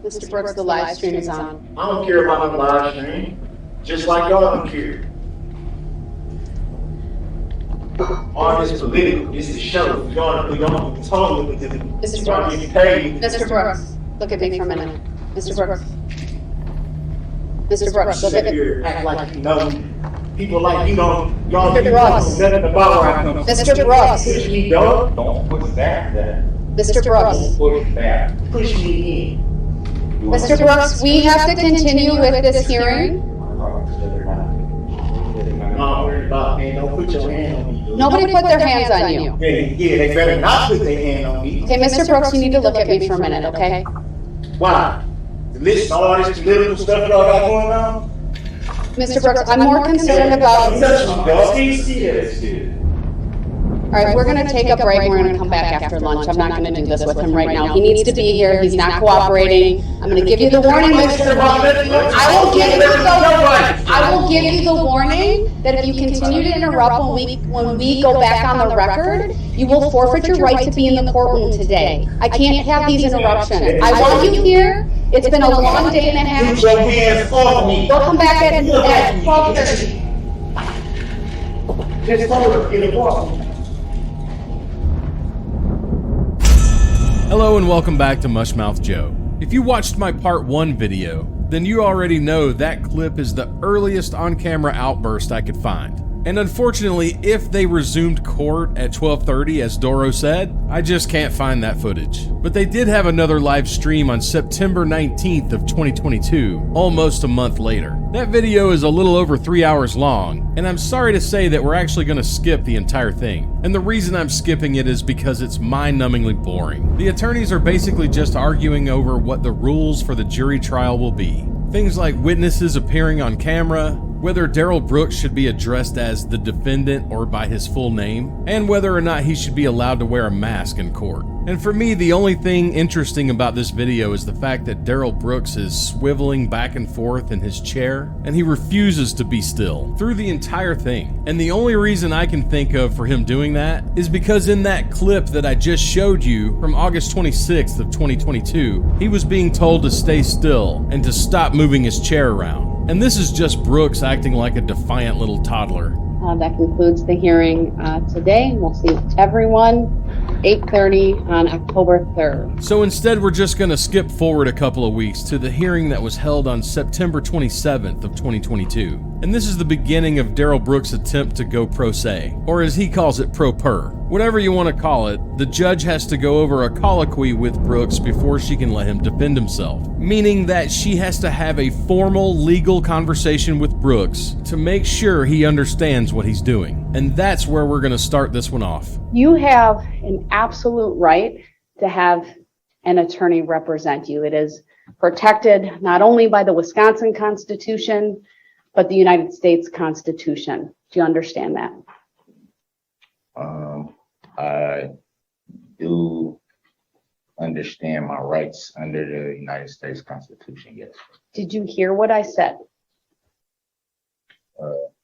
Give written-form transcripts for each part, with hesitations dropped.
Mr. Brooks, the live stream is on. I don't care about the live stream, just like y'all don't care. All this political, this is show. We don't totally Mr. Brooks. Mr. Brooks, look at me for a minute. Mr. Brooks. Mr. Brooks, look at me. Act like you know. People like you don't. Y'all Mr. Brooks. nothing about where I come from. Mr. Brooks. Push me, dog. Don't push back that. Mr. Brooks. Push back. Push me in. Mr. Brooks, we have to continue with this hearing. Don't worry about me. Don't put your hand on me. Nobody put their hands on you. Yeah, they better not put their hand on me. Okay, Mr. Brooks, you need to look at me for a minute, okay? Why? To listen to all this political stuff that all got going on? Mr. Brooks, I'm more concerned about... All right, we're going to take a break. We're going to come back after lunch. I'm not going to do this with him right now. He needs to be here. He's not cooperating. I'm going to give you the warning, Mr. Brooks. I will give you the warning that if you continue to interrupt when we go back on the record, you will forfeit your right to be in the courtroom today. I can't have these interruptions. I want you here. It's been a long day and a half. Put your hands off me. We'll come back at 12:30. Just hold it in the wall. Hello and welcome back to Mushmouth Joe. If you watched my part 1 video, then you already know that clip is the earliest on-camera outburst I could find. And unfortunately, if they resumed court at 12:30 as Darrell said, I just can't find that footage. But they did have another live stream on September 19th of 2022, almost a month later. That video is a little over 3 hours long, and I'm sorry to say that we're actually going to skip the entire thing. And the reason I'm skipping it is because it's mind-numbingly boring. The attorneys are basically just arguing over what the rules for the jury trial will be. Things like witnesses appearing on camera, whether Darrell Brooks should be addressed as the defendant or by his full name, and whether or not he should be allowed to wear a mask in court. And for me, the only thing interesting about this video is the fact that Darrell Brooks is swiveling back and forth in his chair, and he refuses to be still through the entire thing. And the only reason I can think of for him doing that is because in that clip that I just showed you from August 26th of 2022, he was being told to stay still and to stop moving his chair around. And this is just Brooks acting like a defiant little toddler. That concludes the hearing today. We'll see everyone 8:30 on October 3rd. So instead, we're just going to skip forward a couple of weeks to the hearing that was held on September 27th of 2022. And this is the beginning of Darrell Brooks' attempt to go pro se, or as he calls it, pro per. Whatever you want to call it, the judge has to go over a colloquy with Brooks before she can let him defend himself. Meaning that she has to have a formal legal conversation with Brooks to make sure he understands what he's doing. And that's where we're going to start this one off. You have an absolute right to have an attorney represent you. It is protected not only by the Wisconsin Constitution, but the United States Constitution. Do you understand that? I do understand my rights under the United States Constitution, yes. Did you hear what I said?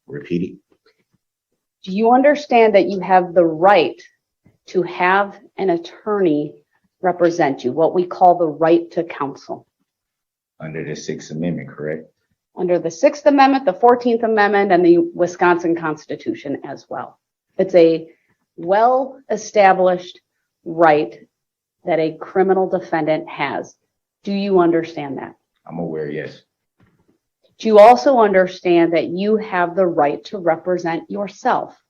Repeat it. Do you understand that you have the right to have an attorney represent you, what we call the right to counsel? Under the 6th Amendment, correct? Under the 6th Amendment, the 14th Amendment, and the Wisconsin Constitution as well. It's a well-established right that a criminal defendant has. Do you understand that? I'm aware, yes. Do you also understand that you have the right to represent yourself?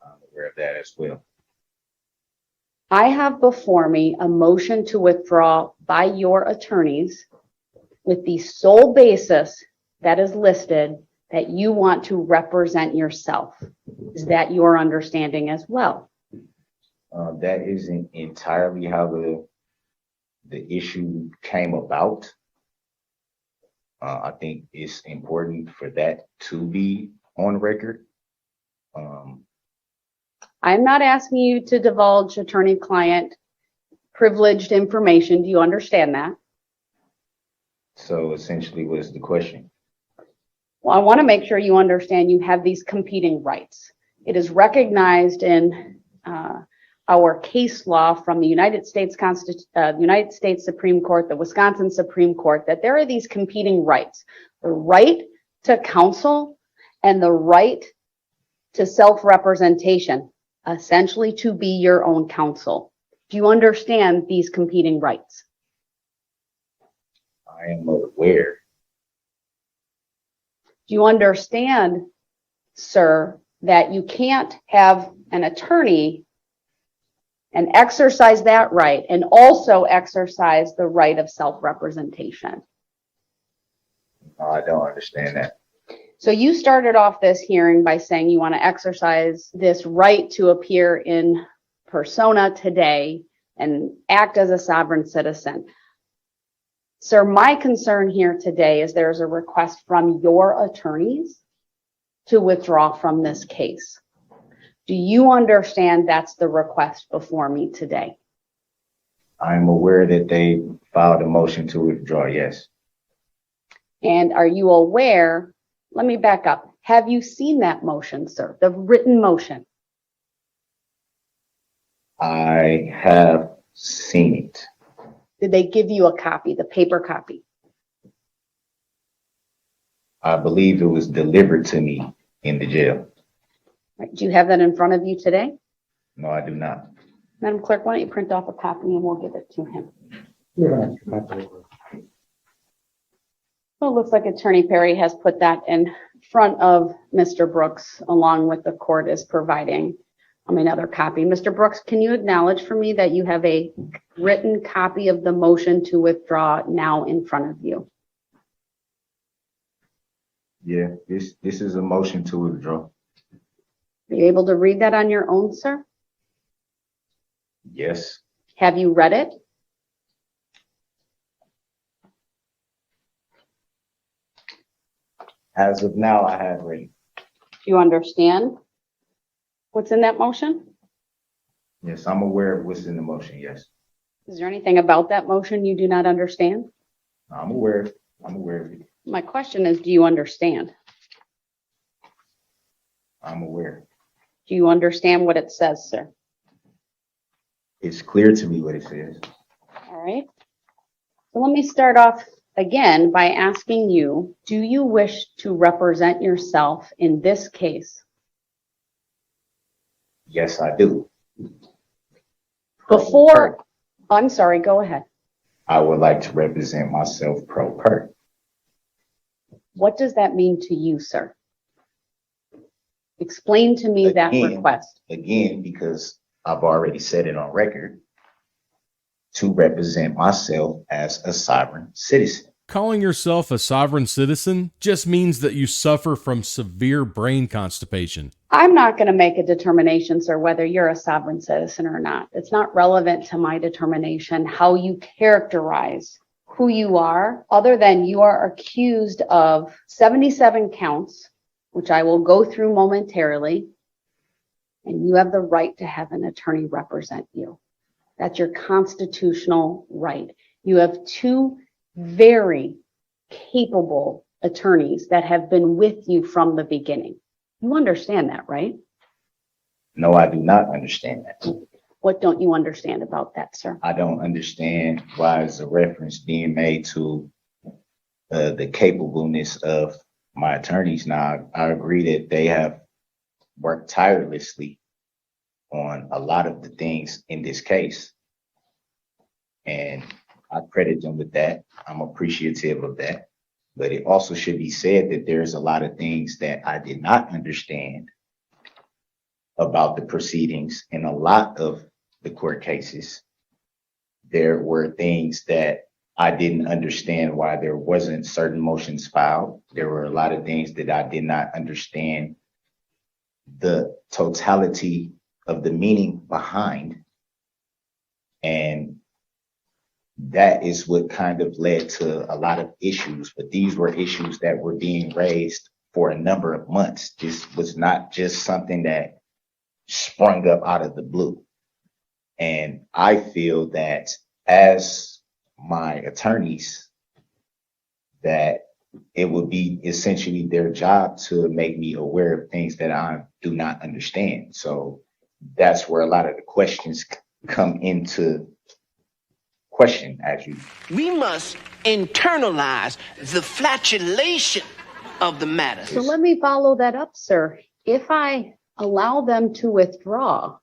I'm aware of that as well. I have before me a motion to withdraw by your attorneys with the sole basis that is listed that you want to represent yourself. Is that your understanding as well? That isn't entirely how the issue came about. I think it's important for that to be on record. I'm not asking you to divulge attorney-client privileged information. Do you understand that? So essentially, what is the question? Well, I want to make sure you understand you have these competing rights. It is recognized in our case law from the United States Supreme Court, the Wisconsin Supreme Court, that there are these competing rights: the right to counsel and the right to self-representation, essentially to be your own counsel. Do you understand these competing rights? I am aware. Do you understand, sir, that you can't have an attorney and exercise that right and also exercise the right of self-representation? No, I don't understand that. So you started off this hearing by saying you want to exercise this right to appear in persona today and act as a sovereign citizen. Sir, my concern here today is there's a request from your attorneys to withdraw from this case. Do you understand that's the request before me today? I'm aware that they filed a motion to withdraw, yes. And are you aware, let me back up. Have you seen that motion, sir, the written motion? I have seen it. Did they give you a copy, the paper copy? I believe it was delivered to me in the jail. Right, do you have that in front of you today? No, I do not. Madam Clerk, why don't you print off a copy and we'll give it to him. Yeah. Well, it looks like Attorney Perry has put that in front of Mr. Brooks, along with the court is providing another copy. Mr. Brooks, can you acknowledge for me that you have a written copy of the motion to withdraw now in front of you? Yeah, this is a motion to withdraw. Are you able to read that on your own, sir? Yes. Have you read it? As of now, I have read it. Do you understand what's in that motion? Yes, I'm aware of what's in the motion, yes. Is there anything about that motion you do not understand? I'm aware of it. My question is, do you understand? I'm aware. Do you understand what it says, sir? It's clear to me what it says. All right. So let me start off again by asking you, do you wish to represent yourself in this case? Yes, I do. Before, I'm sorry, go ahead. I would like to represent myself pro per. What does that mean to you, sir? Explain to me that request. Again, because I've already said it on record, to represent myself as a sovereign citizen. Calling yourself a sovereign citizen just means that you suffer from severe brain constipation. I'm not going to make a determination, sir, whether you're a sovereign citizen or not. It's not relevant to my determination how you characterize who you are, other than you are accused of 77 counts, which I will go through momentarily, and you have the right to have an attorney represent you. That's your constitutional right. You have two very capable attorneys that have been with you from the beginning. You understand that, right? No, I do not understand that. What don't you understand about that, sir? I don't understand why is a reference being made to the capableness of my attorneys. Now, I agree that they have worked tirelessly on a lot of the things in this case, and I credit them with that. I'm appreciative of that. But it also should be said that there's a lot of things that I did not understand about the proceedings in a lot of the court cases. There were things that I didn't understand why there wasn't certain motions filed. There were a lot of things that I did not understand the totality of the meaning behind. And that is what kind of led to a lot of issues. But these were issues that were being raised for a number of months. This was not just something that sprung up out of the blue. And I feel that as my attorneys, that it would be essentially their job to make me aware of things that I do not understand. So that's where a lot of the questions come into question as you. We must internalize the flatulation of the matter. So let me follow that up, sir. If I allow them to withdraw,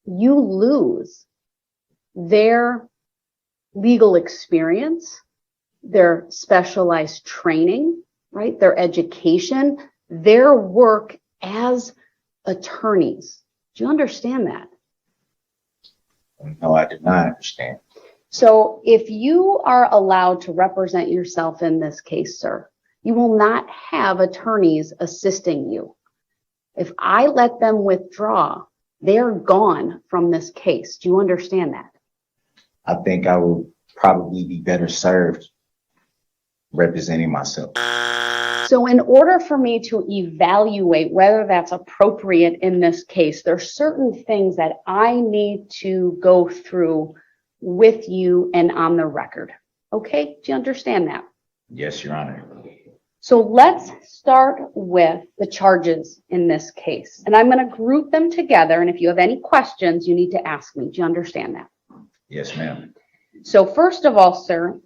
you lose their legal experience, their specialized training, right? Their education, their work as attorneys. Do you understand that? No, I did not understand. So if you are allowed to represent yourself in this case, sir, you will not have attorneys assisting you. If I let them withdraw, they're gone from this case. Do you understand that? I think I will probably be better served representing myself. So in order for me to evaluate whether that's appropriate in this case, there are certain things that I need to go through with you and on the record. Okay, do you understand that? Yes, Your Honor. So let's start with the charges in this case. And I'm going to group them together. And if you have any questions, you need to ask me. Do you understand that? Yes, ma'am. So first of all, sir,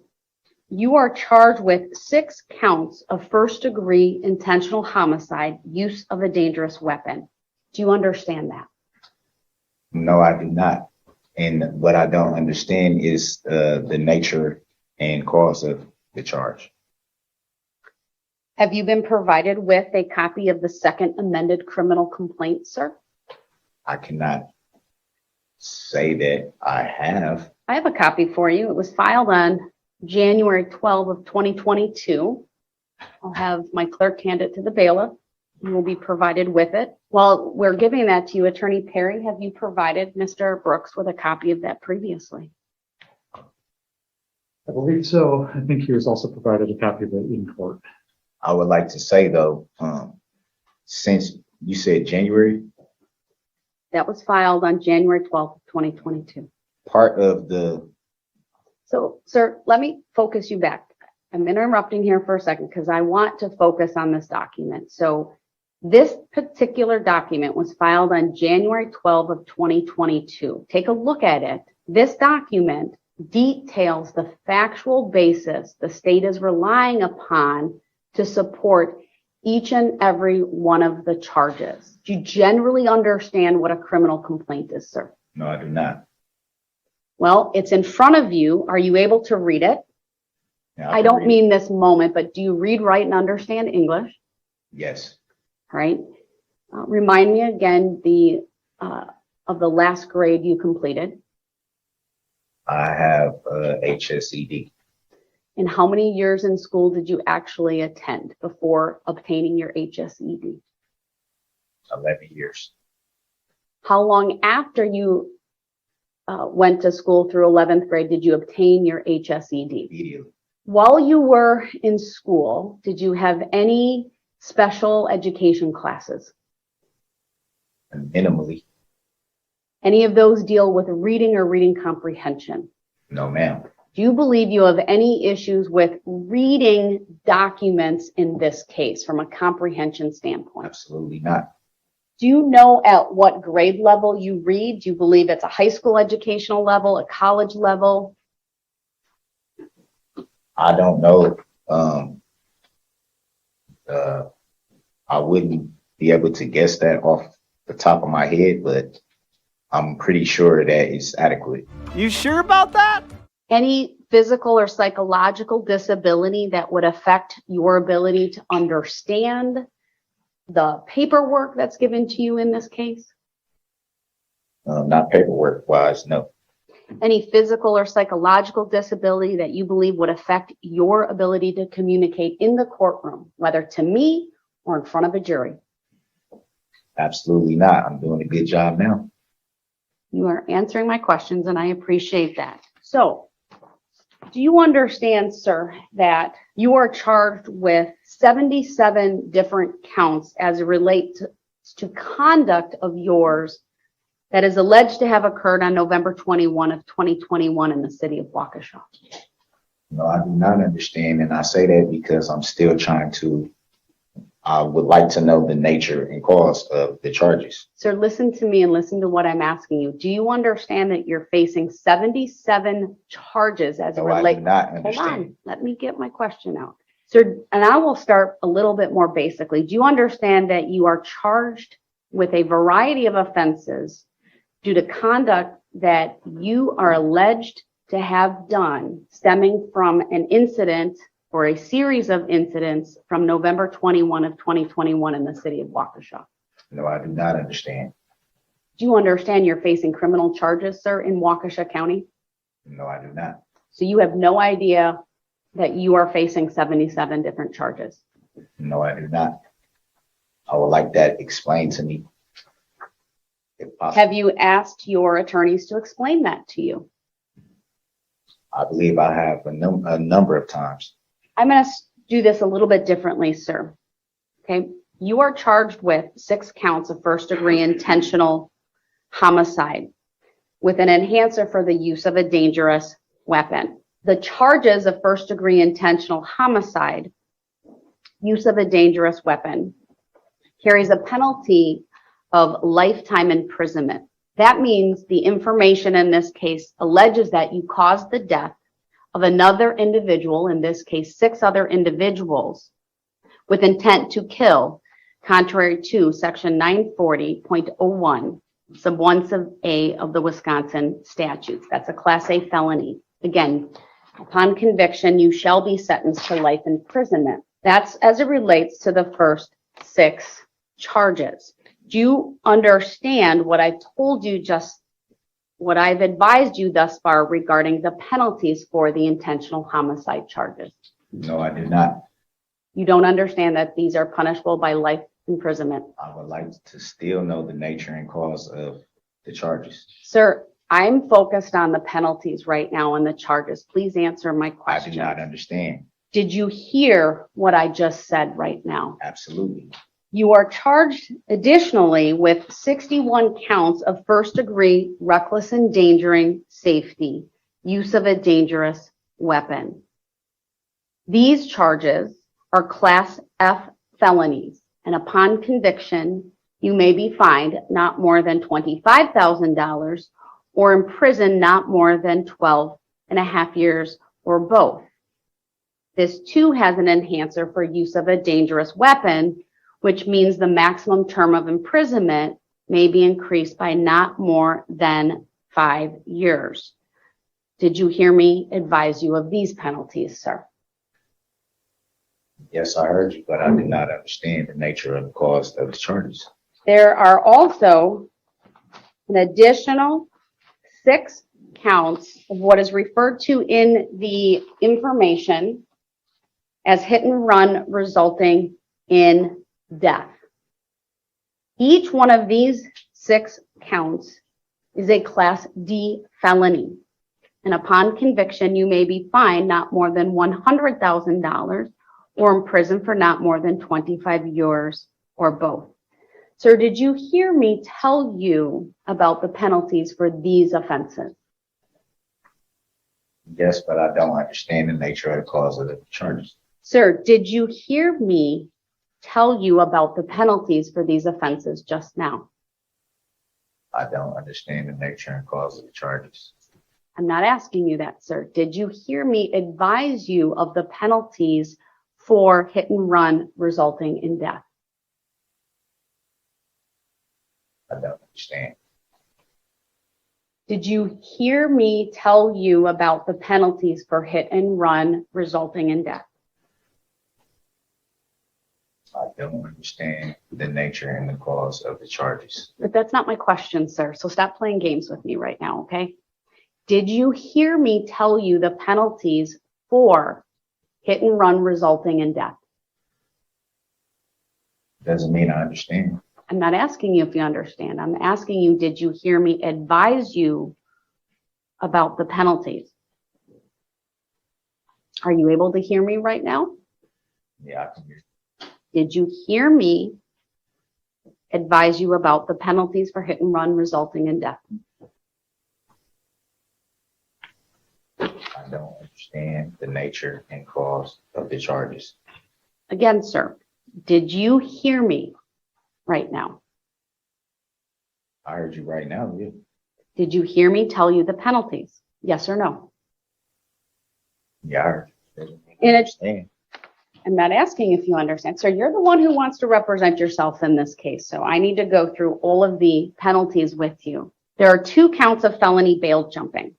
you are charged with 6 counts of first-degree intentional homicide, use of a dangerous weapon. Do you understand that? No, I do not. And what I don't understand is the nature and cause of the charge. Have you been provided with a copy of the second amended criminal complaint, sir? I cannot say that I have. I have a copy for you. It was filed on January 12 of 2022. I'll have my clerk hand it to the bailiff. You will be provided with it. While we're giving that to you, Attorney Perry, have you provided Mr. Brooks with a copy of that previously? I believe so. I think he was also provided a copy of it in court. I would like to say, though, since you said January, That was filed on January 12th, 2022. part of the, So, sir, let me focus you back. I'm interrupting here for a second because I want to focus on this document. So this particular document was filed on January 12th of 2022. Take a look at it. This document details the factual basis the state is relying upon to support each and every one of the charges. Do you generally understand what a criminal complaint is, sir? no, I do not. Well, it's in front of you. Are you able to read it? Yeah, I don't mean this moment, but do you read, write, and understand English? Yes, All right. Remind me again of the last grade you completed. I have HSED, And how many years in school did you actually attend before obtaining your HSED? 11 years. How long after you went to school through 11th grade did you obtain your HSED? Immediately. While you were in school, did you have any special education classes? And minimally, Any of those deal with reading or reading comprehension? no, ma'am. Do you believe you have any issues with reading documents in this case from a comprehension standpoint? Absolutely not. Do you know at what grade level you read? Do you believe it's a high school educational level, a college level? I don't know. I wouldn't be able to guess that off the top of my head, but I'm pretty sure that it's adequate. You sure about that? Any physical or psychological disability that would affect your ability to understand the paperwork that's given to you in this case? Not paperwork wise, no. Any physical or psychological disability that you believe would affect your ability to communicate in the courtroom, whether to me or in front of a jury? Absolutely not. I'm doing a good job now. You are answering my questions, and I appreciate that. So, do you understand, sir, that you are charged with 77 different counts as it relates to conduct of yours that is alleged to have occurred on November 21 of 2021 in the city of Waukesha? No, I do not understand. And I say that because I'm still trying to I would like to know the nature and cause of the charges. Sir, listen to me and listen to what I'm asking you. Do you understand that you're facing 77 charges as it No, I relates? do not Hold understand. on, let me get my question out. Sir, and I will start a little bit more basically. Do you understand that you are charged with a variety of offenses due to conduct that you are alleged to have done stemming from an incident or a series of incidents from November 21 of 2021 in the city of Waukesha? No, I do not understand. Do you understand you're facing criminal charges, sir, in Waukesha County? No, I do not. So you have no idea that you are facing 77 different charges? No, I do not. I would like that explained to me, if possible. Have you asked your attorneys to explain that to you? I believe I have a number of times. I'm going to do this a little bit differently, sir. Okay. You are charged with 6 counts of first-degree intentional homicide with an enhancer for the use of a dangerous weapon. The charges of first-degree intentional homicide, use of a dangerous weapon, carries a penalty of lifetime imprisonment. That means the information in this case alleges that you caused the death of another individual, in this case 6 other individuals, with intent to kill, contrary to section 940.01, sub 1 sub A of the Wisconsin statutes. That's a class A felony. Again, upon conviction, you shall be sentenced to life imprisonment. That's as it relates to the first 6 charges. Do you understand what I told you, just what I've advised you thus far regarding the penalties for the intentional homicide charges? No, I do not. You don't understand that these are punishable by life imprisonment? I would like to still know the nature and cause of the charges. Sir, I'm focused on the penalties right now and the charges. Please answer my I question. do not understand. Did you hear what I just said right now? Absolutely. You are charged additionally with 61 counts of first-degree reckless endangering safety, use of a dangerous weapon. These charges are Class F felonies, and upon conviction, you may be fined not more than $25,000 or imprisoned not more than 12 and a half years or both. This too has an enhancer for use of a dangerous weapon, which means the maximum term of imprisonment may be increased by not more than 5 years. Did you hear me advise you of these penalties, sir? Yes, I heard you, but I do not understand the nature and cause of the charges. There are also an additional 6 counts of what is referred to in the information as hit and run resulting in death. Each one of these 6 counts is a Class D felony, and upon conviction, you may be fined not more than $100,000 or imprisoned for not more than 25 years or both. Sir, did you hear me tell you about the penalties for these offenses? Yes, but I don't understand the nature or the cause of the charges. Sir, did you hear me tell you about the penalties for these offenses just now? I don't understand the nature and cause of the charges. I'm not asking you that, sir. Did you hear me advise you of the penalties for hit and run resulting in death? I don't understand. Did you hear me tell you about the penalties for hit and run resulting in death? I don't understand the nature and the cause of the charges. But that's not my question, sir. So stop playing games with me right now, okay? Did you hear me tell you the penalties for hit and run resulting in death? Doesn't mean I understand. I'm not asking you if you understand. I'm asking you, did you hear me advise you about the penalties? Are you able to hear me right now? Yeah, I can hear. Did you hear me advise you about the penalties for hit and run resulting in death? I don't understand the nature and cause of the charges. Again, sir, Did you hear me right now? I heard you right now, yeah. Did you hear me tell you the penalties? Yes or no? Yeah, I heard you. And it's, Understand. I'm not asking if you understand. So you're the one who wants to represent yourself in this case. So I need to go through all of the penalties with you. There are 2 counts of felony bail jumping.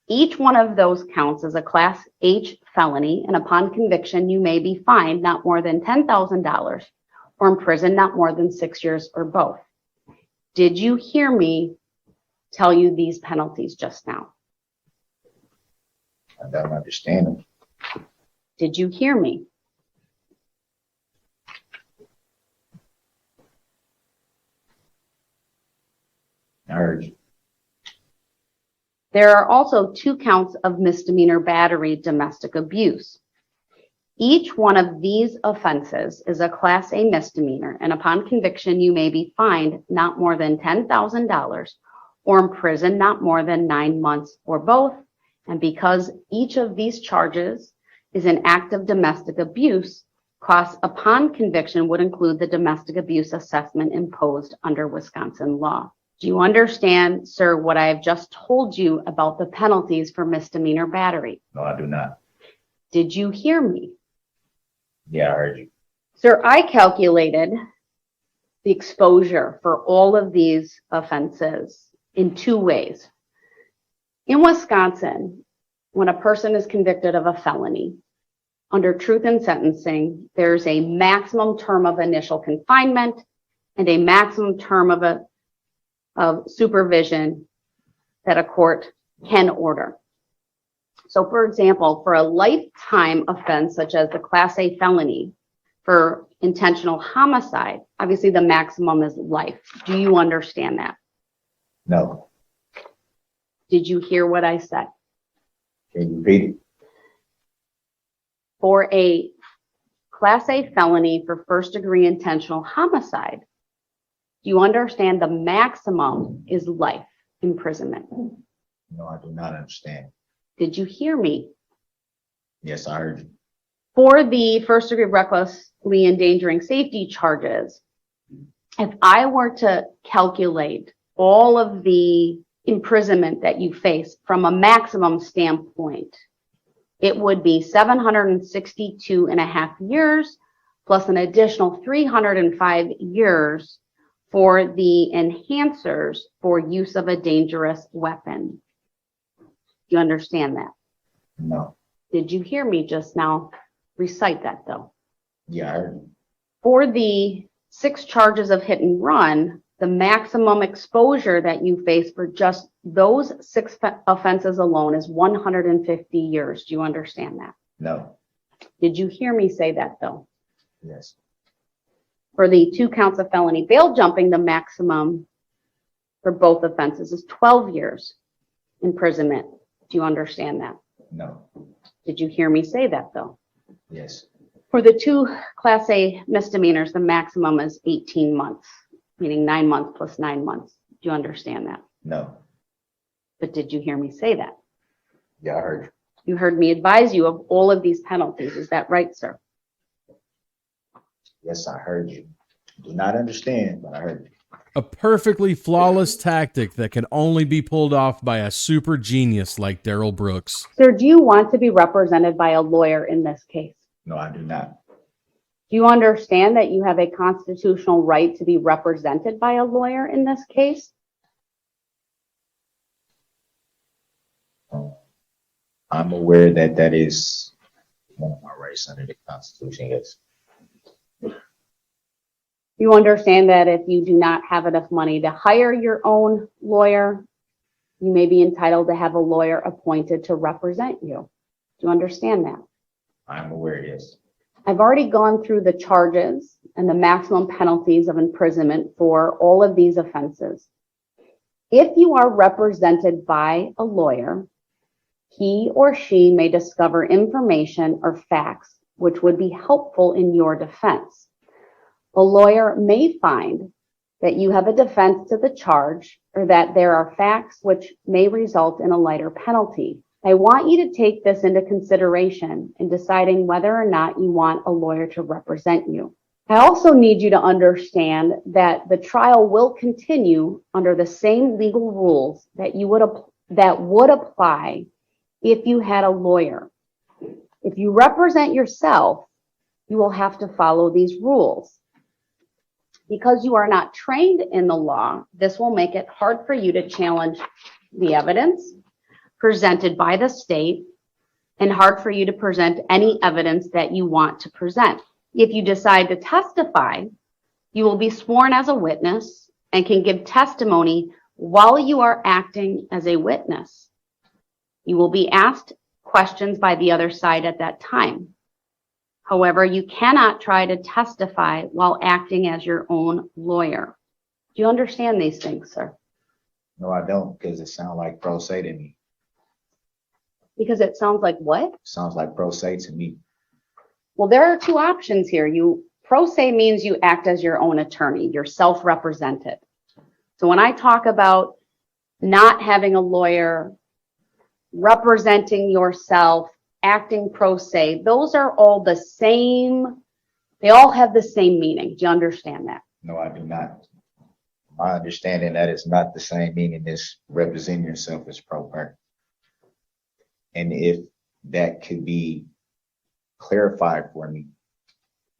Each one of those counts is a Class H felony, and upon conviction, you may be fined not more than $10,000 or imprisoned not more than 6 years or both. Did you hear me tell you these penalties just now? I don't understand them. Did you hear me? I heard you. There are also 2 counts of misdemeanor battery domestic abuse. Each one of these offenses is a Class A misdemeanor, and upon conviction, you may be fined not more than $10,000 or imprisoned not more than 9 months or both. And because each of these charges is an act of domestic abuse, costs upon conviction would include the domestic abuse assessment imposed under Wisconsin law. Do you understand, sir, what I have just told you about the penalties for misdemeanor battery? No, I do not. Did you hear me? Yeah, I heard you. Sir, I calculated the exposure for all of these offenses in 2 ways. In Wisconsin, when a person is convicted of a felony, under truth in sentencing, there's a maximum term of initial confinement and a maximum term of supervision that a court can order. So for example, for a lifetime offense such as the Class A felony for intentional homicide, obviously the maximum is life. Do you understand that? No. Did you hear what I said? Can you repeat it? For a Class A felony for first-degree intentional homicide, do you understand the maximum is life imprisonment? No, I do not understand. Did you hear me? Yes, I heard you. For the first-degree recklessly endangering safety charges, if I were to calculate all of the imprisonment that you face from a maximum standpoint, it would be 762.5 years plus an additional 305 years for the enhancers for use of a dangerous weapon. Do you understand that? No. Did you hear me just now recite that though? Yeah, I heard you. For the 6 charges of hit and run, the maximum exposure that you face for just those 6 offenses alone is 150 years. Do you understand that? No. Did you hear me say that though? Yes. For the 2 counts of felony bail jumping, the maximum for both offenses is 12 years imprisonment. Do you understand that? No. Did you hear me say that though? Yes. For the 2 Class A misdemeanors, the maximum is 18 months, meaning 9 months plus 9 months. Do you understand that? No. But did you hear me say that? Yeah, I heard you. You heard me advise you of all of these penalties. Is that right, sir? Yes, I heard you. Do not understand, but I heard you. A perfectly flawless tactic that can only be pulled off by a super genius like Darrell Brooks. Sir, do you want to be represented by a lawyer in this case? No, I do not. Do you understand that you have a constitutional right to be represented by a lawyer in this case? I'm aware that that is one of my rights under the Constitution, yes. You understand that if you do not have enough money to hire your own lawyer, you may be entitled to have a lawyer appointed to represent you. Do you understand that? I'm aware, yes. I've already gone through the charges and the maximum penalties of imprisonment for all of these offenses. If you are represented by a lawyer, he or she may discover information or facts which would be helpful in your defense. A lawyer may find that you have a defense to the charge or that there are facts which may result in a lighter penalty. I want you to take this into consideration in deciding whether or not you want a lawyer to represent you. I also need you to understand that the trial will continue under the same legal rules that would apply if you had a lawyer. If you represent yourself, you will have to follow these rules. Because you are not trained in the law, this will make it hard for you to challenge the evidence presented by the state and hard for you to present any evidence that you want to present. If you decide to testify, you will be sworn as a witness and can give testimony while you are acting as a witness. You will be asked questions by the other side at that time. However, you cannot try to testify while acting as your own lawyer. Do you understand these things, sir? No, I don't, because it sounds like pro se to me. Because it sounds like what? Sounds like pro se to me. Well, there are two options here. Pro se means you act as your own attorney. You're self-represented. So when I talk about not having a lawyer, representing yourself, acting pro se, those are all the same. They all have the same meaning. Do you understand that? No, I do not. My understanding that it's not the same meaning as representing yourself as pro per. And if that could be clarified for me,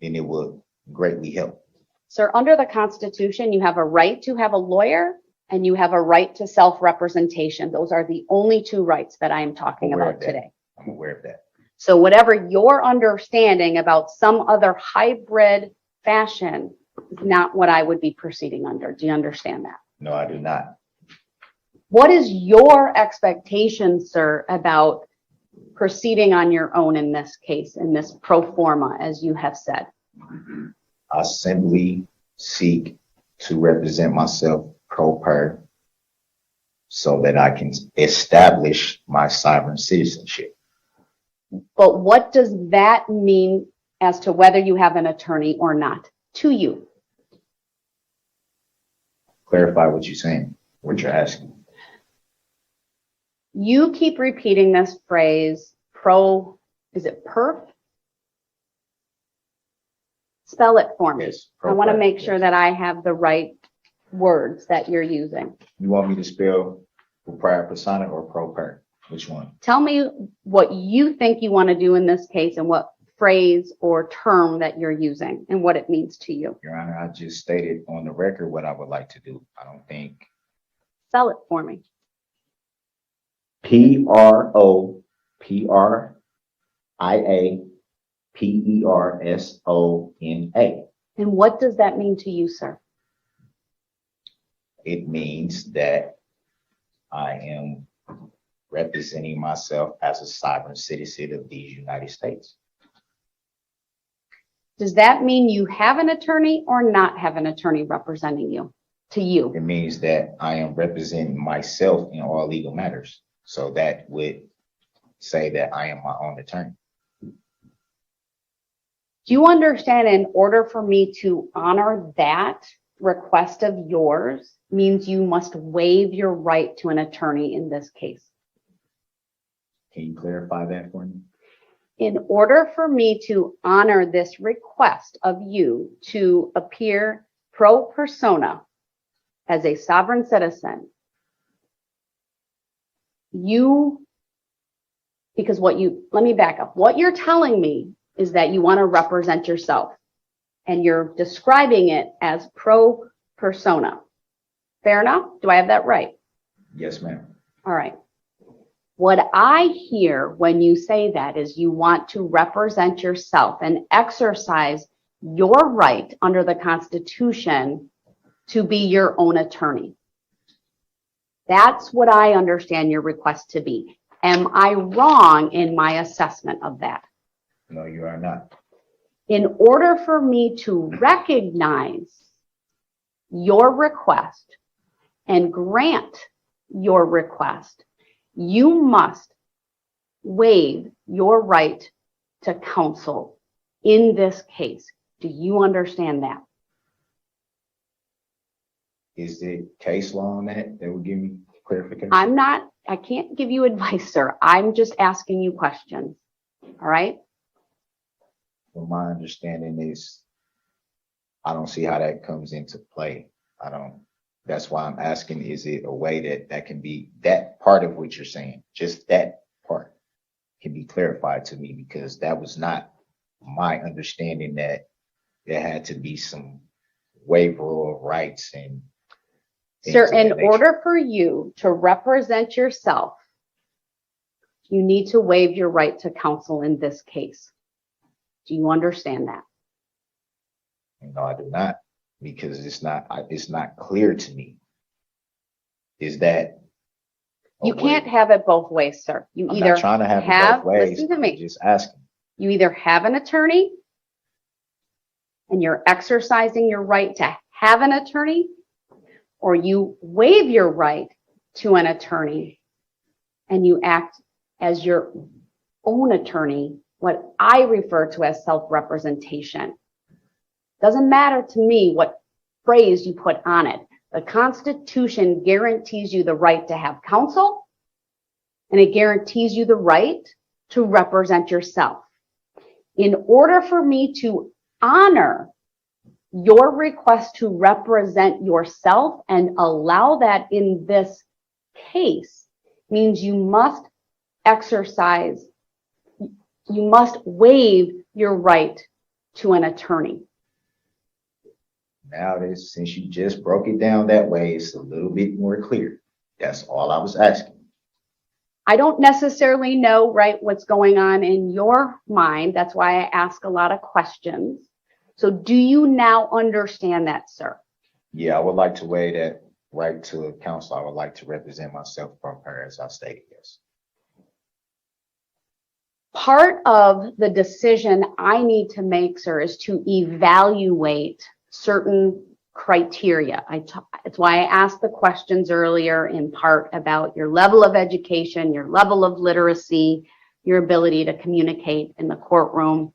then it would greatly help. Sir, under the Constitution, you have a right to have a lawyer and you have a right to self-representation. Those are the only two rights that I am talking about today. I'm aware of that. So whatever your understanding about some other hybrid fashion is not what I would be proceeding under. Do you understand that? No, I do not. What is your expectation, sir, about proceeding on your own in this case, in this pro forma, as you have said? I simply seek to represent myself pro per so that I can establish my sovereign citizenship. But what does that mean as to whether you have an attorney or not to you? Clarify what you're saying, what you're asking. You keep repeating this phrase, is it perf? Spell it for me. Yes, I want to per, make sure yes. that I have the right words that you're using. You want me to spell prior persona or pro per? Which one? Tell me what you think you want to do in this case and what phrase or term that you're using and what it means to you. Your Honor, I just stated on the record what I would like to do. I don't think. Spell it for me. PROPRIAPERSONA. And what does that mean to you, sir? It means that I am representing myself as a sovereign citizen of these United States. Does that mean you have an attorney or not have an attorney representing you, to you? It means that I am representing myself in all legal matters. So that would say that I am my own attorney. Do you understand, in order for me to honor that request of yours means you must waive your right to an attorney in this case? Can you clarify that for me? In order for me to honor this request of you to appear pro persona as a sovereign citizen, let me back up. What you're telling me is that you want to represent yourself and you're describing it as pro persona. Fair enough? Do I have that right? Yes, ma'am. All right. What I hear when you say that is you want to represent yourself and exercise your right under the Constitution to be your own attorney. That's what I understand your request to be. Am I wrong in my assessment of that? No, you are not. In order for me to recognize your request and grant your request, you must waive your right to counsel in this case. Do you understand that? Is there case law on that will give me clarification? I can't give you advice, sir. I'm just asking you questions. All right? Well, my understanding is I don't see how that comes into play. That's why I'm asking, is it a way that can be, that part of what you're saying, just that part can be clarified to me, because that was not my understanding, that there had to be some waiver of rights and things Sir, of that in nature. order for you to represent yourself, you need to waive your right to counsel in this case. Do you understand that? No, I do not, because it's not clear to me. Is that a You can't way? have it both ways, sir. You I'm either not trying to have it both ways. listen to I'm me. just asking. You either have an attorney and you're exercising your right to have an attorney, or you waive your right to an attorney and you act as your own attorney, what I refer to as self-representation. Doesn't matter to me what phrase you put on it. The Constitution guarantees you the right to have counsel, and it guarantees you the right to represent yourself. In order for me to honor your request to represent yourself and allow that in this case, means you must exercise, you must waive your right to an attorney. Now, since you just broke it down that way, it's a little bit more clear. That's all I was asking. I don't necessarily know, right, what's going on in your mind. That's why I ask a lot of questions. So do you now understand that, sir? Yeah, I would like to waive that right to counsel. I would like to represent myself from her, as I stated, yes. Part of the decision I need to make, sir, is to evaluate certain criteria. It's why I asked the questions earlier, in part about your level of education, your level of literacy, your ability to communicate in the courtroom,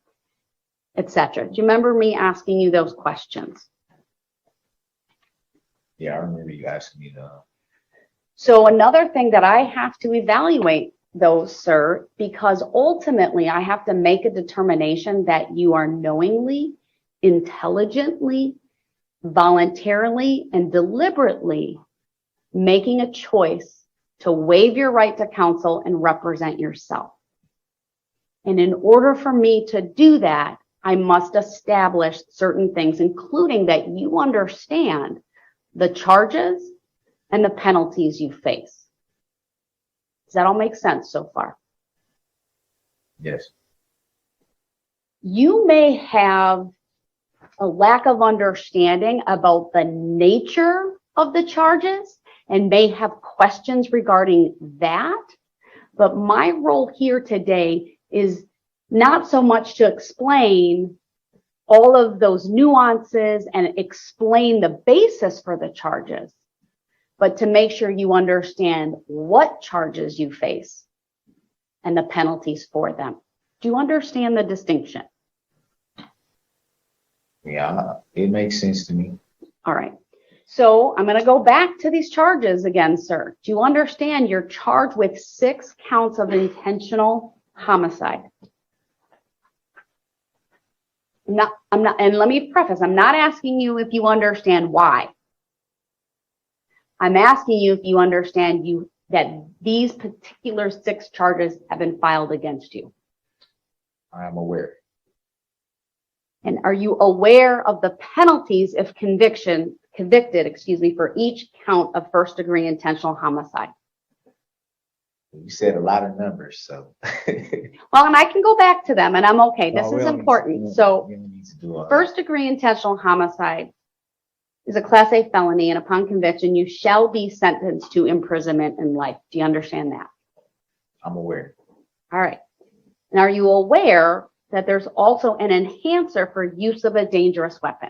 etc. Do you remember me asking you those questions? Yeah, I remember you asking me that. So another thing that I have to evaluate those, sir, because ultimately I have to make a determination that you are knowingly, intelligently, voluntarily, and deliberately making a choice to waive your right to counsel and represent yourself. And in order for me to do that, I must establish certain things, including that you understand the charges and the penalties you face. Does that all make sense so far? Yes. You may have a lack of understanding about the nature of the charges and may have questions regarding that. But my role here today is not so much to explain all of those nuances and explain the basis for the charges, but to make sure you understand what charges you face and the penalties for them. Do you understand the distinction? Yeah, it makes sense to me. All right. So I'm going to go back to these charges again, sir. Do you understand you're charged with 6 counts of intentional homicide? I'm not, and let me preface, I'm not asking you if you understand why. I'm asking you if you understand that these particular 6 charges have been filed against you. I am aware. And are you aware of the penalties if convicted, for each count of first-degree intentional homicide? You said a lot of numbers, so. Well, and I can go back to them, and I'm okay. This No, is we don't important. need to- So, we don't need to do all that. first-degree intentional homicide is a Class A felony, and upon conviction, you shall be sentenced to imprisonment in life. Do you understand that? I'm aware. All right. And are you aware that there's also an enhancer for use of a dangerous weapon?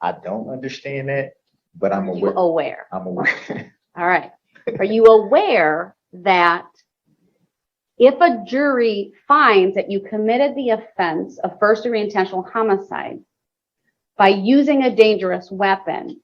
I don't understand that, but I'm Are you aware. aware? I'm aware. All right. Are you aware that if a jury finds that you committed the offense of first-degree intentional homicide by using a dangerous weapon,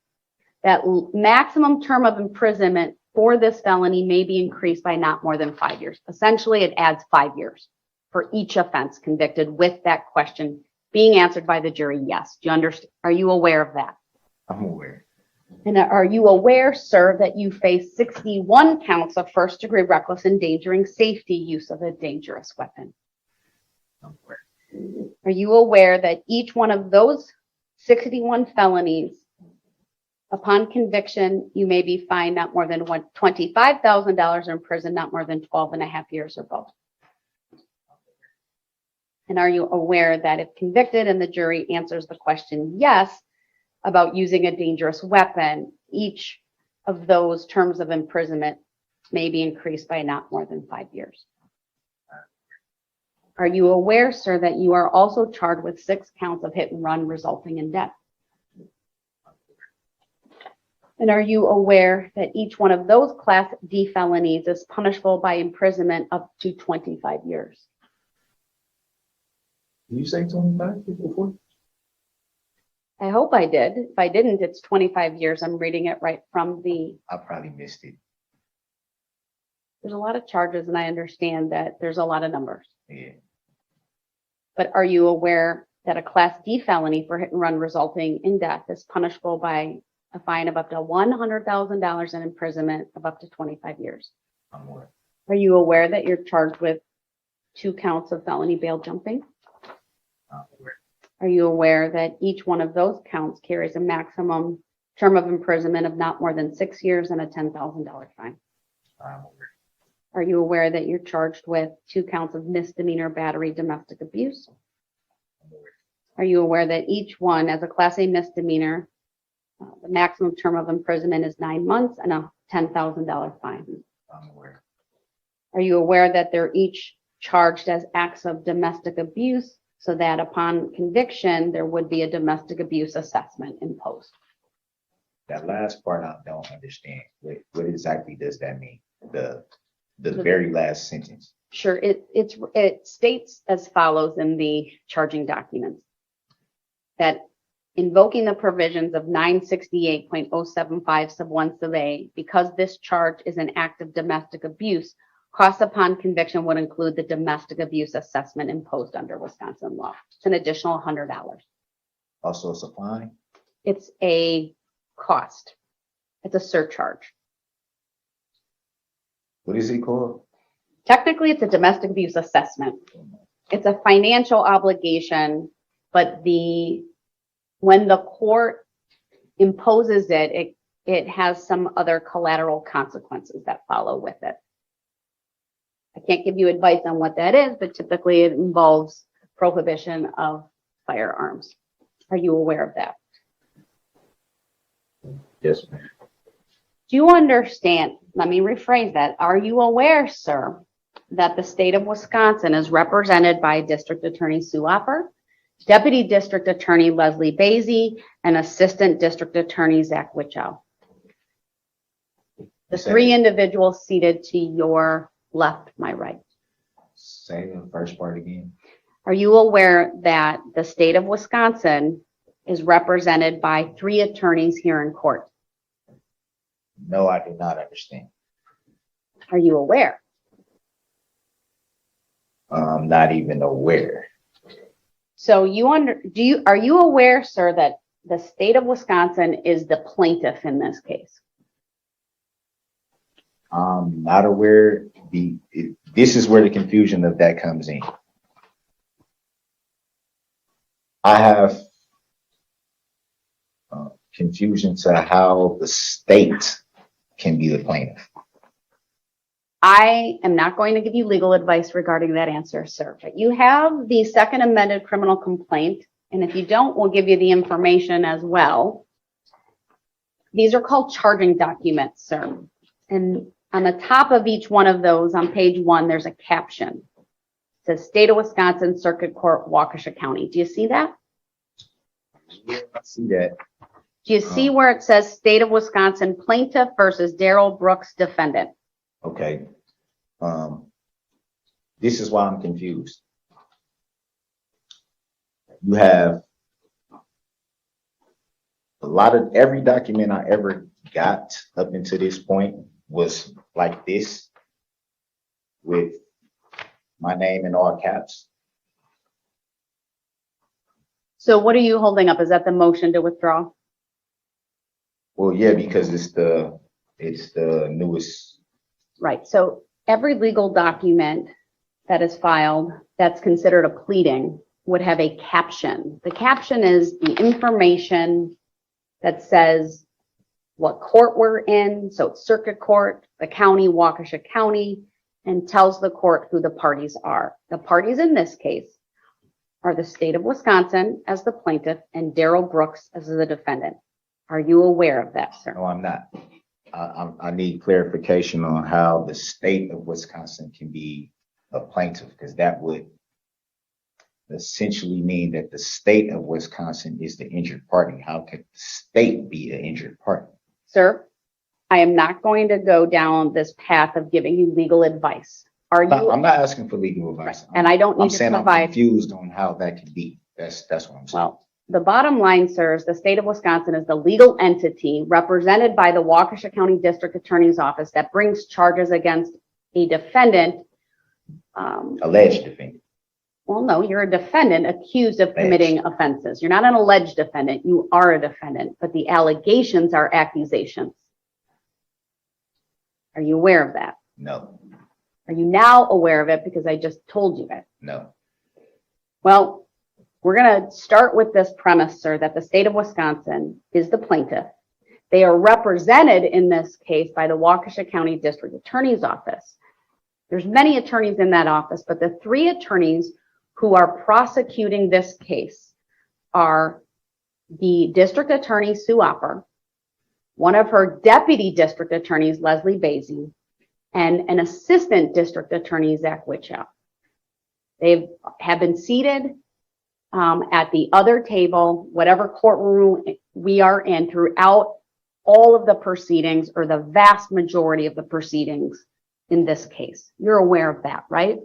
that maximum term of imprisonment for this felony may be increased by not more than 5 years? Essentially, it adds 5 years for each offense convicted with that question being answered by the jury, yes. Do you understand? Are you aware of that? I'm aware. And are you aware, sir, that you face 61 counts of first-degree reckless endangering safety use of a dangerous weapon? I'm aware. Are you aware that each one of those 61 felonies, upon conviction, you may be fined not more than $25,000 or in prison not more than 12 and a half years or both? And are you aware that if convicted and the jury answers the question yes about using a dangerous weapon, each of those terms of imprisonment may be increased by not more than 5 years? Are you aware, sir, that you are also charged with 6 counts of hit and run resulting in death? And are you aware that each one of those Class D felonies is punishable by imprisonment up to 25 years? Did you say 25 before? I hope I did. If I didn't, it's 25 years. I'm reading it right from the, I probably missed it. there's a lot of charges and I understand that there's a lot of numbers. Yeah. But are you aware that a Class D felony for hit and run resulting in death is punishable by a fine of up to $100,000 and imprisonment of up to 25 years? I'm aware. Are you aware that you're charged with 2 counts of felony bail jumping? I'm aware. Are you aware that each one of those counts carries a maximum term of imprisonment of not more than 6 years and a $10,000 fine? I'm aware. Are you aware that you're charged with 2 counts of misdemeanor battery domestic abuse? I'm aware. Are you aware that each one, as a Class A misdemeanor, the maximum term of imprisonment is 9 months and a $10,000 fine? I'm aware. Are you aware that they're each charged as acts of domestic abuse, so that upon conviction, there would be a domestic abuse assessment imposed? That last part I don't understand. What exactly does that mean? The very last sentence. Sure, it states as follows in the charging documents, that invoking the provisions of 968.075 sub 1 sub a, because this charge is an act of domestic abuse, costs upon conviction would include the domestic abuse assessment imposed under Wisconsin law. It's an additional $100. Also, it's a fine. It's a cost. It's a surcharge. What is it called? Technically, it's a domestic abuse assessment. It's a financial obligation, but when the court imposes it has some other collateral consequences that follow with it. I can't give you advice on what that is, but typically it involves prohibition of firearms. Are you aware of that? Yes, ma'am. Do you understand? Let me rephrase that. Are you aware, sir, that the state of Wisconsin is represented by District Attorney Sue Opper, Deputy District Attorney Leslie Basie, and Assistant District Attorney Zach Wichow? The 3 individuals seated to your left, my right. Say the first part again. Are you aware that the state of Wisconsin is represented by 3 attorneys here in court? No, I do not understand. Are you aware? I'm not even aware. So are you aware, sir, that the state of Wisconsin is the plaintiff in this case? I'm not aware. This is where the confusion of that comes in. I have confusion to how the state can be the plaintiff. I am not going to give you legal advice regarding that answer, sir, but you have the second amended criminal complaint, and if you don't, we'll give you the information as well. These are called charging documents, sir. And on the top of each one of those, on page 1, there's a caption. It says State of Wisconsin Circuit Court, Waukesha County. Do you see that? Yeah, I see that. Do you see where it says State of Wisconsin Plaintiff versus Darrell Brooks Defendant? Okay. This is why I'm confused. You have every document I ever got up until this point was like this, with my name in all caps. So what are you holding up? Is that the motion to withdraw? Well, yeah, because it's the newest. Right. So every legal document that is filed that's considered a pleading would have a caption. The caption is the information that says what court we're in. So it's circuit court, the county, Waukesha County, and tells the court who the parties are. The parties in this case are the state of Wisconsin as the plaintiff and Darrell Brooks as the defendant. Are you aware of that, sir? No, I'm not. I need clarification on how the state of Wisconsin can be a plaintiff, because that would essentially mean that the state of Wisconsin is the injured party. How could the state be an injured party? Sir, I am not going to go down this path of giving you legal advice. Are you? I'm not asking for legal advice. And I don't need I'm to saying provide. I'm confused on how that can be. That's what I'm saying. Well, the bottom line, sir, is the state of Wisconsin is the legal entity represented by the Waukesha County District Attorney's Office that brings charges against a defendant. Alleged defendant. Well, no, you're a defendant accused of committing offenses. You're not an alleged defendant. You are a defendant, but the allegations are accusations. Are you aware of that? No. Are you now aware of it because I just told you it? No. Well, we're going to start with this premise, sir, that the state of Wisconsin is the plaintiff. They are represented in this case by the Waukesha County District Attorney's Office. There's many attorneys in that office, but the three attorneys who are prosecuting this case are the district attorney, Sue Opper, one of her deputy district attorneys, Leslie Basie, and an assistant district attorney, Zach Witchow. They have been seated at the other table, whatever courtroom we are in, throughout all of the proceedings, or the vast majority of the proceedings in this case. You're aware of that, right?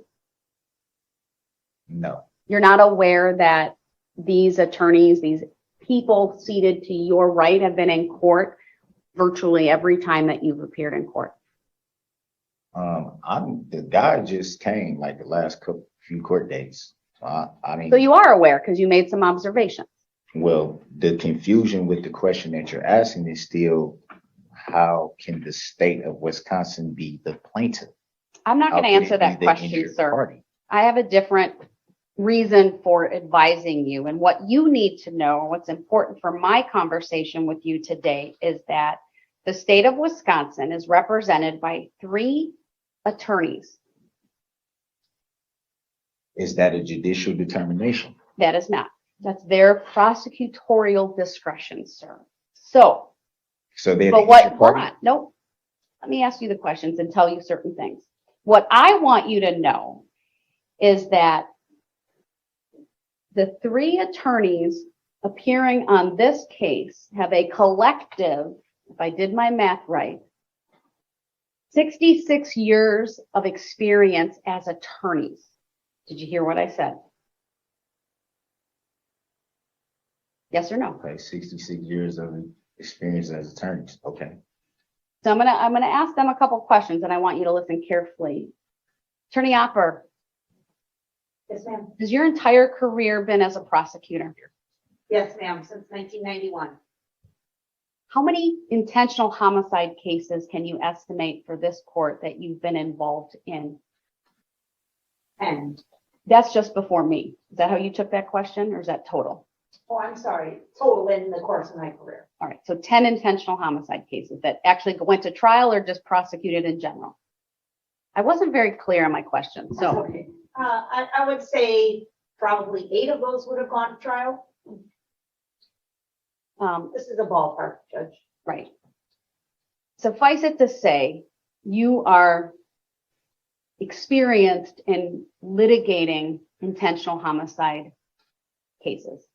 No. You're not aware that these attorneys, these people seated to your right, have been in court virtually every time that you've appeared in court? The guy just came like the last few court dates. So you are aware because you made some observations. Well, the confusion with the question that you're asking is still, how can the state of Wisconsin be the plaintiff? I'm not going to answer that question, sir. Party? I have a different reason for advising you. And what you need to know, what's important for my conversation with you today, is that the state of Wisconsin is represented by three attorneys. Is that a judicial determination? That is not. That's their prosecutorial discretion, sir. So they're but the what, injured party? hold on, nope. Let me ask you the questions and tell you certain things. What I want you to know is that the three attorneys appearing on this case have a collective, if I did my math right, 66 years of experience as attorneys. Did you hear what I said? Yes or no? Okay, 66 years of experience as attorneys. Okay. So I'm gonna ask them a couple questions, and I want you to listen carefully. Attorney Opper. Yes, ma'am. Has your entire career been as a prosecutor? Yes, ma'am, since 1991. How many intentional homicide cases can you estimate for this court that you've been involved in? And, That's just before me. Is that how you took that question, or is that total? oh, I'm sorry, total in the course of my career. All right, so 10 intentional homicide cases that actually went to trial or just prosecuted in general. I wasn't very clear on my question, so. Okay. I would say probably 8 of those would have gone to trial. This is a ballpark, Judge. Right. Suffice it to say, you are experienced in litigating intentional homicide cases.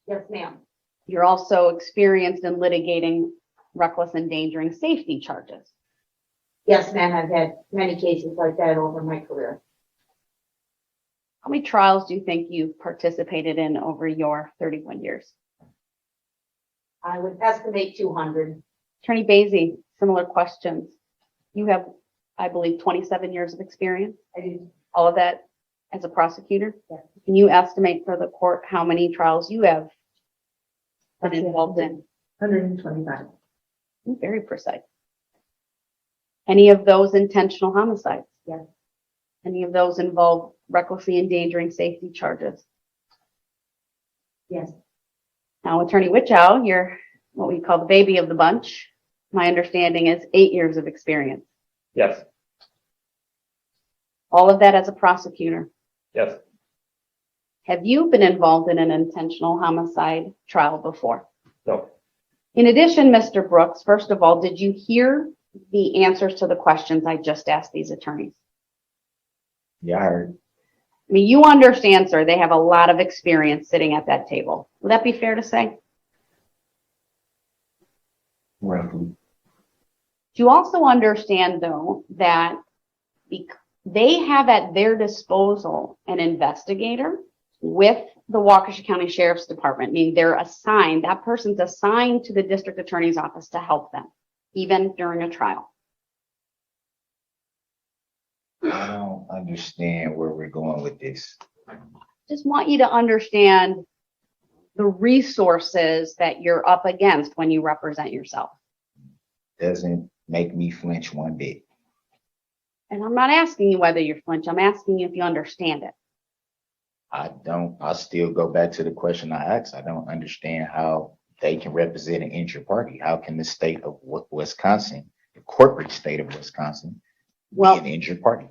Yes, ma'am. You're also experienced in litigating reckless endangering safety charges. Yes, ma'am, I've had many cases like that over my career. How many trials do you think you've participated in over your 31 years? I would estimate 200. Attorney Basie, similar questions. You have, I believe, 27 years of experience. I do. All of that as a prosecutor? Yeah. Can you estimate for the court how many trials you have been involved in? 125. Very precise. Any of those intentional homicides? Yes. Any of those involve recklessly endangering safety charges? Yes. Now, Attorney Witchow, you're what we call the baby of the bunch. My understanding is 8 years of experience. Yes. All of that as a prosecutor. Yes. Have you been involved in an intentional homicide trial before? No. In addition, Mr. Brooks, first of all, did you hear the answers to the questions I just asked these attorneys? Yeah, I heard. I mean, you understand, sir, they have a lot of experience sitting at that table. Would that be fair to say? Roughly. Do you also understand, though, that they have at their disposal an investigator with the Waukesha County Sheriff's Department, meaning they're assigned, that person's assigned to the district attorney's office to help them, even during a trial? I don't understand where we're going with this. Just want you to understand the resources that you're up against when you represent yourself. Doesn't make me flinch one bit. And I'm not asking you whether you flinch, I'm asking you if you understand it. I'll still go back to the question I asked. I don't understand how they can represent an injured party. How can the state of Wisconsin, the corporate state of Wisconsin, be an injured party?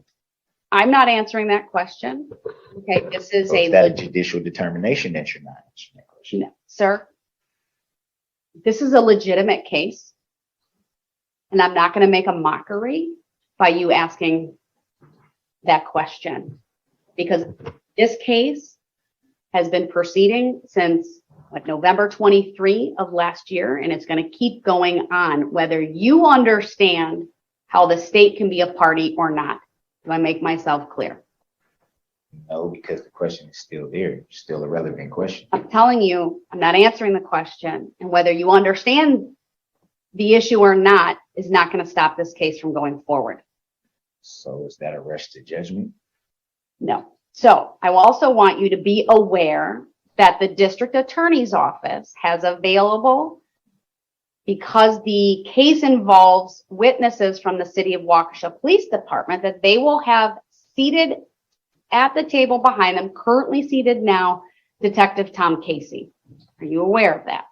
I'm not answering that question. Okay, this is So is that a judicial determination that you're not answering that question? No, sir, this is a legitimate case, and I'm not going to make a mockery by you asking that question, because this case has been proceeding since November 23 of last year, and it's going to keep going on, whether you understand how the state can be a party or not. Do I make myself clear? No, because the question is still there. It's still a relevant question. I'm telling you, I'm not answering the question, and whether you understand the issue or not is not going to stop this case from going forward. So is that a rush to judgment? No. So I also want you to be aware that the district attorney's office has available, because the case involves witnesses from the city of Waukesha Police Department, that they will have seated at the table behind them, currently seated now, Detective Tom Casey. Are you aware of that?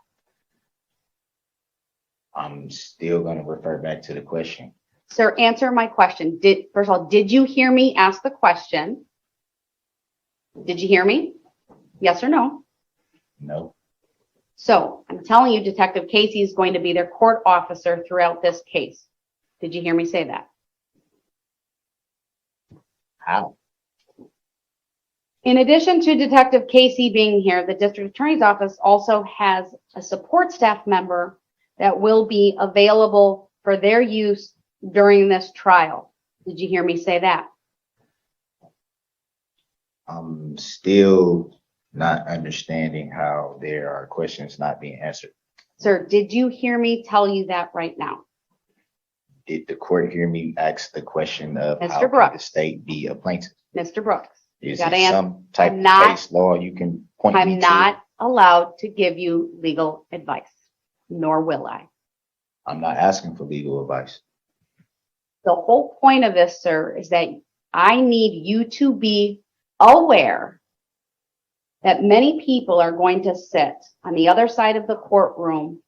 I'm still going to refer back to the question. Sir, answer my question. First of all, did you hear me ask the question? Did you hear me? Yes or no? No. So I'm telling you, Detective Casey is going to be their court officer throughout this case. Did you hear me say that? How? In addition to Detective Casey being here, the district attorney's office also has a support staff member that will be available for their use during this trial. Did you hear me say that? I'm still not understanding how there are questions not being answered. Sir, did you hear me tell you that right now? Did the court hear me ask the question of Mr. how can the Brooks. state be a plaintiff? Mr. Brooks, Is gotta it answer. some type I'm of not- case law you can point me to? I'm not allowed to give you legal advice, nor will I. I'm not asking for legal advice. The whole point of this, sir, is that I need you to be aware that many people are going to sit on the other side of the courtroom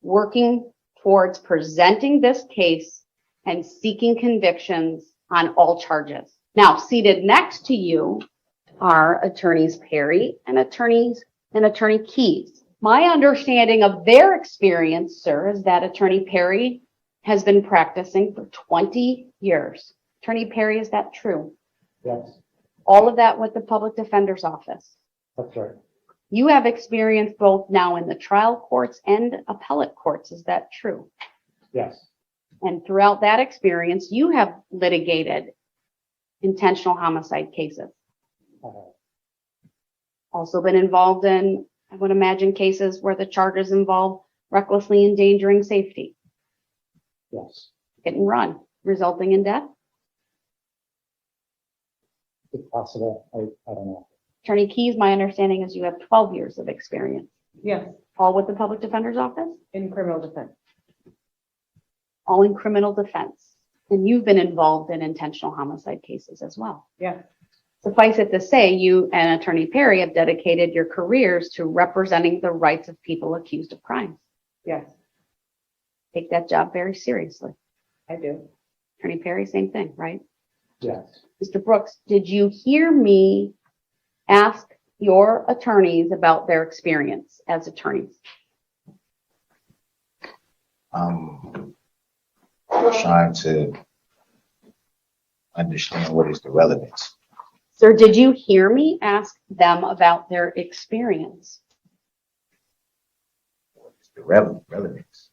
working towards presenting this case and seeking convictions on all charges. Now, seated next to you are attorneys Perry and attorney Keys. My understanding of their experience, sir, is that Attorney Perry has been practicing for 20 years. Attorney Perry, is that true? Yes, All of that with the public defender's office. that's right. You have experience both now in the trial courts and appellate courts. Is that true? Yes, And throughout that experience, you have litigated intentional homicide cases. Also been involved in, I would imagine, cases where the charges involve recklessly endangering safety, yes, hit and run, resulting in death. If possible, I don't know. Attorney Keys, my understanding is you have 12 years of experience, Yes, all with the public defender's office, in criminal defense. all in criminal defense. And you've been involved in intentional homicide cases as well. Yes, Suffice it to say, you and Attorney Perry have dedicated your careers to representing the rights of people accused of crimes. yes, Take that job very seriously. I do. Attorney Perry, same thing, right? Yes. Mr. Brooks, did you hear me ask your attorneys about their experience as attorneys? I'm trying to understand what is the relevance. Sir, did you hear me ask them about their experience? What is the relevance?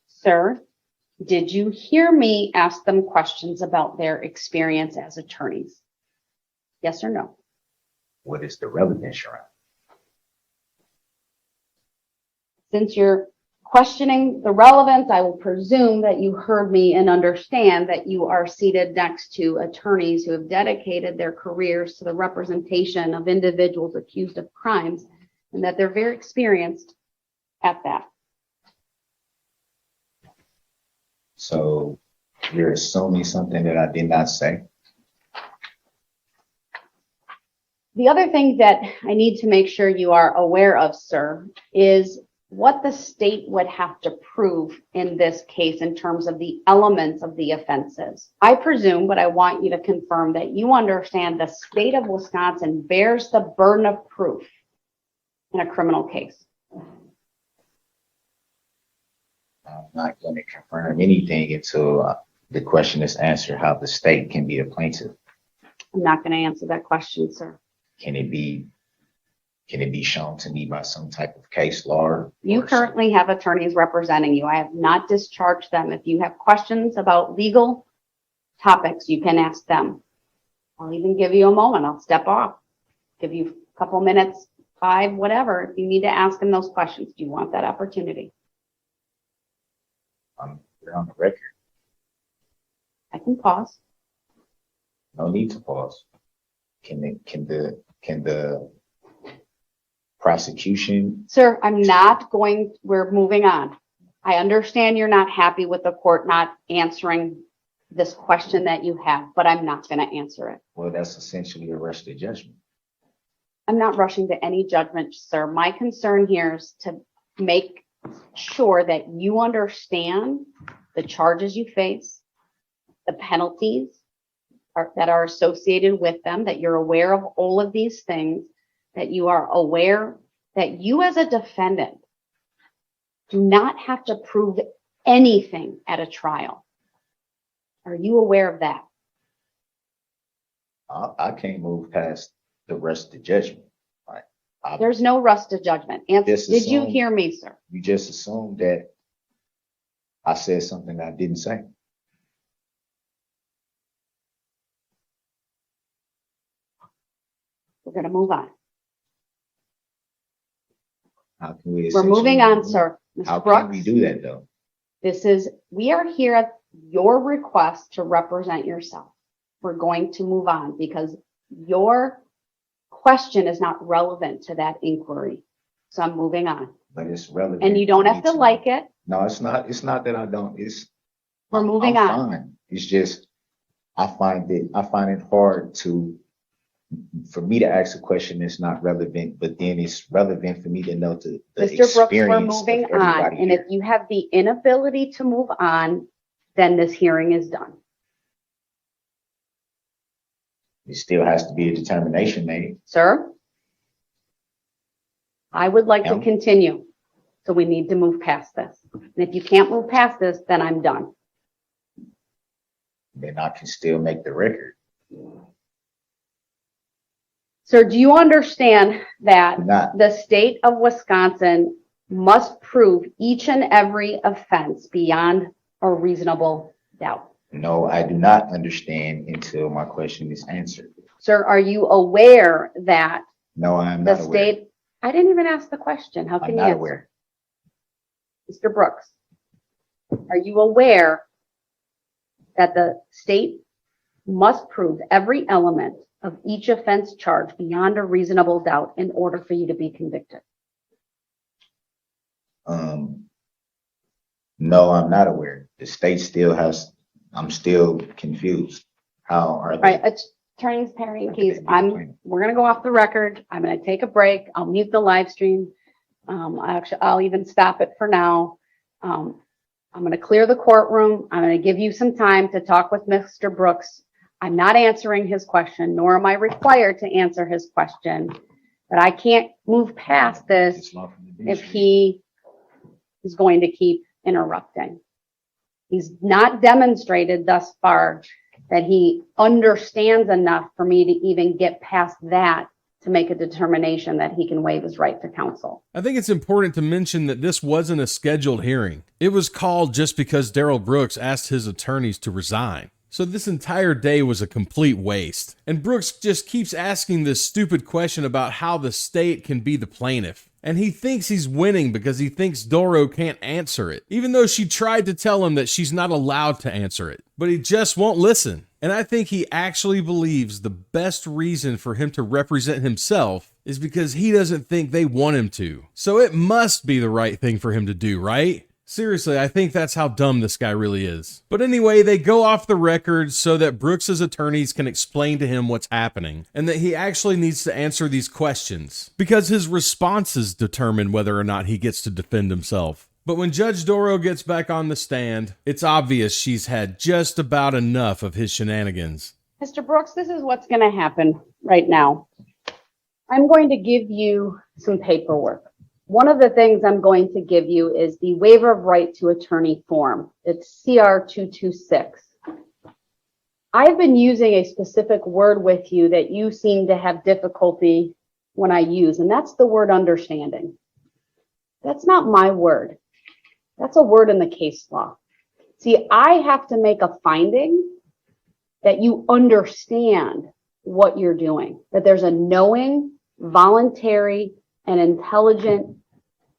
Sir, did you hear me ask them questions about their experience as attorneys? Yes or no? What is the relevance, Your Honor? Since you're questioning the relevance, I will presume that you heard me and understand that you are seated next to attorneys who have dedicated their careers to the representation of individuals accused of crimes and that they're very experienced at that. So you're assuming something that I did not say? The other thing that I need to make sure you are aware of, sir, is what the state would have to prove in this case in terms of the elements of the offenses. I presume, but I want you to confirm that you understand the state of Wisconsin bears the burden of proof in a criminal case. I'm not going to confirm anything until the question is answered how the state can be a plaintiff. I'm not going to answer that question, sir. Can it be shown to me by some type of case law? You currently have attorneys representing you. I have not discharged them. If you have questions about legal topics, you can ask them. I'll even give you a moment. I'll step off, give you a couple minutes, 5, whatever. If you need to ask them those questions, do you want that opportunity? We're on the record. I can pause. No need to pause. Can the prosecution? Sir, we're moving on. I understand you're not happy with the court not answering this question that you have, but I'm not going to answer it. Well, that's essentially a rush to judgment. I'm not rushing to any judgment, sir. My concern here is to make sure that you understand the charges you face, the penalties that are associated with them, that you're aware of all of these things, that you are aware that you as a defendant do not have to prove anything at a trial. Are you aware of that? I can't move past the rush to judgment. There's no rush to judgment. Did you hear me, sir? You just assumed that I said something I didn't say. We're going to move on. How can we? We're moving on, sir. How Mr. Brooks, can we do that though? we are here at your request to represent yourself. We're going to move on because your question is not relevant to that inquiry. So I'm moving on. But it's relevant. And you don't have to like it. No, it's not. It's not that I don't. We're moving I'm on. fine. It's just I find it hard for me to ask a question that's not relevant, but then it's relevant for me to know the Mr. Brooks, we're experience moving of everybody on. And here. if you have the inability to move on, then this hearing is done. It still has to be a determination made. Sir, I would like to Yeah. continue. So we need to move past this. And if you can't move past this, then I'm done. Then I can still make the record. Sir, do you understand that Not. the state of Wisconsin must prove each and every offense beyond a reasonable doubt? No, I do not understand until my question is answered. Sir, are you aware that No, I'm the not aware. state, I didn't even ask the question. How can I'm you not answer? aware. Mr. Brooks, are you aware that the state must prove every element of each offense charge beyond a reasonable doubt in order for you to be convicted. No, I'm not aware. The state still has, I'm still confused. How are All right, they? Attorney Perry, Okay, we're gonna go off the record. I'm gonna take a break. I'll mute the live stream. I'll even stop it for now. I'm gonna clear the courtroom. I'm gonna give you some time to talk with Mr. Brooks. I'm not answering his question, nor am I required to answer his question, but I can't move past this It's law from the bench. if he is going to keep interrupting. He's not demonstrated thus far that he understands enough for me to even get past that to make a determination that he can waive his right to counsel. I think it's important to mention that this wasn't a scheduled hearing. It was called just because Darrell Brooks asked his attorneys to resign. So this entire day was a complete waste. And Brooks just keeps asking this stupid question about how the state can be the plaintiff. And he thinks he's winning because he thinks Darrell can't answer it, even though she tried to tell him that she's not allowed to answer it. But he just won't listen. And I think he actually believes the best reason for him to represent himself is because he doesn't think they want him to. So it must be the right thing for him to do, right? Seriously, I think that's how dumb this guy really is. But anyway, they go off the record so that Brooks's attorneys can explain to him what's happening and that he actually needs to answer these questions because his responses determine whether or not he gets to defend himself. But when Judge Darrell gets back on the stand, it's obvious she's had just about enough of his shenanigans. Mr. Brooks, this is what's going to happen right now. I'm going to give you some paperwork. One of the things I'm going to give you is the waiver of right to attorney form. It's CR 226. I've been using a specific word with you that you seem to have difficulty when I use, and that's the word understanding. That's not my word. That's a word in the case law. See, I have to make a finding that you understand what you're doing, that there's a knowing, voluntary, and intelligent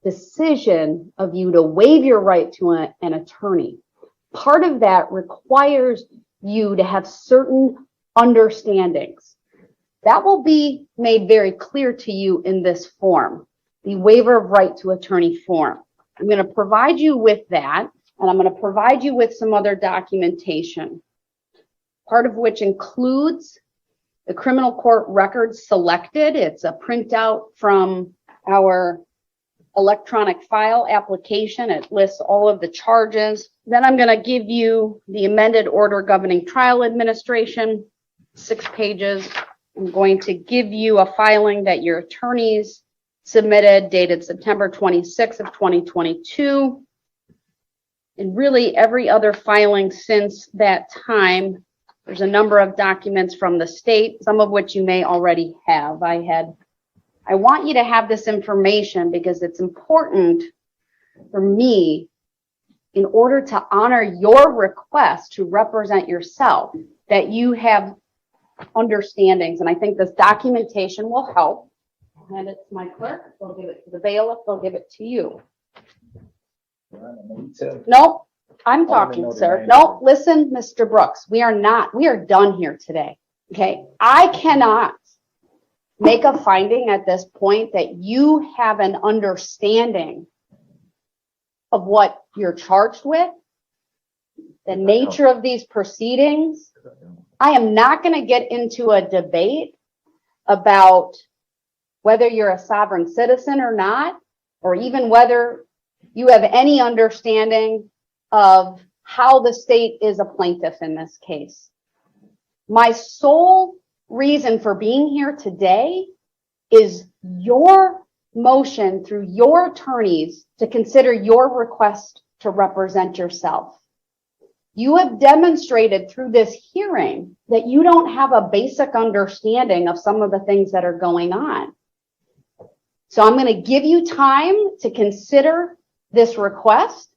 decision of you to waive your right to an attorney. Part of that requires you to have certain understandings. That will be made very clear to you in this form, the waiver of right to attorney form. I'm going to provide you with that, and I'm going to provide you with some other documentation, part of which includes the criminal court records selected. It's a printout from our electronic file application. It lists all of the charges. Then I'm going to give you the amended order governing trial administration, 6 pages. I'm going to give you a filing that your attorneys submitted dated September 26th of 2022. And really every other filing since that time. There's a number of documents from the state, some of which you may already have. I want you to have this information because it's important for me in order to honor your request to represent yourself, that you have understandings. And I think this documentation will help. I'll hand it to my clerk. They'll give it to the bailiff. They'll give it to you. Nope. I'm talking, sir. No, listen, Mr. Brooks, we are done here today. Okay. I cannot make a finding at this point that you have an understanding of what you're charged with, the nature of these proceedings. I am not going to get into a debate about whether you're a sovereign citizen or not, or even whether you have any understanding of how the state is a plaintiff in this case. My sole reason for being here today is your motion through your attorneys to consider your request to represent yourself. You have demonstrated through this hearing that you don't have a basic understanding of some of the things that are going on. So I'm going to give you time to consider this request.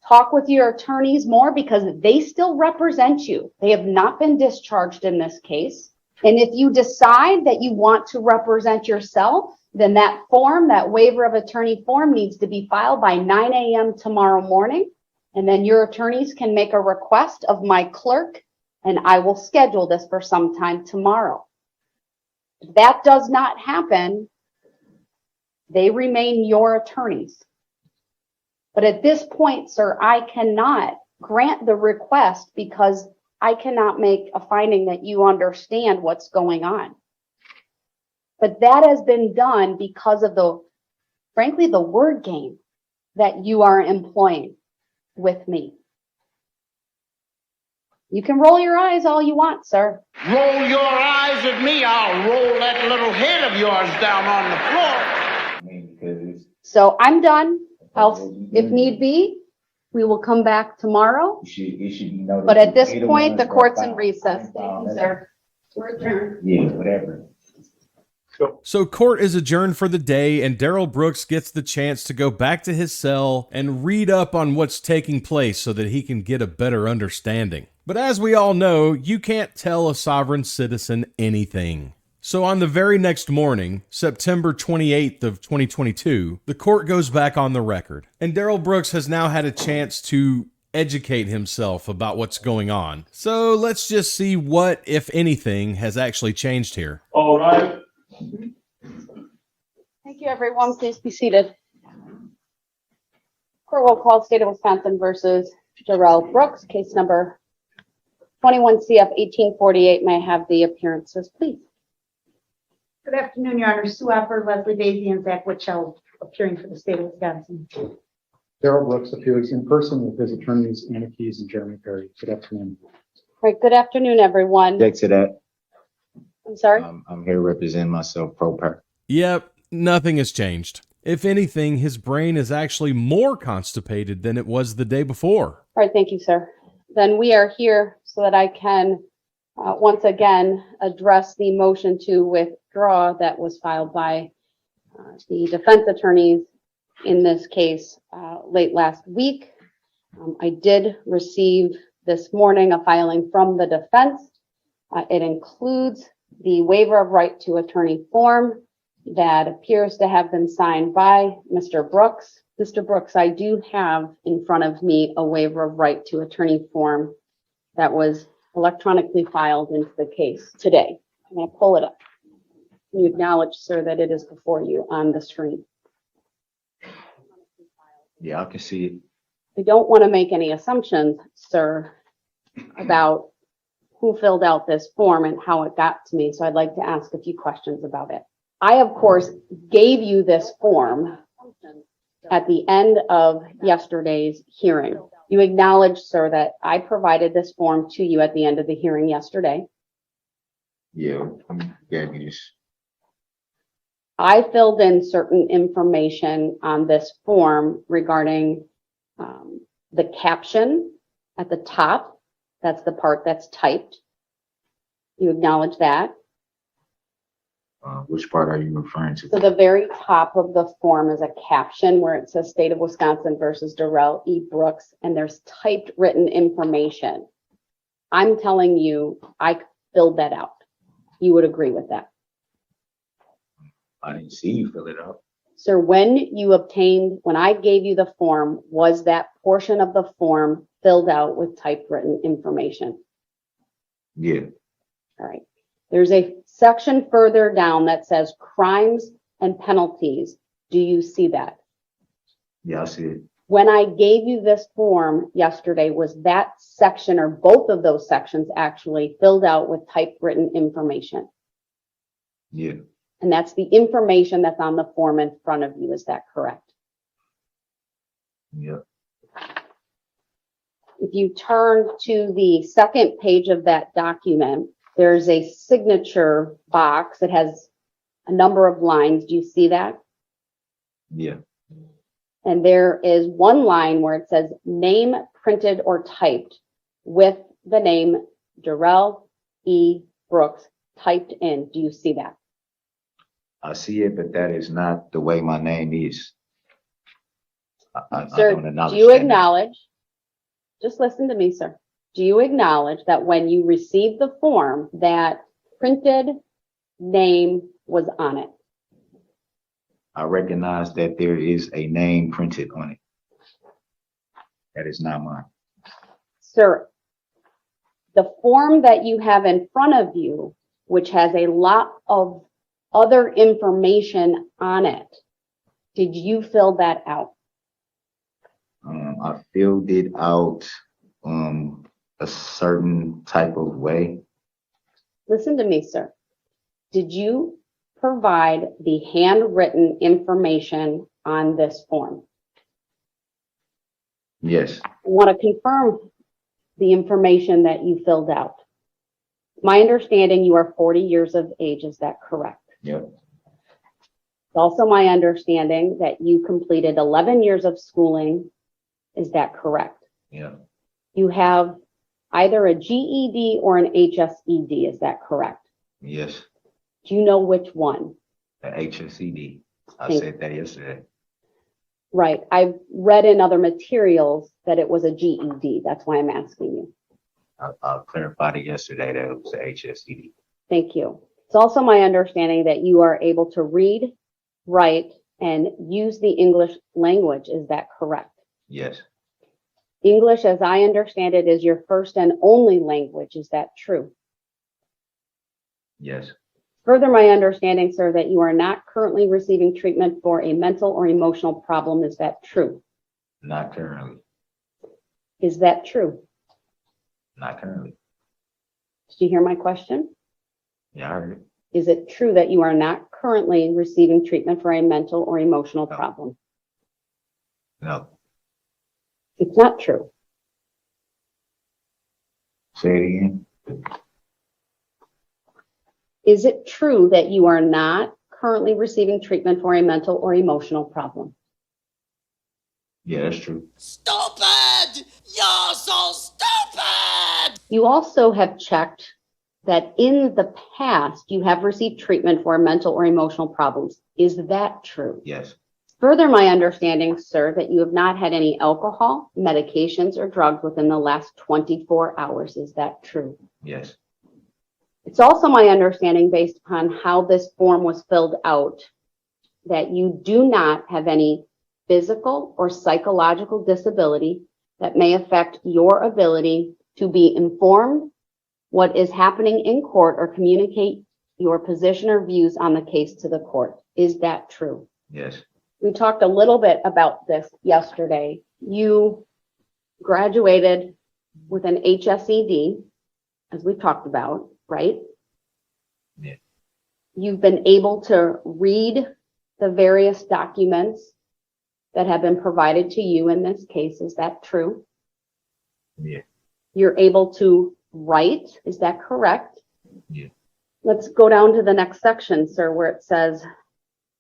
Talk with your attorneys more because they still represent you. They have not been discharged in this case. And if you decide that you want to represent yourself, then that form, that waiver of attorney form, needs to be filed by 9 a.m. tomorrow morning. And then your attorneys can make a request of my clerk and I will schedule this for sometime tomorrow. If that does not happen, they remain your attorneys. But at this point, sir, I cannot grant the request because I cannot make a finding that you understand what's going on. But that has been done because of frankly, the word game that you are employing with me. You can roll your eyes all you want, sir. Roll your eyes at me, I'll roll that little head of yours down on the floor. I mean, because So I'm done. If need be, we will come back tomorrow. it should be noted. But at this Either point, one the is court's in filed. recess. Thank you, sir. We're adjourned. Yeah, whatever. So court is adjourned for the day, and Darrell Brooks gets the chance to go back to his cell and read up on what's taking place so that he can get a better understanding. But as we all know, you can't tell a sovereign citizen anything. So on the very next morning, September 28th of 2022, the court goes back on the record, and Darrell Brooks has now had a chance to educate himself about what's going on. So let's just see what, if anything, has actually changed here. All right. Thank you, everyone. Please be seated. Court will call State of Wisconsin versus Darrell Brooks, case number 21 CF 1848. May I have the appearances, please? Good afternoon, Your Honor. Sue Upper, Leslie Daisy, and Zach Witchell appearing for the state of Wisconsin. Darrell Brooks appears in person with his attorneys, Anna Keys and Jeremy Perry. Good afternoon. All right, good afternoon, everyone. Back to that. I'm sorry? I'm here representing myself pro per. Yep, nothing has changed. If anything, his brain is actually more constipated than it was the day before. All right, thank you, sir. Then we are here so that I can once again address the motion to withdraw that was filed by the defense attorneys in this case late last week. I did receive this morning a filing from the defense. It includes the waiver of right to attorney form that appears to have been signed by Mr. Brooks. Mr. Brooks, I do have in front of me a waiver of right to attorney form that was electronically filed into the case today. I'm going to pull it up. Can you acknowledge, sir, that it is before you on the screen? Yeah, I can see it. I don't want to make any assumptions, sir, about who filled out this form and how it got to me, so I'd like to ask a few questions about it. I, of course, gave you this form at the end of yesterday's hearing. You acknowledge, sir, that I provided this form to you at the end of the hearing yesterday. Yeah, gave me this. I filled in certain information on this form regarding the caption at the top. That's the part that's typed. You acknowledge that. Which part are you referring to? So the very top of the form is a caption where it says State of Wisconsin versus Darrell E. Brooks, and there's typed written information. I'm telling you, I filled that out. You would agree with that? I didn't see you fill it out. Sir, when I gave you the form, was that portion of the form filled out with typed written information? Yeah. All right. There's a section further down that says crimes and penalties. Do you see that? Yeah, I see it. When I gave you this form yesterday, was that section or both of those sections actually filled out with typed written information? Yeah. And that's the information that's on the form in front of you. Is that correct? Yeah. If you turn to the second page of that document, there's a signature box. It has a number of lines. Do you see that? Yeah. And there is one line where it says name printed or typed with the name Darrell E. Brooks typed in. Do you see that? I see it, but that is not the way my name is. I Sir, don't acknowledge do you that. acknowledge? Just listen to me, sir. Do you acknowledge that when you received the form, that printed name was on it? I recognize that there is a name printed on it. That is not mine. Sir, The form that you have in front of you, which has a lot of other information on it, did you fill that out? I filled it out a certain type of way. Listen to me, sir. Did you provide the handwritten information on this form? Yes, I want to confirm the information that you filled out. My understanding, you are 40 years of age. Is that correct? yep, It's also my understanding that you completed 11 years of schooling. Is that correct? yep, You have either a GED or an HSED. Is that correct? yes. Do you know which one? The HSCD. I Thank said that yesterday. Right. I've read in other materials that it was a GED. That's why I'm asking you. I clarified it yesterday that it was the HSCD. Thank you. It's also my understanding that you are able to read, write, and use the English language. Is that correct? Yes, English, as I understand it, is your first and only language. Is that true? yes, Further, my understanding, sir, that you are not currently receiving treatment for a mental or emotional problem. Is that true? not currently, Is that true? not currently. Did you hear my question? Yeah, I heard it. Is it true that you are not currently receiving treatment for a mental or emotional No. problem? No, It's not true. say it again. Is it true that you are not currently receiving treatment for a mental or emotional problem? Yeah, that's true. Stupid! You're so stupid! You also have checked that in the past you have received treatment for mental or emotional problems. Is that true? Yes, Further, my understanding, sir, that you have not had any alcohol, medications, or drugs within the last 24 hours. Is that true? yes, It's also my understanding, based upon how this form was filled out, that you do not have any physical or psychological disability that may affect your ability to be informed what is happening in court or communicate your position or views on the case to the court. Is that true? yes, We talked a little bit about this yesterday. You graduated with an HSED, as we talked about, right? Yeah. You've been able to read the various documents that have been provided to you in this case. Is that true? yeah, You're able to write. Is that correct? yeah, Let's go down to the next section, sir, where it says,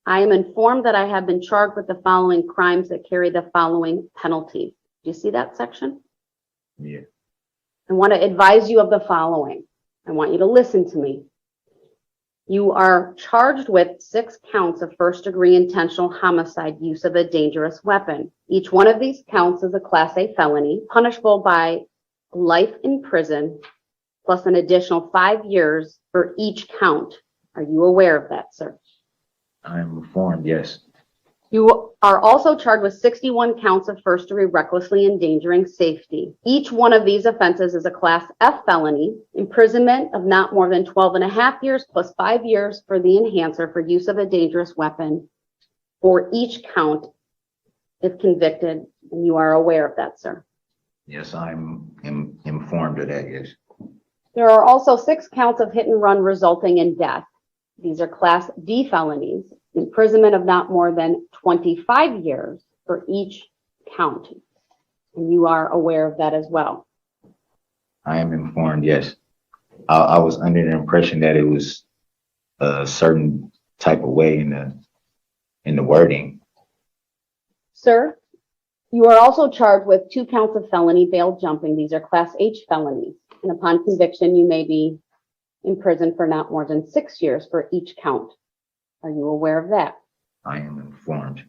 I am informed that I have been charged with the following crimes that carry the following penalties. Do you see that section? yeah, I want to advise you of the following. I want you to listen to me. You are charged with 6 counts of first-degree intentional homicide, use of a dangerous weapon. Each one of these counts is a Class A felony, punishable by life in prison, plus an additional 5 years for each count. Are you aware of that, sir? I am informed, yes, You are also charged with 61 counts of first-degree recklessly endangering safety. Each one of these offenses is a Class F felony, imprisonment of not more than 12.5 years plus 5 years for the enhancer for use of a dangerous weapon for each count if convicted, and you are aware of that, sir. yes, I'm informed of that, yes, There are also 6 counts of hit and run resulting in death. These are Class D felonies, imprisonment of not more than 25 years for each count. And you are aware of that as well. I am informed, yes. I was under the impression that it was a certain type of way in the wording. Sir, you are also charged with 2 counts of felony bail jumping. These are Class H felonies. And upon conviction, you may be imprisoned for not more than 6 years for each count. Are you aware of that? I am informed.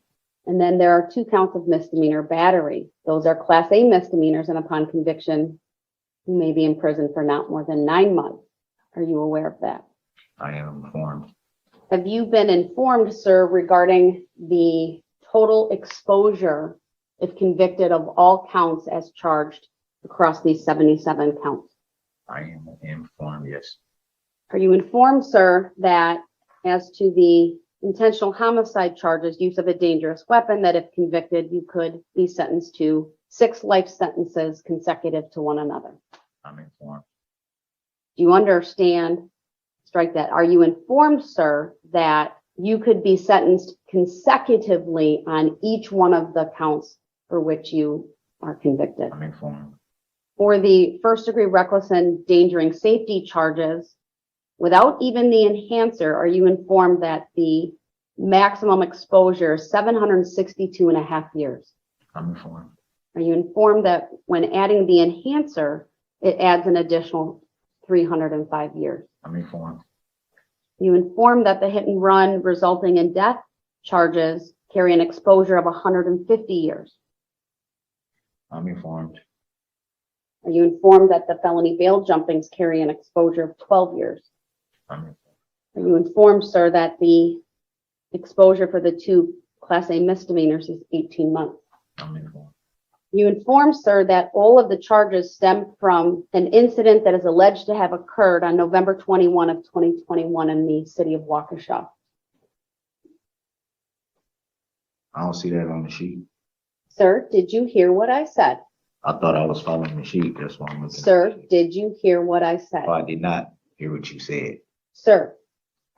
And then there are 2 counts of misdemeanor battery. Those are Class A misdemeanors, and upon conviction, you may be imprisoned for not more than 9 months. Are you aware of that? I am informed. Have you been informed, sir, regarding the total exposure if convicted of all counts as charged across these 77 counts? I am informed, yes. Are you informed, sir, that as to the intentional homicide charges, use of a dangerous weapon, that if convicted, you could be sentenced to 6 life sentences consecutive to one another? I'm informed. Do you understand? Strike that. Are you informed, sir, that you could be sentenced consecutively on each one of the counts for which you are convicted? I'm informed. For the first-degree reckless and endangering safety charges, without even the enhancer, are you informed that the maximum exposure is 762 and a half years? I'm informed. Are you informed that when adding the enhancer, it adds an additional 305 years? I'm informed. You informed that the hit and run resulting in death charges carry an exposure of 150 years. I'm informed. Are you informed that the felony bail jumpings carry an exposure of 12 years? I'm informed. Are you informed, sir, that the exposure for the 2 Class A misdemeanors is 18 months? I'm informed. You informed, sir, that all of the charges stem from an incident that is alleged to have occurred on November 21 of 2021 in the city of Waukesha. I don't see that on the sheet. Sir, did you hear what I said? I thought I was following the sheet. That's why I'm looking. Sir, did you hear what I said? Oh, I did not hear what you said. Sir,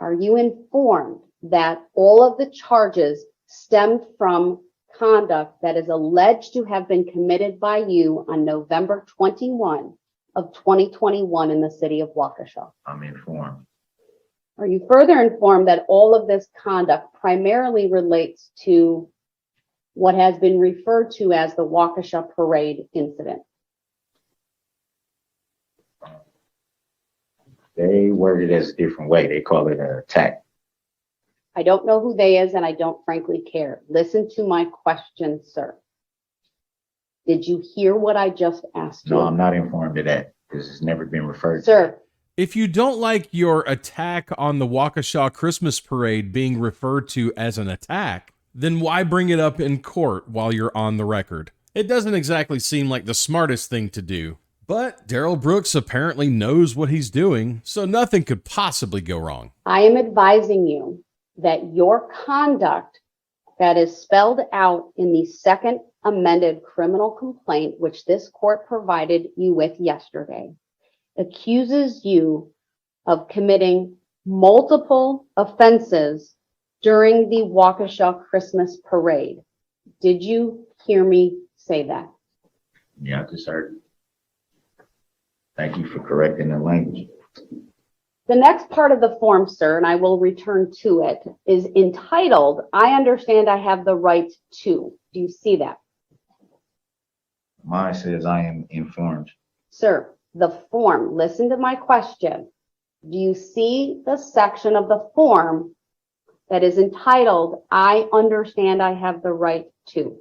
are you informed that all of the charges stemmed from conduct that is alleged to have been committed by you on November 21 of 2021 in the city of Waukesha? I'm informed. Are you further informed that all of this conduct primarily relates to what has been referred to as the Waukesha Parade incident? They worded it as a different way. They call it an attack. I don't know who they is, and I don't frankly care. Listen to my question, sir. Did you hear what I just asked you? No, I'm not informed of that because it's never been referred to. Sir, If you don't like your attack on the Waukesha Christmas parade being referred to as an attack, then why bring it up in court while you're on the record? It doesn't exactly seem like the smartest thing to do. But Darrell Brooks apparently knows what he's doing, so nothing could possibly go wrong. I am advising you that your conduct that is spelled out in the second amended criminal complaint, which this court provided you with yesterday, accuses you of committing multiple offenses during the Waukesha Christmas parade. Did you hear me say that? Yeah, I just heard. Thank you for correcting the language. The next part of the form, sir, and I will return to it, is entitled, I understand I have the right to. Do you see that? Mine says I am informed. Sir, the form, listen to my question. Do you see the section of the form that is entitled, I understand I have the right to?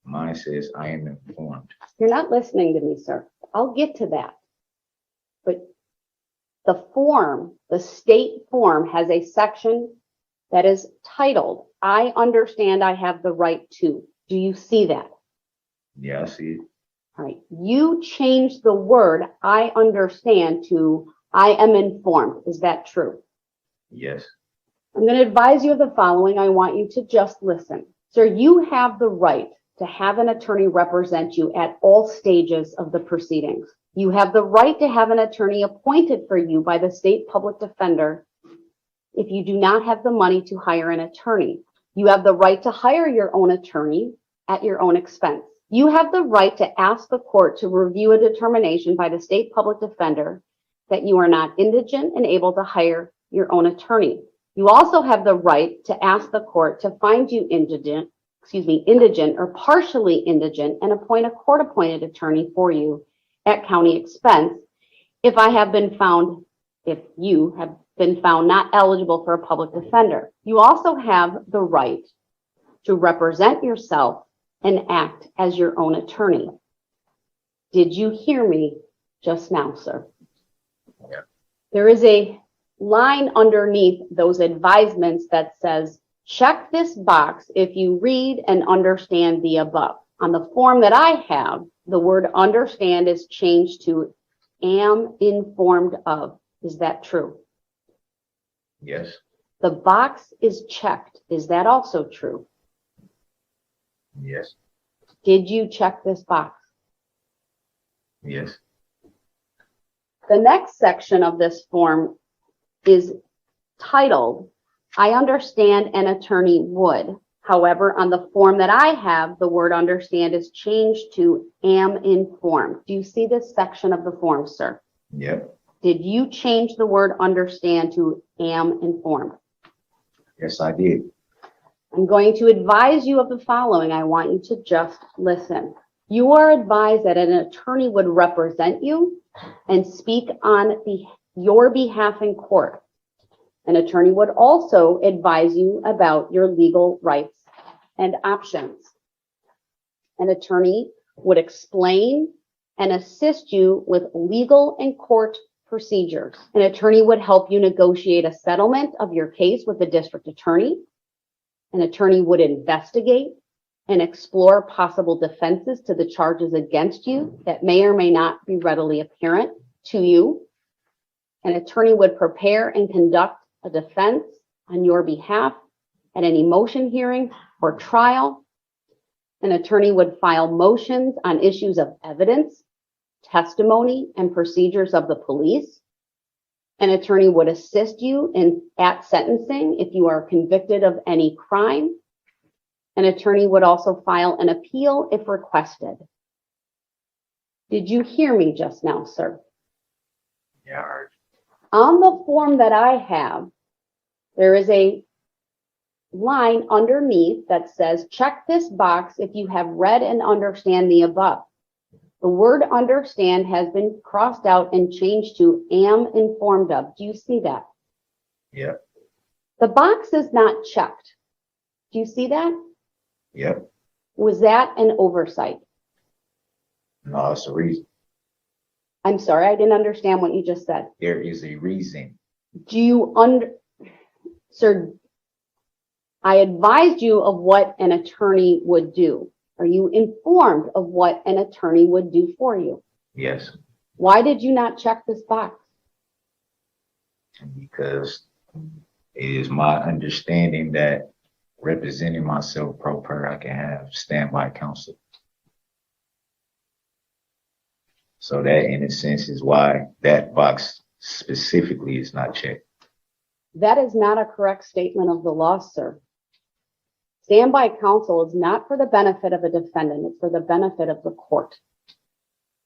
Mine says I am informed. You're not listening to me, sir. I'll get to that. But the form, the state form, has a section that is titled, I understand I have the right to. Do you see that? Yeah, I see it. All right. You changed the word I understand to I am informed. Is that true? Yes. I'm going to advise you of the following. I want you to just listen. Sir, you have the right to have an attorney represent you at all stages of the proceedings. You have the right to have an attorney appointed for you by the state public defender if you do not have the money to hire an attorney. You have the right to hire your own attorney at your own expense. You have the right to ask the court to review a determination by the state public defender that you are not indigent and able to hire your own attorney. You also have the right to ask the court to find you indigent or partially indigent and appoint a court-appointed attorney for you at county expense if you have been found not eligible for a public defender. You also have the right to represent yourself and act as your own attorney. Did you hear me just now, sir? Yeah. There is a line underneath those advisements that says, check this box if you read and understand the above. On the form that I have, the word understand is changed to am informed of. Is that true? Yes. The box is checked. Is that also true? Yes. Did you check this box? Yes. The next section of this form is titled, I understand an attorney would. However, on the form that I have, the word understand is changed to am informed. Do you see this section of the form, sir? Yep. Did you change the word understand to am informed? Yes, I did. I'm going to advise you of the following. I want you to just listen. You are advised that an attorney would represent you and speak on your behalf in court. An attorney would also advise you about your legal rights and options. An attorney would explain and assist you with legal and court procedures. An attorney would help you negotiate a settlement of your case with the district attorney. An attorney would investigate and explore possible defenses to the charges against you that may or may not be readily apparent to you. An attorney would prepare and conduct a defense on your behalf at any motion hearing or trial. An attorney would file motions on issues of evidence, testimony, and procedures of the police. An attorney would assist you at sentencing if you are convicted of any crime. An attorney would also file an appeal if requested. Did you hear me just now, sir? Yeah, I heard. On the form that I have, there is a line underneath that says, check this box if you have read and understand the above. The word understand has been crossed out and changed to am informed of. Do you see that? Yeah. The box is not checked. Do you see that? Yep. Was that an oversight? No, it's a reason. I'm sorry, I didn't understand what you just said. There is a reason. Do you sir, I advised you of what an attorney would do. Are you informed of what an attorney would do for you? Yes. Why did you not check this box? Because it is my understanding that representing myself pro per, I can have standby counsel. So that, in a sense, is why that box specifically is not checked. That is not a correct statement of the law, sir. Standby counsel is not for the benefit of a defendant. It's for the benefit of the court.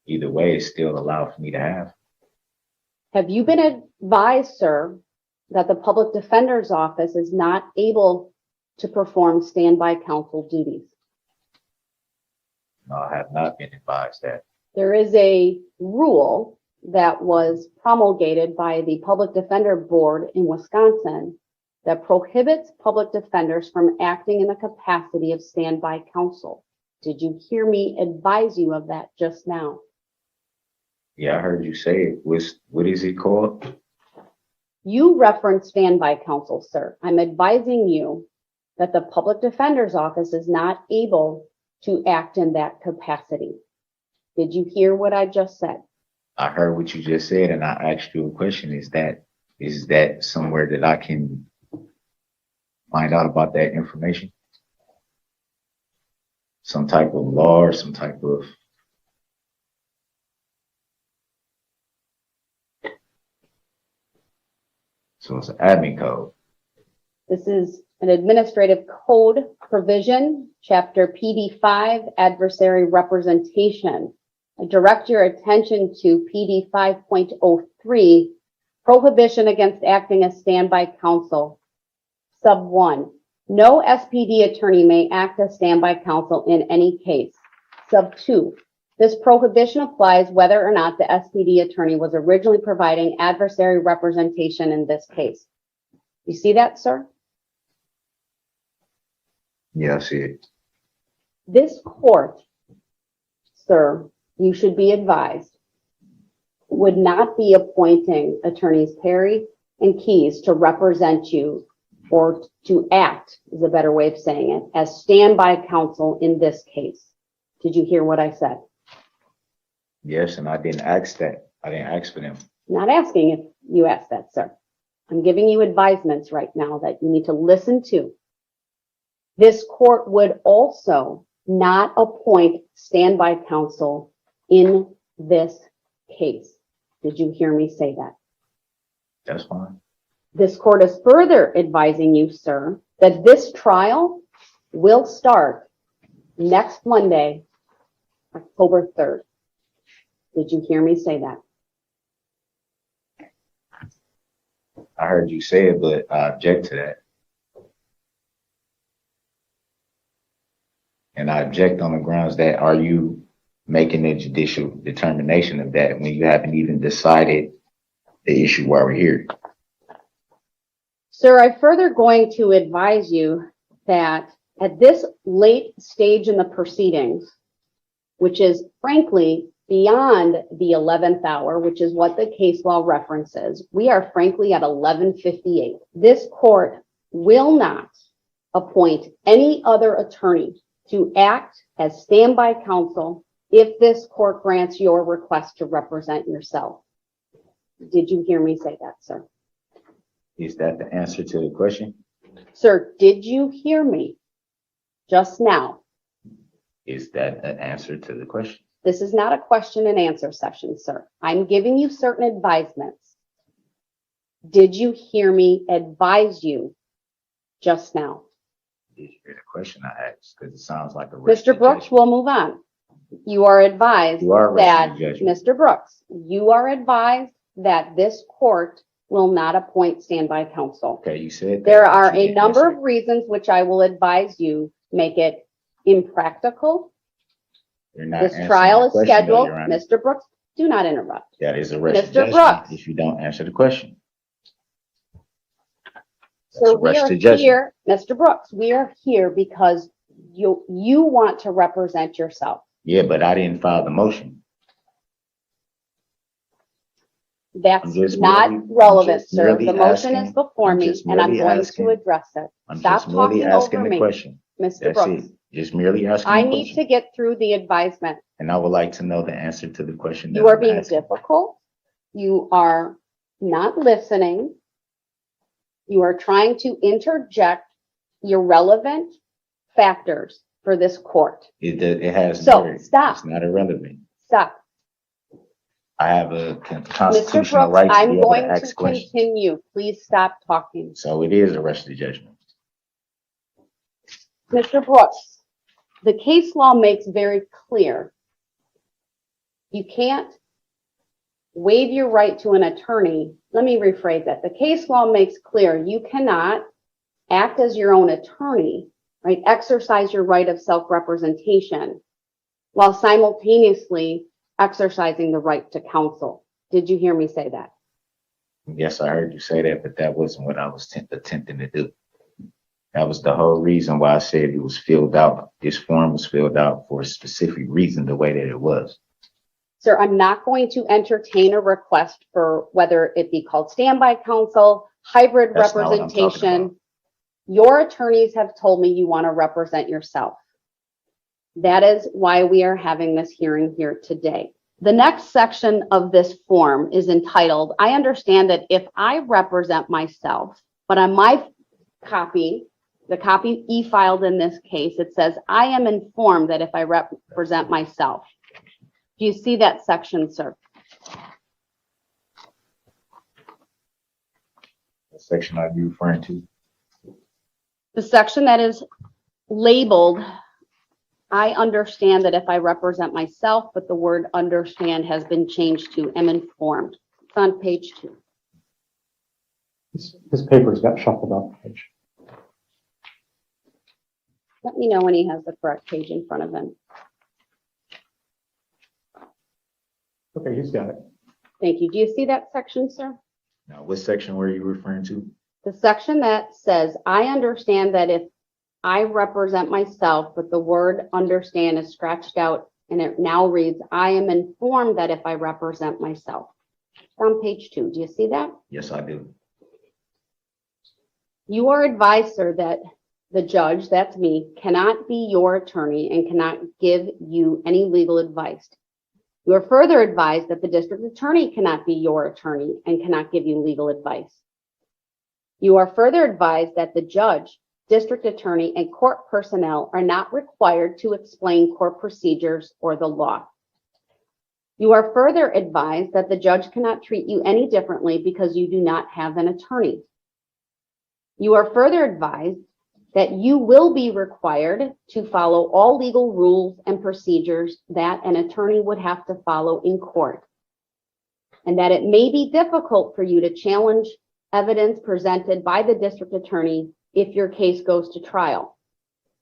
Either way, it's still allowed for me to have. Have you been advised, sir, that the public defender's office is not able to perform standby counsel duties? No, I have not been advised that. There is a rule that was promulgated by the Public Defender Board in Wisconsin that prohibits public defenders from acting in the capacity of standby counsel. Did you hear me advise you of that just now? Yeah, I heard you say it. What is it called? You referenced standby counsel, sir. I'm advising you that the Public Defender's Office is not able to act in that capacity. Did you hear what I just said? I heard what you just said, and I asked you a question. Is that somewhere that I can find out about that information? Some type of law or some type of... So it's an admin code. This is an administrative code provision, chapter PD 5, adversary representation. I direct your attention to PD 5.03, prohibition against acting as standby counsel. Sub 1, no SPD attorney may act as standby counsel in any case. Sub 2, this prohibition applies whether or not the SPD attorney was originally providing adversary representation in this case. You see that, sir? Yeah, I see it. This court, sir, you should be advised, would not be appointing attorneys Perry and Keys to represent you or to act, is a better way of saying it, as standby counsel in this case. Did you hear what I said? Yes, and I didn't ask that. I didn't ask for them. Not asking if you asked that, sir. I'm giving you advisements right now that you need to listen to. This court would also not appoint standby counsel in this case. Did you hear me say that? That's fine. This court is further advising you, sir, that this trial will start next Monday, October 3rd. Did you hear me say that? I heard you say it, but I object to that. And I object on the grounds that are you making a judicial determination of that when you haven't even decided the issue while we're here? Sir, I'm further going to advise you that at this late stage in the proceedings, which is frankly beyond the 11th hour, which is what the case law references, we are frankly at 11:58. This court will not appoint any other attorney to act as standby counsel if this court grants your request to represent yourself. Did you hear me say that, sir? Is that the answer to the question? Sir, did you hear me just now? Is that an answer to the question? This is not a question and answer session, sir. I'm giving you certain advisements. Did you hear me advise you just now? Did you hear the question I asked? Because it sounds like a Mr. Brooks, we'll move on. You are advised You are that, resting judgment. Mr. Brooks, you are advised that this court will not appoint standby counsel. Okay, you said that. There but are you a didn't number answer. of reasons which I will advise you make it impractical. You're not This answering trial the is question, though, scheduled. Your Honor. Mr. Brooks, do not interrupt. That is a rush Mr. judgment Brooks. if you don't answer the question. That's So a we rush are to judgment. here, Mr. Brooks, we are here because you want to represent yourself. Yeah, but I didn't file the motion. That's I'm just not merely- relevant, I'm just sir. merely The motion asking- is before I'm me just and I'm merely going asking- to address it. I'm Stop just merely talking asking over the me, question. Mr. That's Brooks. it. Just merely asking I the need question. to get through the advisement. And I would like to know the answer to the question. that You are I'm being asking. difficult. You are not listening. You are trying to interject irrelevant factors for this court. It has So, merit. stop. It's not irrelevant. Stop. I have a Mr. constitutional Brooks, right to I'm be able going to to ask questions. continue. Please stop talking. So it is a rush to judgment. Mr. Brooks, the case law makes very clear you can't waive your right to an attorney. Let me rephrase that. The case law makes clear you cannot act as your own attorney, right? Exercise your right of self-representation while simultaneously exercising the right to counsel. Did you hear me say that? Yes, I heard you say that, but that wasn't what I was attempting to do. That was the whole reason why I said it was filled out. This form was filled out for a specific reason, the way that it was. Sir, I'm not going to entertain a request for whether it be called standby counsel, hybrid That's not what I'm talking representation. about. Your attorneys have told me you want to represent yourself. That is why we are having this hearing here today. The next section of this form is entitled, I understand that if I represent myself, but on my copy, the copy e-filed in this case, it says, I am informed that if I represent myself. Do you see that section, sir? What section are you referring to? The section that is labeled, I understand that if I represent myself, but the word understand has been changed to am informed. It's on page 2. His papers got shuffled off the page. Let me know when he has the correct page in front of him. Okay, he's got it. Thank you. Do you see that section, sir? Now, what section were you referring to? The section that says, I understand that if I represent myself, but the word understand is scratched out and it now reads, I am informed that if I represent myself. It's on page 2. Do you see that? Yes, I do. You are advised, sir, that the judge, that's me, cannot be your attorney and cannot give you any legal advice. You are further advised that the district attorney cannot be your attorney and cannot give you legal advice. You are further advised that the judge, district attorney, and court personnel are not required to explain court procedures or the law. You are further advised that the judge cannot treat you any differently because you do not have an attorney. You are further advised that you will be required to follow all legal rules and procedures that an attorney would have to follow in court, and that it may be difficult for you to challenge evidence presented by the district attorney if your case goes to trial.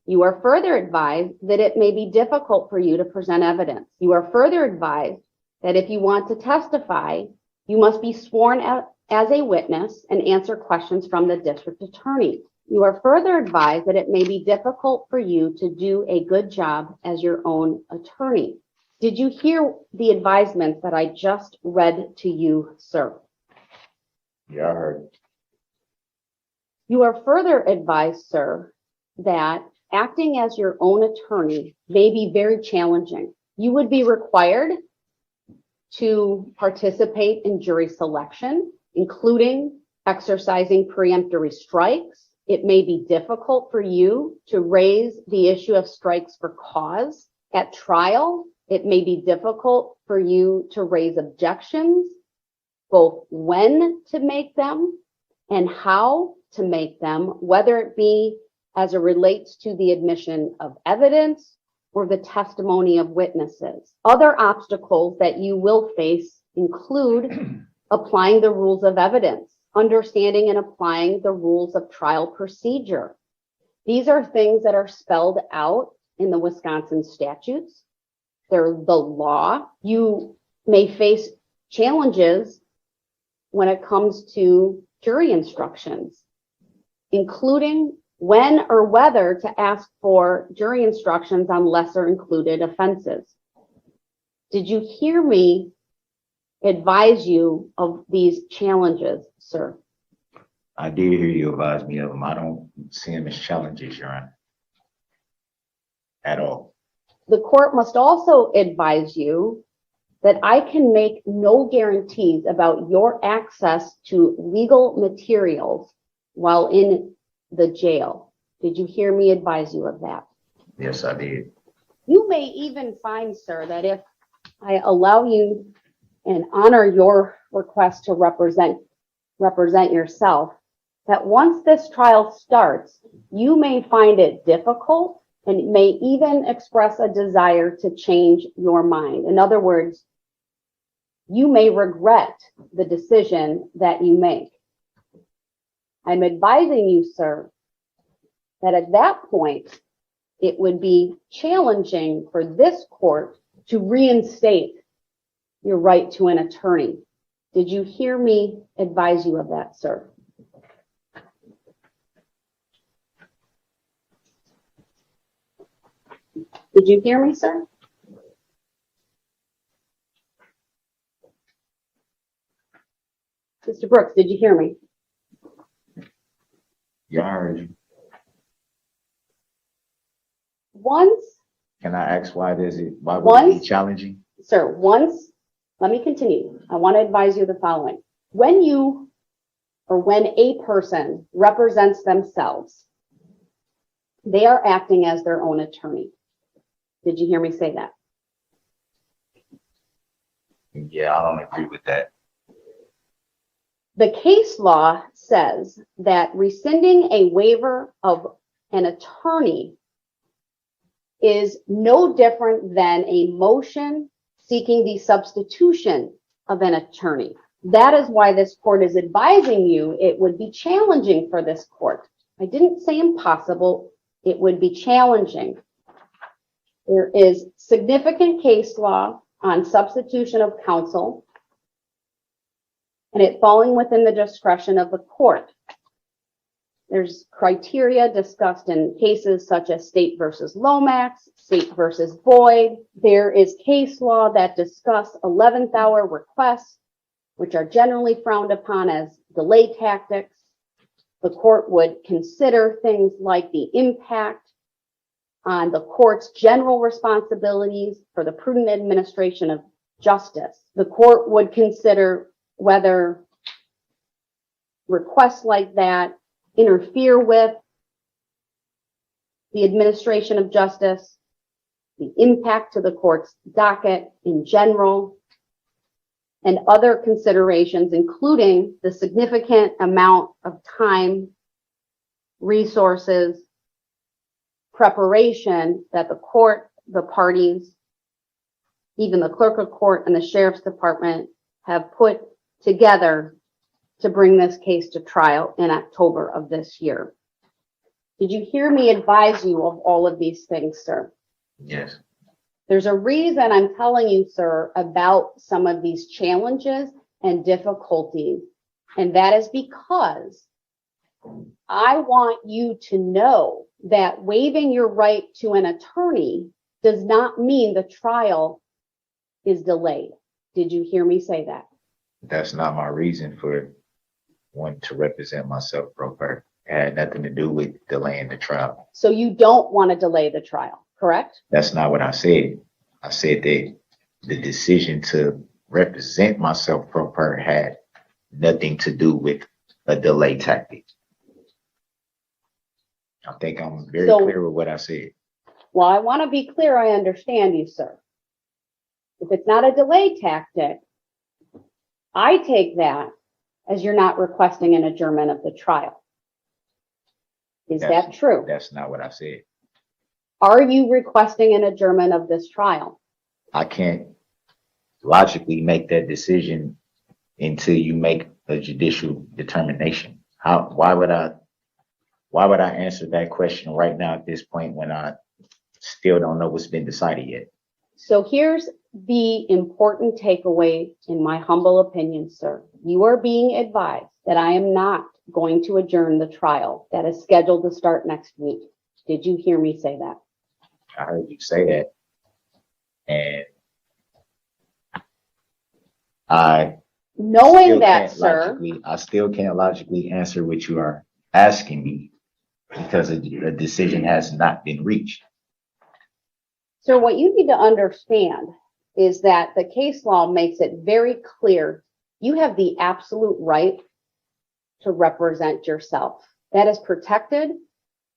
You are further advised that it may be difficult for you to present evidence. You are further advised that if you want to testify, you must be sworn as a witness and answer questions from the district attorney. You are further advised that it may be difficult for you to do a good job as your own attorney. Did you hear the advisements that I just read to you, sir? Yeah, I heard it. You are further advised, sir, that acting as your own attorney may be very challenging. You would be required to participate in jury selection, including exercising preemptory strikes. It may be difficult for you to raise the issue of strikes for cause at trial. It may be difficult for you to raise objections, both when to make them and how to make them, whether it be as it relates to the admission of evidence or the testimony of witnesses. Other obstacles that you will face include applying the rules of evidence, understanding and applying the rules of trial procedure. These are things that are spelled out in the Wisconsin statutes. They're the law. You may face challenges when it comes to jury instructions, including when or whether to ask for jury instructions on lesser included offenses. Did you hear me advise you of these challenges, sir? I did hear you advise me of them. I don't see them as challenges, Your Honor, at all. The court must also advise you that I can make no guarantees about your access to legal materials while in the jail. Did you hear me advise you of that? Yes, I did. You may even find, sir, that if I allow you and honor your request to represent yourself, that once this trial starts, you may find it difficult and may even express a desire to change your mind. In other words, you may regret the decision that you make. I'm advising you, sir, that at that point, it would be challenging for this court to reinstate your right to an attorney. Did you hear me advise you of that, sir? Did you hear me, sir? Mr. Brooks, did you hear me? Yeah, I heard you. Once, Can I ask why would it be challenging? sir, let me continue. I want to advise you the following. When a person represents themselves, they are acting as their own attorney. Did you hear me say that? Yeah, I don't agree with that. The case law says that rescinding a waiver of an attorney is no different than a motion seeking the substitution of an attorney. That is why this court is advising you it would be challenging for this court. I didn't say impossible, it would be challenging. There is significant case law on substitution of counsel and it falling within the discretion of the court. There's criteria discussed in cases such as State versus Lomax, State versus Boyd. There is case law that discuss 11th hour requests, which are generally frowned upon as delay tactics. The court would consider things like the impact on the court's general responsibilities for the prudent administration of justice. The court would consider whether requests like that interfere with the administration of justice, the impact to the court's docket in general, and other considerations, including the significant amount of time, resources, preparation that the court, the parties, even the clerk of court and the sheriff's department have put together to bring this case to trial in October of this year. Did you hear me advise you of all of these things, sir? Yes. There's a reason I'm telling you, sir, about some of these challenges and difficulties, and that is because I want you to know that waiving your right to an attorney does not mean the trial is delayed. Did you hear me say that? That's not my reason for wanting to represent myself pro per. It had nothing to do with delaying the trial. So you don't want to delay the trial, correct? That's not what I said. I said that the decision to represent myself pro per had nothing to do with a delay tactic. I think I'm very clear with what I said. Well, I want to be clear. I understand you, sir. If it's not a delay tactic, I take that as you're not requesting an adjournment of the trial. Is that true? That's not what I said. Are you requesting an adjournment of this trial? I can't logically make that decision until you make a judicial determination. Why would I answer that question right now at this point when I still don't know what's been decided yet? So here's the important takeaway, in my humble opinion, sir. You are being advised that I am not going to adjourn the trial that is scheduled to start next week. Did you hear me say that? I heard you say that. And knowing that, sir, I still can't logically answer what you are asking me because a decision has not been reached. So what you need to understand is that the case law makes it very clear you have the absolute right to represent yourself. That is protected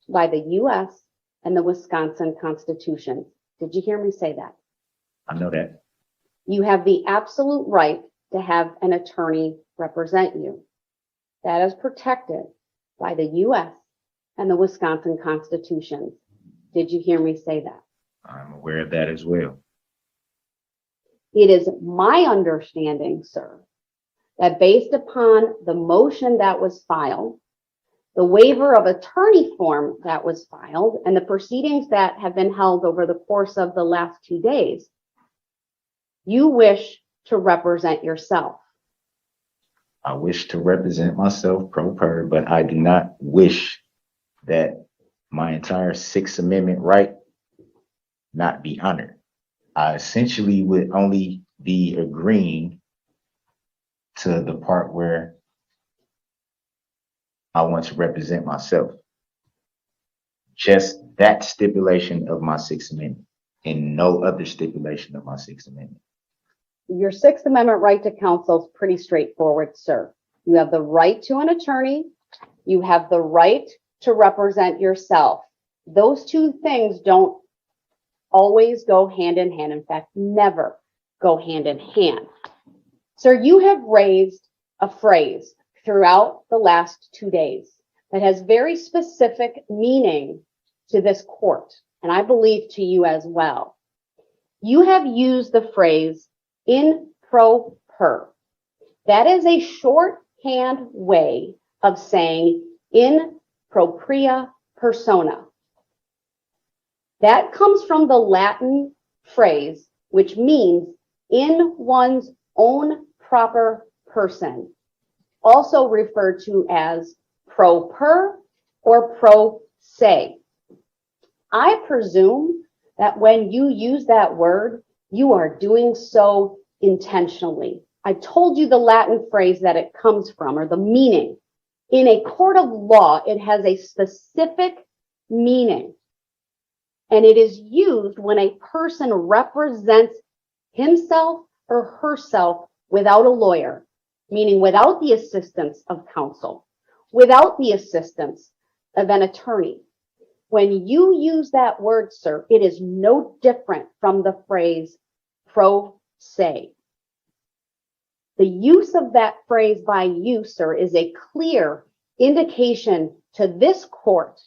by the U.S. and the Wisconsin Constitution. Did you hear me say that? I know that. You have the absolute right to have an attorney represent you. That is protected by the U.S. and the Wisconsin Constitution. Did you hear me say that? I'm aware of that as well. It is my understanding, sir, that based upon the motion that was filed, the waiver of attorney form that was filed, and the proceedings that have been held over the course of the last 2 days, you wish to represent yourself. I wish to represent myself pro per, but I do not wish that my entire Sixth Amendment right not be honored. I essentially would only be agreeing to the part where I want to represent myself. Just that stipulation of my Sixth Amendment and no other stipulation of my Sixth Amendment. Your Sixth Amendment right to counsel is pretty straightforward, sir. You have the right to an attorney. You have the right to represent yourself. Those two things don't always go hand in hand. In fact, never go hand in hand. Sir, you have raised a phrase throughout the last 2 days that has very specific meaning to this court, and I believe to you as well. You have used the phrase in pro per. That is a shorthand way of saying in propria persona. That comes from the Latin phrase, which means in one's own proper person, also referred to as pro per or pro se. I presume that when you use that word, you are doing so intentionally. I told you the Latin phrase that it comes from, or the meaning. In a court of law, it has a specific meaning. And it is used when a person represents himself or herself without a lawyer, meaning without the assistance of counsel, without the assistance of an attorney. When you use that word, sir, it is no different from the phrase pro se. The use of that phrase by you, sir, is a clear indication to this court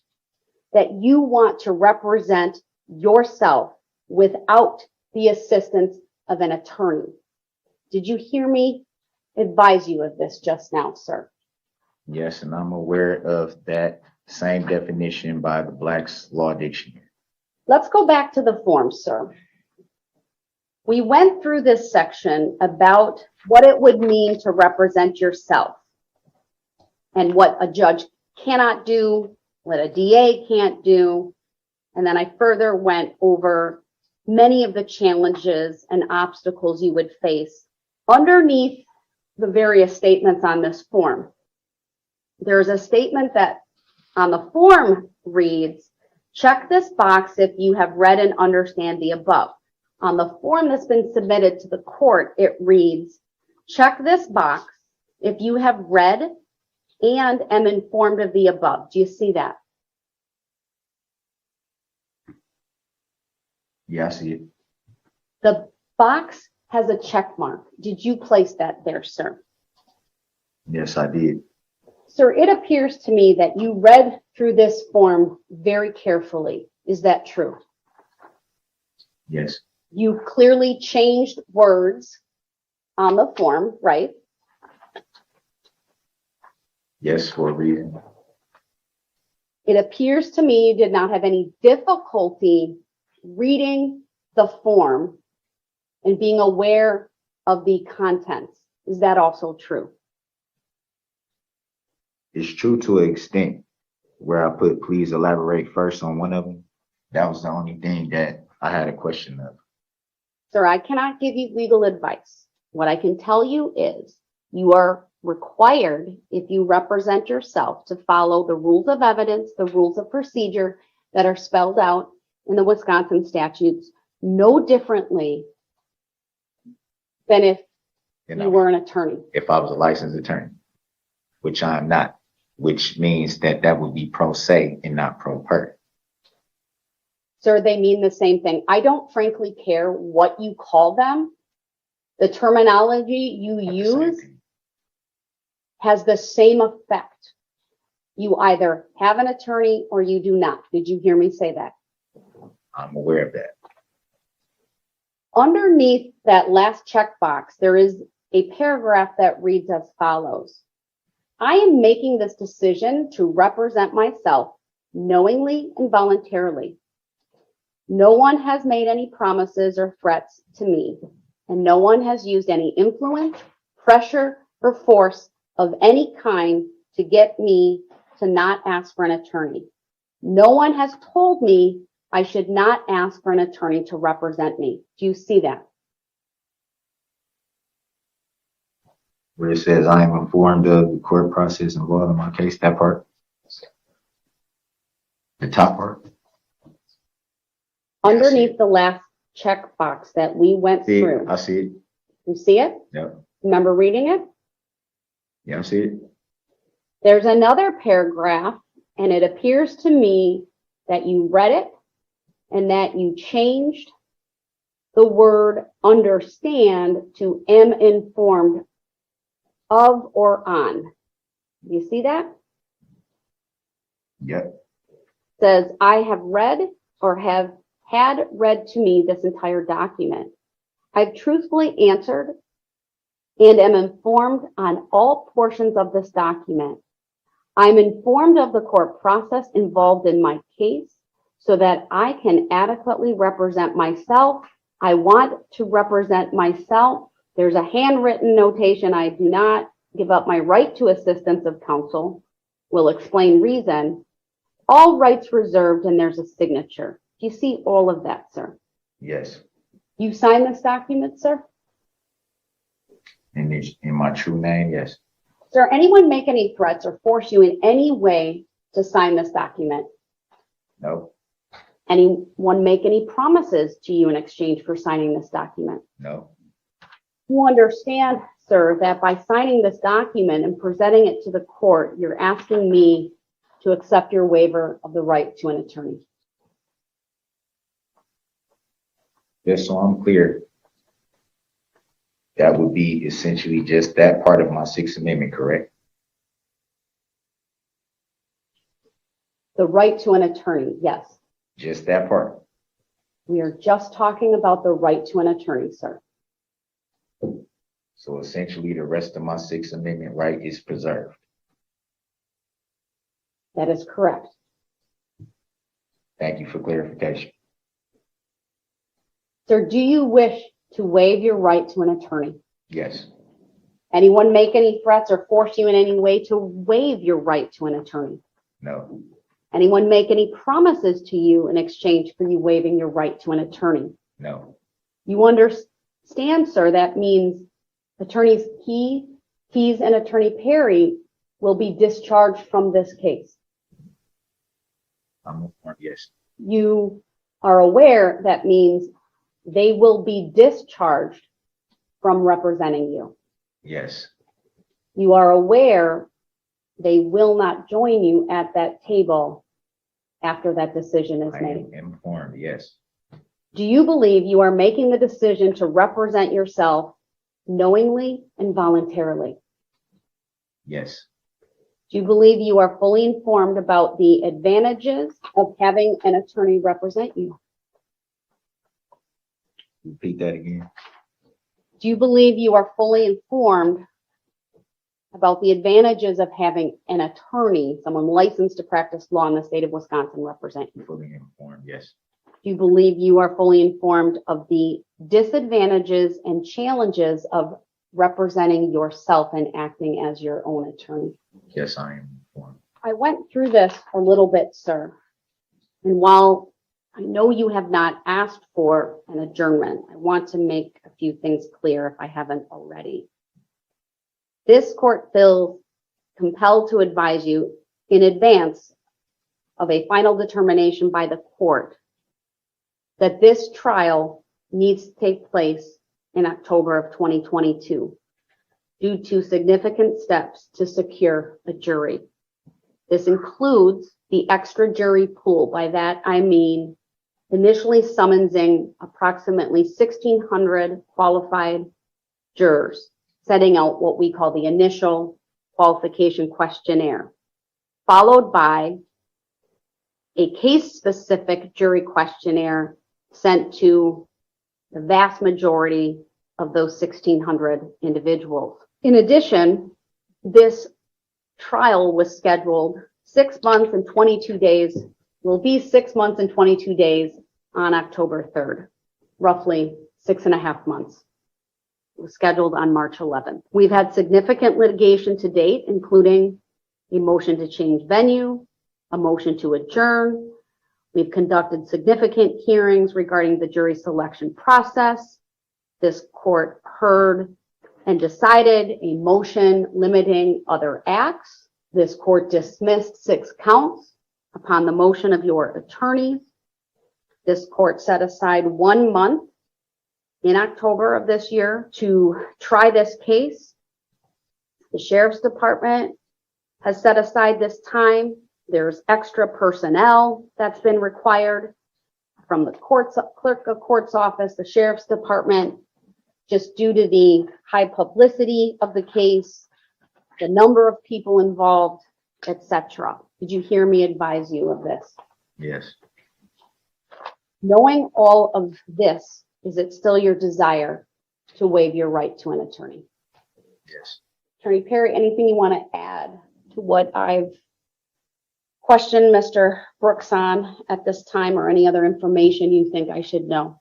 that you want to represent yourself without the assistance of an attorney. Did you hear me advise you of this just now, sir? Yes, and I'm aware of that same definition by the Black's Law Dictionary. Let's go back to the form, sir. We went through this section about what it would mean to represent yourself and what a judge cannot do, what a DA can't do. And then I further went over many of the challenges and obstacles you would face underneath the various statements on this form. There's a statement that on the form reads, check this box if you have read and understand the above. On the form that's been submitted to the court, it reads, check this box if you have read and am informed of the above. Do you see that? Yeah, I see it. The box has a check mark. Did you place that there, sir? Yes, I did. Sir, it appears to me that you read through this form very carefully. Is that true? Yes. You clearly changed words on the form, right? Yes, for a reason. It appears to me you did not have any difficulty reading the form and being aware of the contents. Is that also true? It's true to an extent where I put please elaborate first on one of them. That was the only thing that I had a question of. Sir, I cannot give you legal advice. What I can tell you is you are required, if you represent yourself, to follow the rules of evidence, the rules of procedure that are spelled out in the Wisconsin statutes no differently than if you were an attorney. If I was a licensed attorney, which I am not, which means that that would be pro se and not pro per. Sir, they mean the same thing. I don't frankly care what you call them. The terminology you use has the same effect. You either have an attorney or you do not. Did you hear me say that? I'm aware of that. Underneath that last checkbox, there is a paragraph that reads as follows. I am making this decision to represent myself knowingly and voluntarily. No one has made any promises or threats to me, and no one has used any influence, pressure, or force of any kind to get me to not ask for an attorney. No one has told me I should not ask for an attorney to represent me. Do you see that? Where it says I am informed of the court process involved in my case, that part? The top part? Underneath the last checkbox that we went through. I see it. You see it? Yep. Remember reading it? Yeah, I see it. There's another paragraph, and it appears to me that you read it and that you changed the word understand to am informed of or on. Do you see that? Yep. It says, I have read or have had read to me this entire document. I've truthfully answered and am informed on all portions of this document. I'm informed of the court process involved in my case so that I can adequately represent myself. I want to represent myself. There's a handwritten notation. I do not give up my right to assistance of counsel. Will explain reason. All rights reserved, and there's a signature. Do you see all of that, sir? Yes. You signed this document, sir? In my true name, yes. Sir, anyone make any threats or force you in any way to sign this document? No. Anyone make any promises to you in exchange for signing this document? No. You understand, sir, that by signing this document and presenting it to the court, you're asking me to accept your waiver of the right to an attorney. Just so I'm clear, that would be essentially just that part of my Sixth Amendment, correct? The right to an attorney, yes. Just that part. We are just talking about the right to an attorney, sir. So essentially, the rest of my Sixth Amendment right is preserved. That is correct. Thank you for clarification. Sir, do you wish to waive your right to an attorney? Yes. Anyone make any threats or force you in any way to waive your right to an attorney? No. Anyone make any promises to you in exchange for you waiving your right to an attorney? No. You understand, sir, that means attorneys Keys and Attorney Perry will be discharged from this case. I'm informed, yes. You are aware that means they will be discharged from representing you. Yes. You are aware they will not join you at that table after that decision is I made. am informed, yes. Do you believe you are making the decision to represent yourself knowingly and voluntarily? Yes. Do you believe you are fully informed about the advantages of having an attorney represent you? Repeat that again. Do you believe you are fully informed about the advantages of having an attorney, someone licensed to practice law in the state of Wisconsin, represent you? Fully informed, yes. Do you believe you are fully informed of the disadvantages and challenges of representing yourself and acting as your own attorney? Yes, I am informed. I went through this a little bit, sir. And while I know you have not asked for an adjournment, I want to make a few things clear if I haven't already. This court feels compelled to advise you in advance of a final determination by the court that this trial needs to take place in October of 2022 due to significant steps to secure a jury. This includes the extra jury pool. By that, I mean initially summoning approximately 1,600 qualified jurors, setting out what we call the initial qualification questionnaire, followed by a case-specific jury questionnaire sent to the vast majority of those 1,600 individuals. In addition, this trial was scheduled 6 months and 22 days, will be 6 months and 22 days on October 3rd, roughly 6.5 months. It was scheduled on March 11th. We've had significant litigation to date, including a motion to change venue, a motion to adjourn. We've conducted significant hearings regarding the jury selection process. This court heard and decided a motion limiting other acts. This court dismissed 6 counts upon the motion of your attorneys. This court set aside 1 month in October of this year to try this case. The Sheriff's Department has set aside this time. There's extra personnel that's been required from the clerk of court's office, the Sheriff's Department, just due to the high publicity of the case, the number of people involved, etc. Did you hear me advise you of this? Yes. Knowing all of this, is it still your desire to waive your right to an attorney? Yes. Attorney Perry, anything you want to add to what I've questioned Mr. Brooks on at this time, or any other information you think I should know?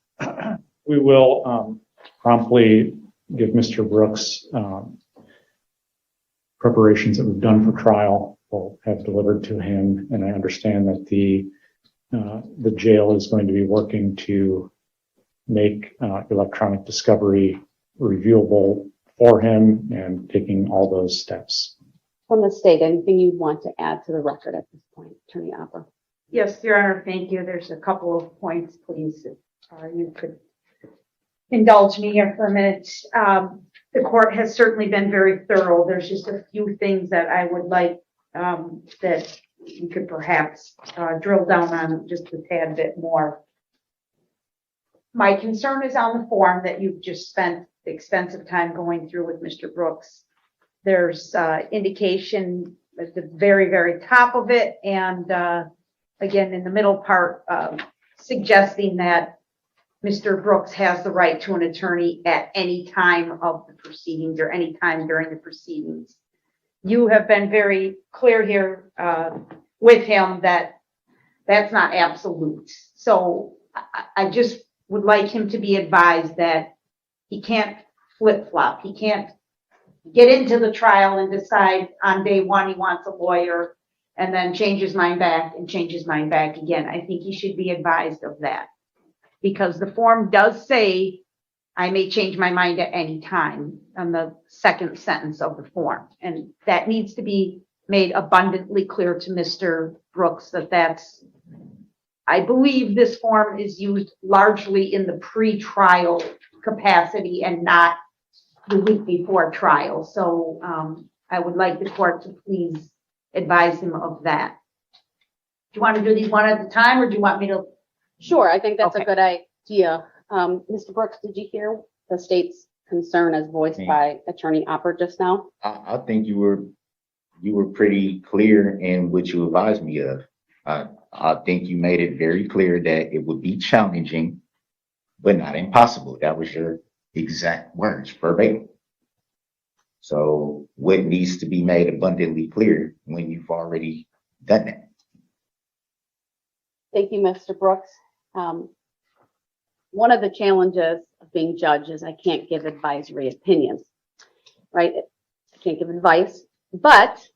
We will promptly give Mr. Brooks preparations that we've done for trial. We'll have delivered to him, and I understand that the jail is going to be working to make electronic discovery reviewable for him and taking all those steps. From the state, anything you'd want to add to the record at this point, Attorney Opper? Yes, Your Honor, thank you. There's a couple of points, please, if you could indulge me here for a minute. The court has certainly been very thorough. There's just a few things that I would like that you could perhaps drill down on just a tad bit more. My concern is on the form that you've just spent extensive time going through with Mr. Brooks. There's indication at the very, very top of it, and again in the middle part, suggesting that Mr. Brooks has the right to an attorney at any time of the proceedings or any time during the proceedings. You have been very clear here with him that that's not absolute. So I just would like him to be advised that he can't flip-flop. He can't get into the trial and decide on day one he wants a lawyer and then change his mind back and change his mind back again. I think he should be advised of that, because the form does say I may change my mind at any time on the second sentence of the form. And that needs to be made abundantly clear to Mr. Brooks that that's, I believe this form is used largely in the pre-trial capacity and not the week before trial. So I would like the court to please advise him of that. Do you want to do these one at a time, or do you want me to? Sure, I think that's Okay. a good idea. Mr. Brooks, did you hear the state's concern as voiced by Attorney Opper just now? I think you were pretty clear in what you advised me of. I think you made it very clear that it would be challenging, but not impossible. That was your exact words, verbatim. So what needs to be made abundantly clear when you've already done that? Thank you, Mr. Brooks. One of the challenges of being judge is I can't give advisory opinions, right? I can't give advice, but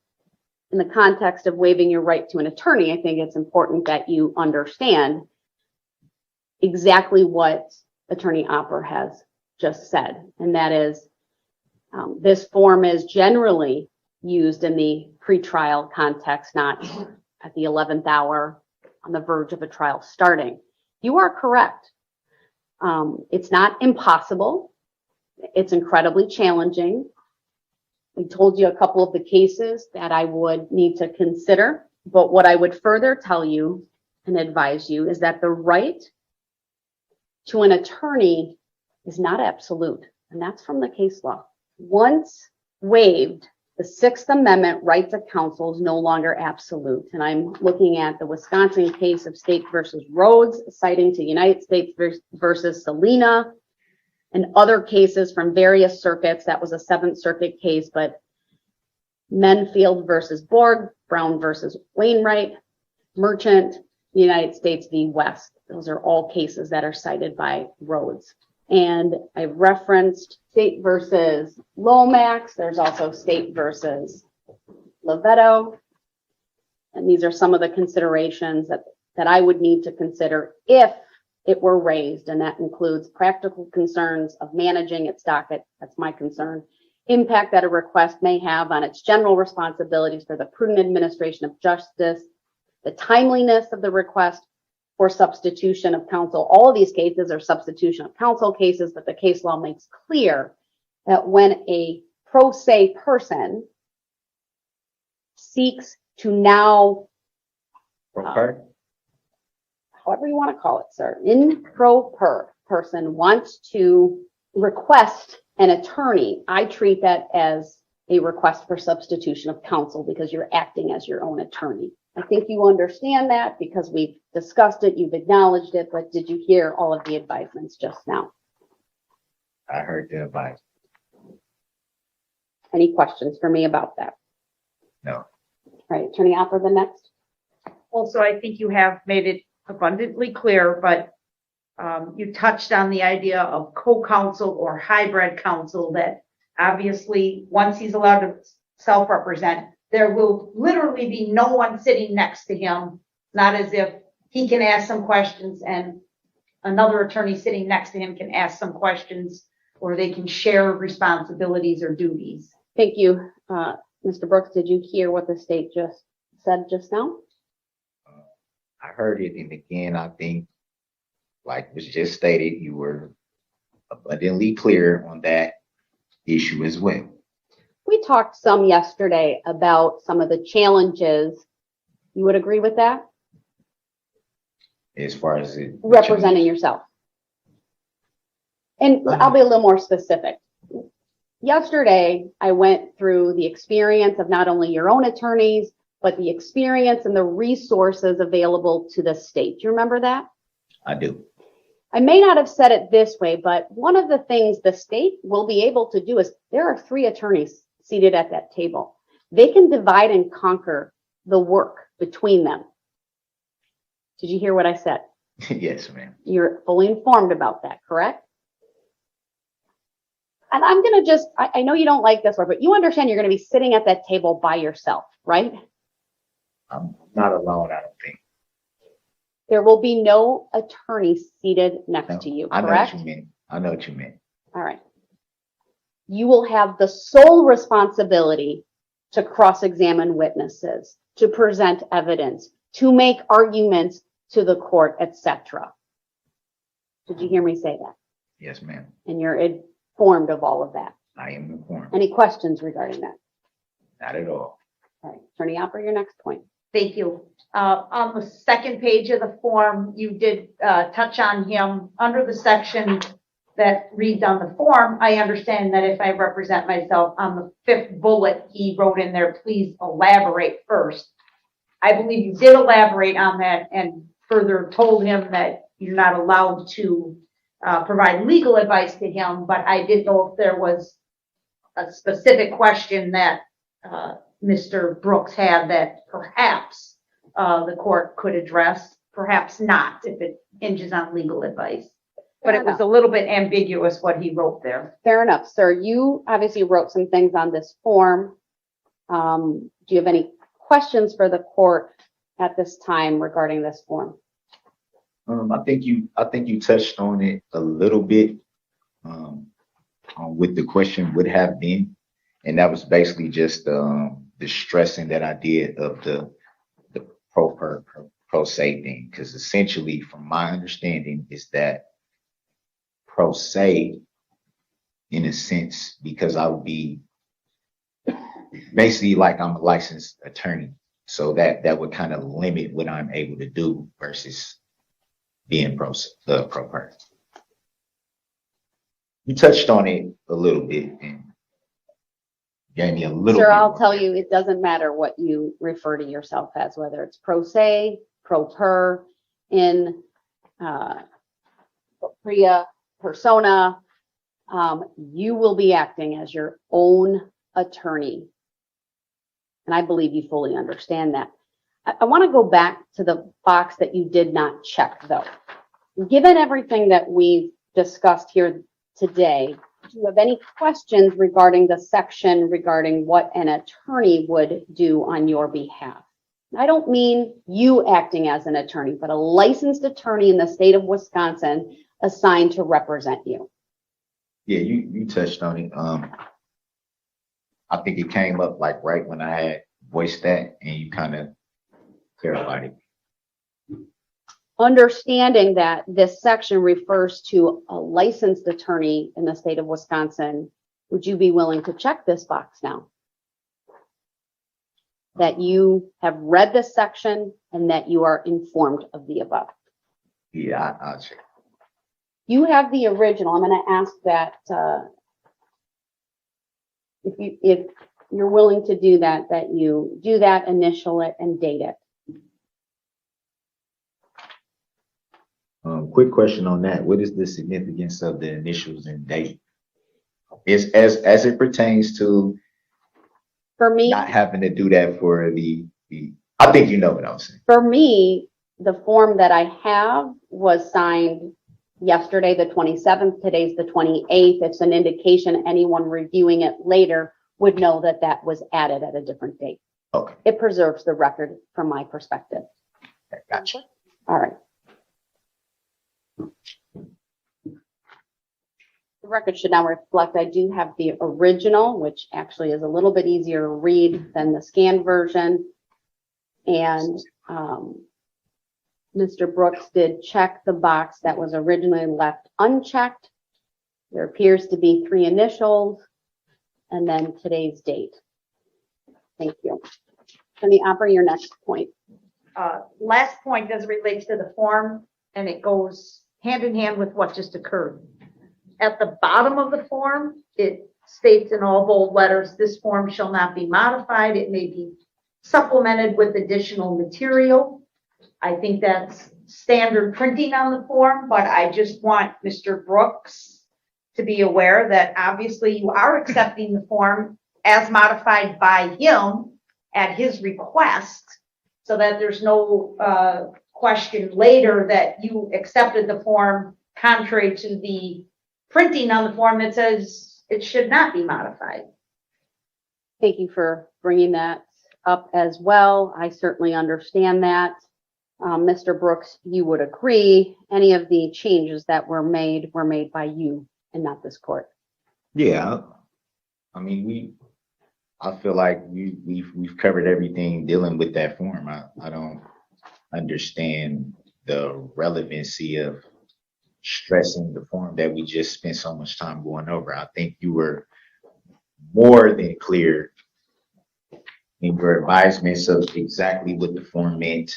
in the context of waiving your right to an attorney, I think it's important that you understand exactly what Attorney Opper has just said, and that is this form is generally used in the pretrial context, not at the 11th hour on the verge of a trial starting. You are correct. It's not impossible. It's incredibly challenging. I told you a couple of the cases that I would need to consider, but what I would further tell you and advise you is that the right to an attorney is not absolute, and that's from the case law. Once waived, the Sixth Amendment right to counsel is no longer absolute. And I'm looking at the Wisconsin case of State versus Rhodes, citing to United States versus Salina, and other cases from various circuits. That was a Seventh Circuit case, but Menfield versus Borg, Brown versus Wainwright, Merchant, United States v. West. Those are all cases that are cited by Rhodes. And I referenced State versus Lomax. There's also State versus Lovetto. And these are some of the considerations that I would need to consider if it were raised. And that includes practical concerns of managing its docket. That's my concern. Impact that a request may have on its general responsibilities for the prudent administration of justice, the timeliness of the request for substitution of counsel. All of these cases are substitution of counsel cases, but the case law makes clear that when a pro se person seeks to now, however you want to call it, sir, in pro per person wants to request an attorney, I treat that as a request for substitution of counsel because you're acting as your own attorney. I think you understand that because we've discussed it, you've acknowledged it, but did you hear all of the advisements just now? I heard the advice. Any questions for me about that? No. All right, Attorney Opper, the next. Also, I think you have made it abundantly clear, but you touched on the idea of co-counsel or hybrid counsel, that obviously once he's allowed to self-represent, there will literally be no one sitting next to him, not as if he can ask some questions and another attorney sitting next to him can ask some questions, or they can share responsibilities or duties. Thank you. Mr. Brooks, did you hear what the state just said just now? I heard it, and again, I think, like was just stated, you were abundantly clear on that issue as well. We talked some yesterday about some of the challenges. You would agree with that? As far as it Representing yourself. And I'll be a little more specific. Yesterday, I went through the experience of not only your own attorneys, but the experience and the resources available to the state. Do you remember that? I do. I may not have said it this way, but one of the things the state will be able to do is there are 3 attorneys seated at that table. They can divide and conquer the work between them. Did you hear what I said? Yes, ma'am. You're fully informed about that, correct? And I'm going to I know you don't like this word, but you understand you're going to be sitting at that table by yourself, right? I'm not alone, I don't think. There will be no attorney seated next to you, I know correct? what you mean. I know what you mean. All right. You will have the sole responsibility to cross-examine witnesses, to present evidence, to make arguments to the court, etc. Did you hear me say that? Yes, ma'am. And you're informed of all of that. I am informed. Any questions regarding that? Not at all. All right. Attorney Opper, your next point. Thank you. On the second page of the form, you did touch on him under the section that reads on the form. I understand that if I represent myself on the 5th bullet, he wrote in there, please elaborate first. I believe you did elaborate on that and further told him that you're not allowed to provide legal advice to him, but I didn't know if there was a specific question that Mr. Brooks had that perhaps the court could address, perhaps not, if it hinges on legal advice. But it was a little bit ambiguous what he wrote there. Fair enough, sir. You obviously wrote some things on this form. Do you have any questions for the court at this time regarding this form? I think you touched on it a little bit on what the question would have been, and that was basically just the stressing that I did of the pro se thing, because essentially, from my understanding, is that pro se, in a sense, because I would be basically like I'm a licensed attorney, so that would kind of limit what I'm able to do versus being pro per. You touched on it a little bit and gave me a little Sir, bit I'll more. tell you, it doesn't matter what you refer to yourself as, whether it's pro se, pro per, in propria persona, you will be acting as your own attorney. And I believe you fully understand that. I want to go back to the box that you did not check, though. Given everything that we've discussed here today, do you have any questions regarding the section regarding what an attorney would do on your behalf? I don't mean you acting as an attorney, but a licensed attorney in the state of Wisconsin assigned to represent you. Yeah, you touched on it. I think it came up like right when I had voiced that, and you kind of clarified it. Understanding that this section refers to a licensed attorney in the state of Wisconsin, would you be willing to check this box now? That you have read this section and that you are informed of the above. Yeah, I'll check. You have the original. I'm going to ask that if you're willing to do that, that you do that, initial it, and date it. Quick question on that. What is the significance of the initials and date? As it pertains to For me, not having to do that for the I think you know what I'm saying. for me, the form that I have was signed yesterday, the 27th. Today's the 28th. It's an indication anyone reviewing it later would know that that was added at a different date. Okay, It preserves the record from my perspective. gotcha. All right. The record should now reflect I do have the original, which actually is a little bit easier to read than the scanned version. And Mr. Brooks did check the box that was originally left unchecked. There appears to be 3 initials and then today's date. Thank you. Attorney Opper, your next point. Last point as it relates to the form, and it goes hand in hand with what just occurred. At the bottom of the form, it states in all bold letters, this form shall not be modified. It may be supplemented with additional material. I think that's standard printing on the form, but I just want Mr. Brooks to be aware that obviously you are accepting the form as modified by him at his request, so that there's no question later that you accepted the form contrary to the printing on the form that says it should not be modified. Thank you for bringing that up as well. I certainly understand that. Mr. Brooks, you would agree any of the changes that were made by you and not this court. Yeah, I mean, I feel like we've covered everything dealing with that form. I don't understand the relevancy of stressing the form that we just spent so much time going over. I think you were more than clear in your advisements of exactly what the form meant.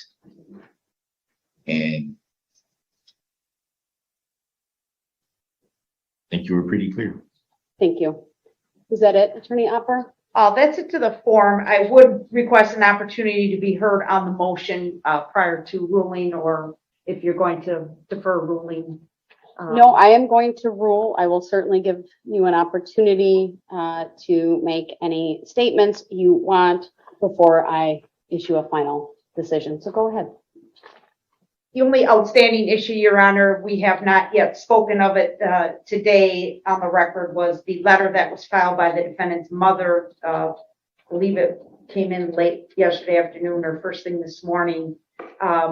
And I think you were pretty clear. Thank you. Is that it, Attorney Opper? That's it to the form. I would request an opportunity to be heard on the motion prior to ruling, or if you're going to defer ruling. No, I am going to rule. I will certainly give you an opportunity to make any statements you want before I issue a final decision. So go ahead. The only outstanding issue, Your Honor, we have not yet spoken of it today on the record, was the letter that was filed by the defendant's mother. I believe it came in late yesterday afternoon or first thing this morning,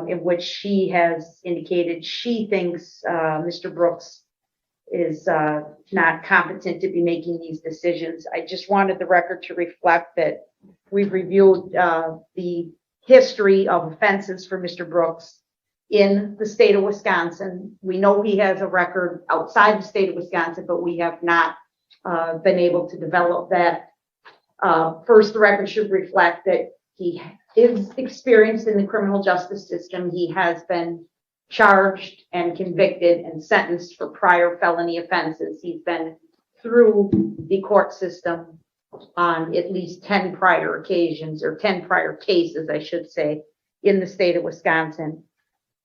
in which she has indicated she thinks Mr. Brooks is not competent to be making these decisions. I just wanted the record to reflect that we've reviewed the history of offenses for Mr. Brooks in the state of Wisconsin. We know he has a record outside the state of Wisconsin, but we have not been able to develop that. First, the record should reflect that he is experienced in the criminal justice system. He has been charged and convicted and sentenced for prior felony offenses. He's been through the court system on at least 10 prior occasions, or 10 prior cases, I should say, in the state of Wisconsin.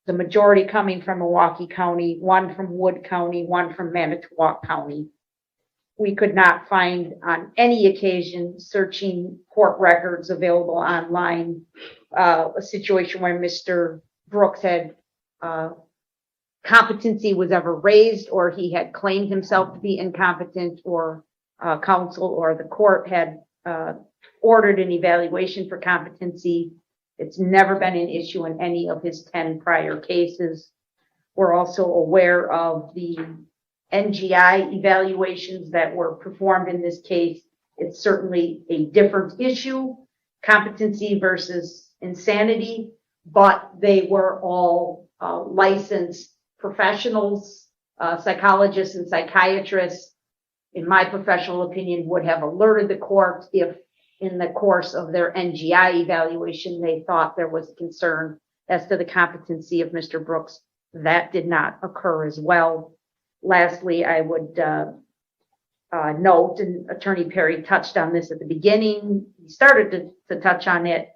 The majority coming from Milwaukee County, 1 from Wood County, 1 from Manitowoc County. We could not find on any occasion, searching court records available online, a situation where Mr. Brooks had competency was ever raised, or he had claimed himself to be incompetent, or counsel or the court had ordered an evaluation for competency. It's never been an issue in any of his 10 prior cases. We're also aware of the NGI evaluations that were performed in this case. It's certainly a different issue, competency versus insanity, but they were all licensed professionals, psychologists and psychiatrists, in my professional opinion, would have alerted the court if in the course of their NGI evaluation, they thought there was concern as to the competency of Mr. Brooks. That did not occur as well. Lastly, I would note, and Attorney Perry touched on this at the beginning, he started to touch on it,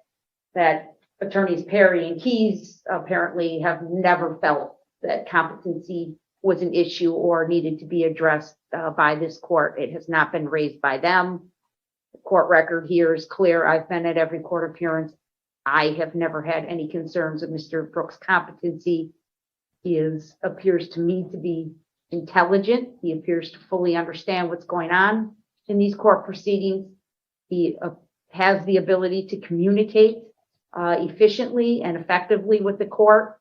that Attorneys Perry and Keyes apparently have never felt that competency was an issue or needed to be addressed by this court. It has not been raised by them. The court record here is clear. I've been at every court appearance. I have never had any concerns of Mr. Brooks' competency. He appears to me to be intelligent. He appears to fully understand what's going on in these court proceedings. He has the ability to communicate efficiently and effectively with the court.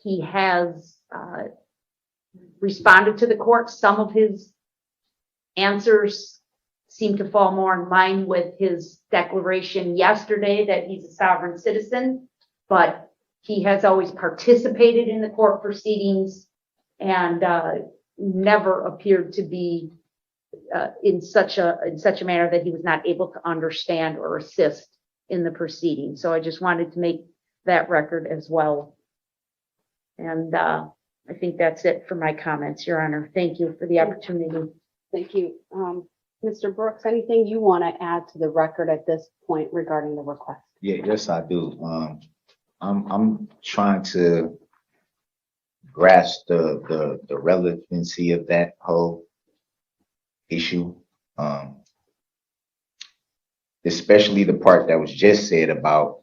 He has responded to the court. Some of his answers seem to fall more in line with his declaration yesterday that he's a sovereign citizen, but he has always participated in the court proceedings and never appeared to be in such a manner that he was not able to understand or assist in the proceeding. So I just wanted to make that record as well. And I think that's it for my comments, Your Honor. Thank you for the opportunity. Thank you. Mr. Brooks, anything you want to add to the record at this point regarding the request? Yeah, yes, I do. I'm trying to grasp the relevancy of that whole issue, especially the part that was just said about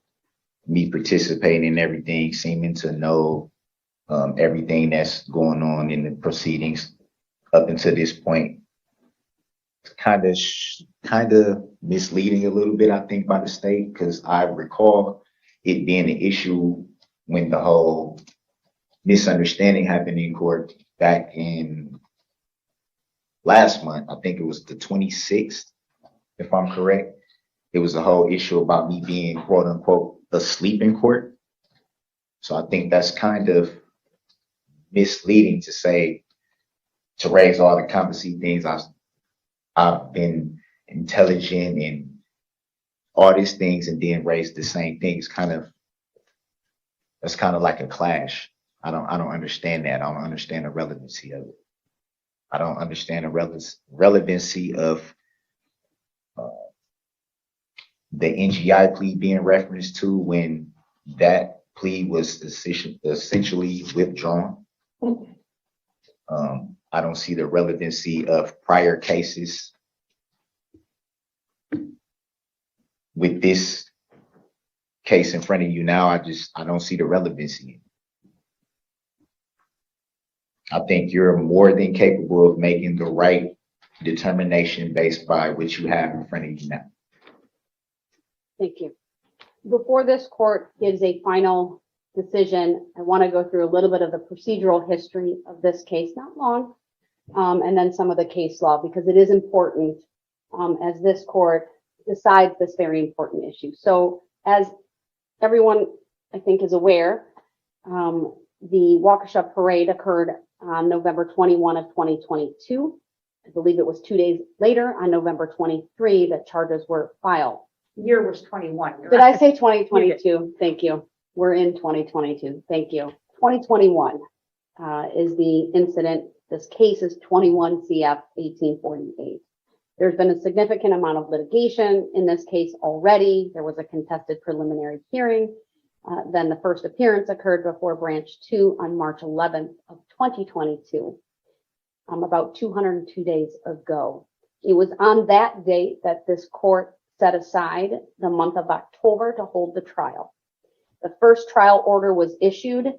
me participating in everything, seeming to know everything that's going on in the proceedings up until this point. It's kind of misleading a little bit, I think, by the state, because I recall it being an issue when the whole misunderstanding happened in court back in last month. I think it was the 26th, if I'm correct. It was a whole issue about me being, quote unquote, asleep in court. So I think that's kind of misleading to say, to raise all the competency things. I've been intelligent and all these things, and then raise the same things. That's kind of like a clash. I don't understand that. I don't understand the relevancy of it. I don't understand the relevancy of the NGI plea being referenced to when that plea was essentially withdrawn. I don't see the relevancy of prior cases with this case in front of you now. I don't see the relevancy. I think you're more than capable of making the right determination based by what you have in front of you now. Thank you. Before this court gives a final decision, I want to go through a little bit of the procedural history of this case, not long, and then some of the case law, because it is important as this court decides this very important issue. So as everyone, I think, is aware, the Waukesha parade occurred on November 21 of 2022. I believe it was 2 days later, on November 23, that charges were filed. Year was 21. Did I say 2022? Thank you. We're in 2022. Thank you. 2021 is the incident. This case is 21 CF 1848. There's been a significant amount of litigation in this case already. There was a contested preliminary hearing. Then the first appearance occurred before Branch 2 on March 11th of 2022, about 202 days ago. It was on that date that this court set aside the month of October to hold the trial. The first trial order was issued.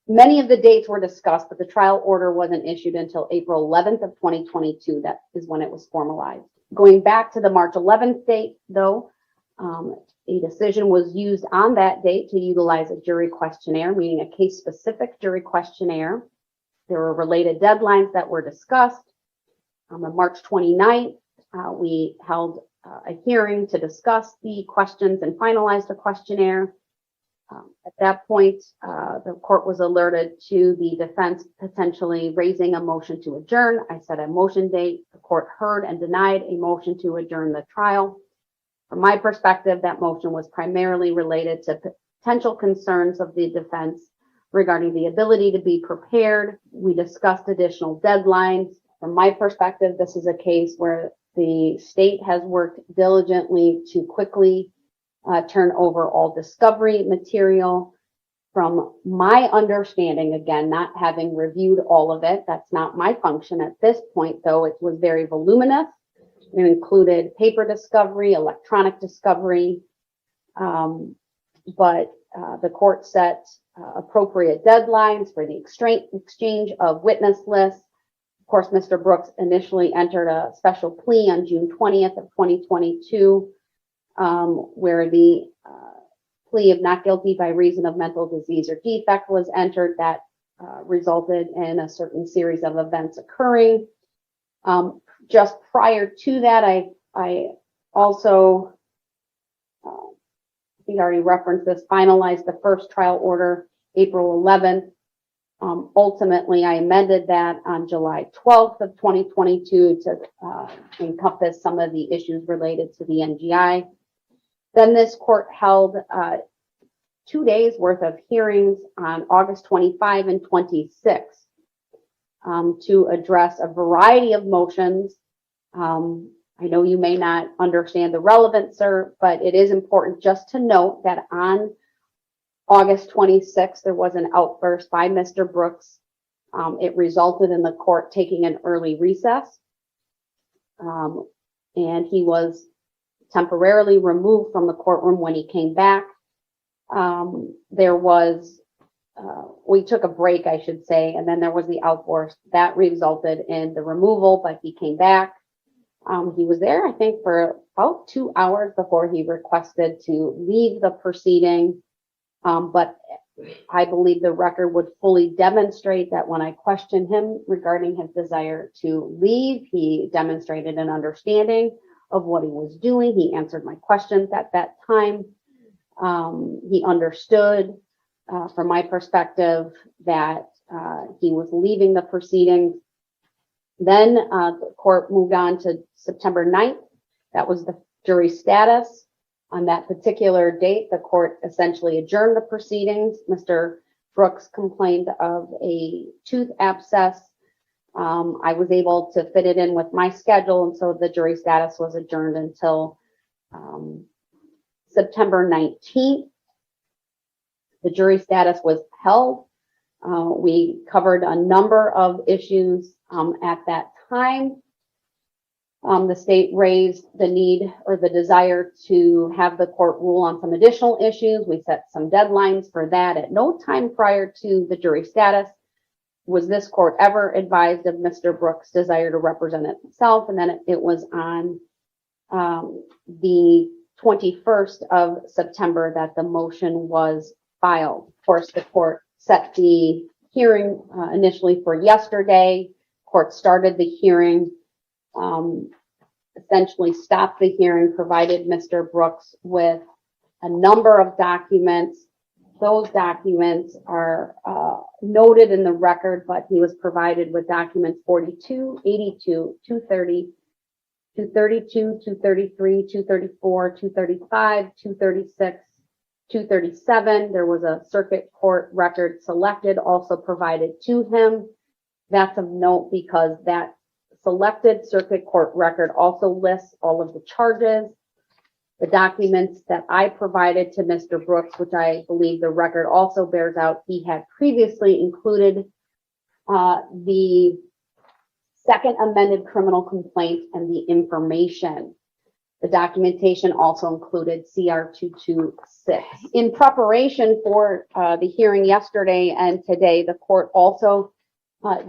Many of the dates were discussed, but the trial order wasn't issued until April 11th of 2022. That is when it was formalized. Going back to the March 11th date, though, a decision was used on that date to utilize a jury questionnaire, meaning a case-specific jury questionnaire. There were related deadlines that were discussed. On March 29th, we held a hearing to discuss the questions and finalize the questionnaire. At that point, the court was alerted to the defense potentially raising a motion to adjourn. I set a motion date. The court heard and denied a motion to adjourn the trial. From my perspective, that motion was primarily related to potential concerns of the defense regarding the ability to be prepared. We discussed additional deadlines. From my perspective, this is a case where the state has worked diligently to quickly turn over all discovery material. From my understanding, again, not having reviewed all of it, that's not my function at this point, though it was very voluminous. It included paper discovery, electronic discovery, but the court set appropriate deadlines for the exchange of witness lists. Of course, Mr. Brooks initially entered a special plea on June 20th of 2022, where the plea of not guilty by reason of mental disease or defect was entered. That resulted in a certain series of events occurring. Just prior to that, I also, I think I already referenced this, finalized the first trial order April 11th. Ultimately, I amended that on July 12th of 2022 to encompass some of the issues related to the NGI. Then this court held 2 days worth of hearings on August 25 and 26 to address a variety of motions. I know you may not understand the relevance, sir, but it is important just to note that on August 26th, there was an outburst by Mr. Brooks. It resulted in the court taking an early recess, and he was temporarily removed from the courtroom. When he came back, we took a break, I should say, and then there was the outburst that resulted in the removal, but he came back. He was there, I think, for about 2 hours before he requested to leave the proceeding. But I believe the record would fully demonstrate that when I questioned him regarding his desire to leave, he demonstrated an understanding of what he was doing. He answered my questions at that time. He understood, from my perspective, that he was leaving the proceedings. Then the court moved on to September 9th. That was the jury status. On that particular date, the court essentially adjourned the proceedings. Mr. Brooks complained of a tooth abscess. I was able to fit it in with my schedule, and so the jury status was adjourned until September 19th. The jury status was held. We covered a number of issues at that time. The state raised the need or the desire to have the court rule on some additional issues. We set some deadlines for that. At no time prior to the jury status was this court ever advised of Mr. Brooks' desire to represent itself. And then it was on the 21st of September that the motion was filed. Of course, the court set the hearing initially for yesterday. Court started the hearing. Essentially stopped the hearing, provided Mr. Brooks with a number of documents. Those documents are noted in the record, but he was provided with documents 42, 82, 230, 232, 233, 234, 235, 236, 237. There was a circuit court record selected, also provided to him. That's of note because that selected circuit court record also lists all of the charges. The documents that I provided to Mr. Brooks, which I believe the record also bears out, he had previously included the second amended criminal complaint and the information. The documentation also included CR 226. In preparation for the hearing yesterday and today, the court also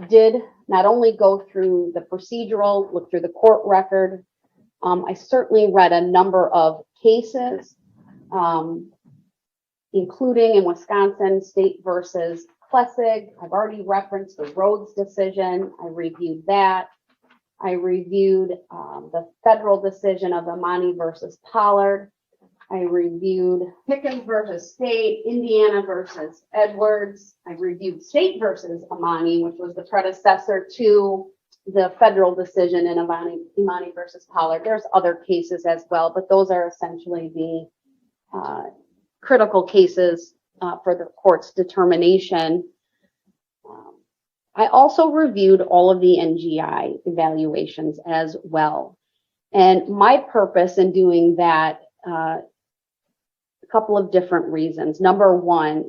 did not only go through the procedural, look through the court record. I certainly read a number of cases, including in Wisconsin, State versus Klessig. I've already referenced the Rhodes decision. I reviewed that. I reviewed the federal decision of Amani versus Pollard. I reviewed Pickens versus State, Indiana versus Edwards. I reviewed State versus Amani, which was the predecessor to the federal decision in Amani versus Pollard. There's other cases as well, but those are essentially the critical cases for the court's determination. I also reviewed all of the NGI evaluations as well. And my purpose in doing that, a couple of different reasons. Number one,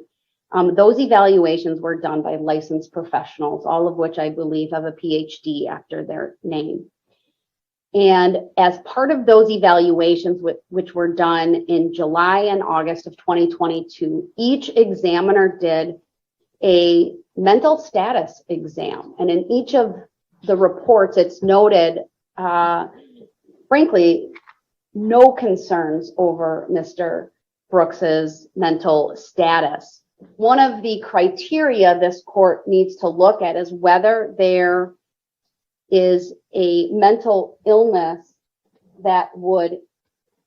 those evaluations were done by licensed professionals, all of which I believe have a PhD after their name. And as part of those evaluations, which were done in July and August of 2022, each examiner did a mental status exam. And in each of the reports, it's noted, frankly, no concerns over Mr. Brooks's mental status. One of the criteria this court needs to look at is whether there is a mental illness that would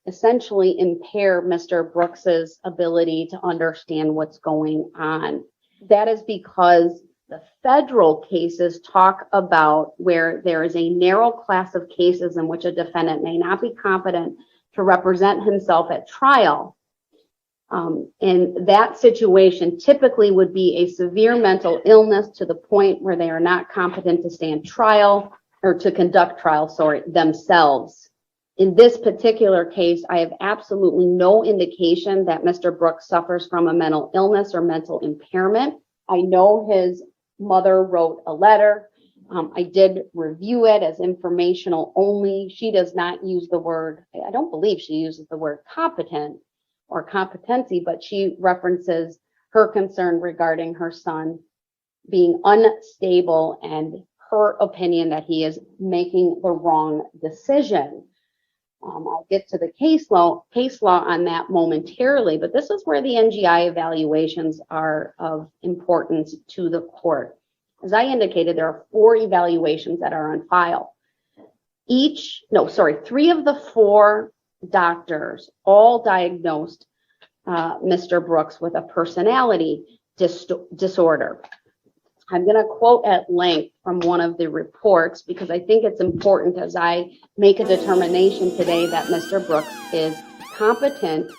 essentially impair Mr. Brooks's ability to understand what's going on. That is because The federal cases talk about where there is a narrow class of cases in which a defendant may not be competent to represent himself at trial. In that situation, typically would be a severe mental illness to the point where they are not competent to stand trial or to conduct trial, themselves. In this particular case, I have absolutely no indication that Mr. Brooks suffers from a mental illness or mental impairment. I know his mother wrote a letter. I did review it as informational only. She does not use the word, I don't believe she uses the word competent or competency, but she references her concern regarding her son being unstable and her opinion that he is making the wrong decision. I'll get to the case law on that momentarily, but this is where the NGI evaluations are of importance to the court. As I indicated, there are 4 evaluations that are on file. 3 of the 4 doctors all diagnosed Mr. Brooks with a personality disorder. I'm going to quote at length from one of the reports because I think it's important as I make a determination today that Mr. Brooks is competent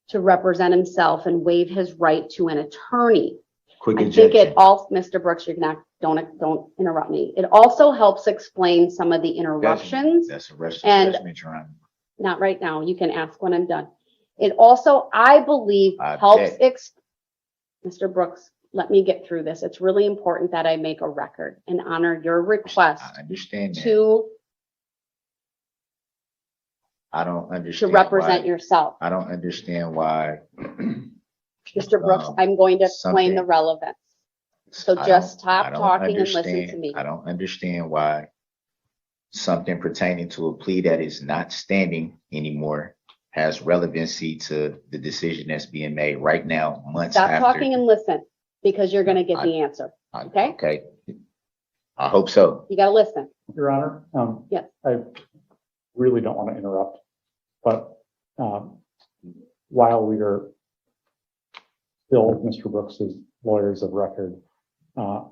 to represent himself and waive his right to an attorney. Quick I think objection. it also, Mr. Brooks, don't interrupt me. It also helps explain some of the interruptions. That's a rest and- assessment, Your Honor. Not right now. You can ask when I'm done. It also, I believe, I helps. object. Mr. Brooks, let me get through this. It's really important that I make a record and honor your request I understand that. to I don't understand represent why, yourself. I don't understand why. Mr. Brooks, I'm going to explain something- the relevance. So I just don't- stop I don't talking and listen understand- to me. I don't understand why something pertaining to a plea that is not standing anymore has relevancy to the decision that's being made right now, months Stop after. talking and listen because you're going to get the answer. Okay? Okay. I hope so. You got to listen. Your Honor, Yes. I really don't want to interrupt, but while we are still Mr. Brooks's lawyers of record, I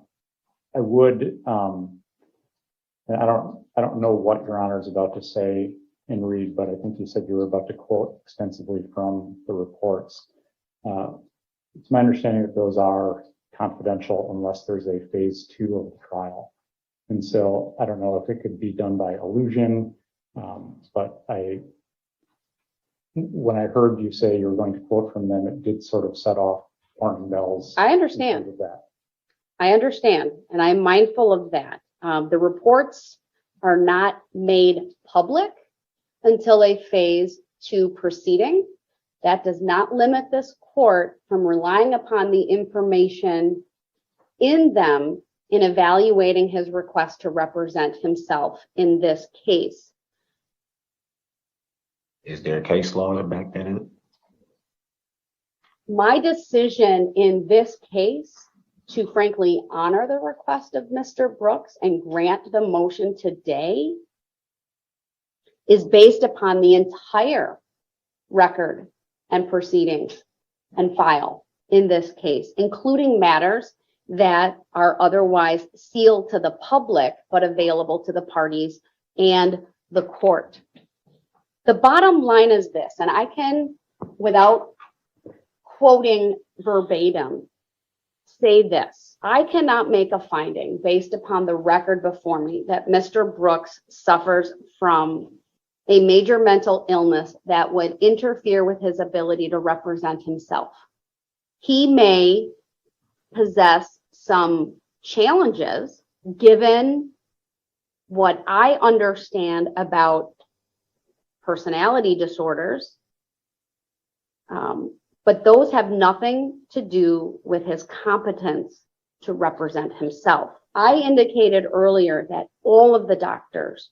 would, and I don't know what Your Honor is about to say and read, but I think you said you were about to quote extensively from the reports. It's my understanding that those are confidential unless there's a phase 2 of the trial. And so I don't know if it could be done by allusion, but when I heard you say you were going to quote from them, it did sort of set off warning bells. I understand. because of that. I understand, and I'm mindful of that. The reports are not made public until a phase 2 proceeding. That does not limit this court from relying upon the information in them in evaluating his request to represent himself in this case. Is there a case law to back that up? My decision in this case to frankly honor the request of Mr. Brooks and grant the motion today is based upon the entire record and proceedings and file in this case, including matters that are otherwise sealed to the public but available to the parties and the court. The bottom line is this, and I can, without quoting verbatim, say this. I cannot make a finding based upon the record before me that Mr. Brooks suffers from a major mental illness that would interfere with his ability to represent himself. He may possess some challenges given what I understand about personality disorders, but those have nothing to do with his competence to represent himself. I indicated earlier that all of the doctors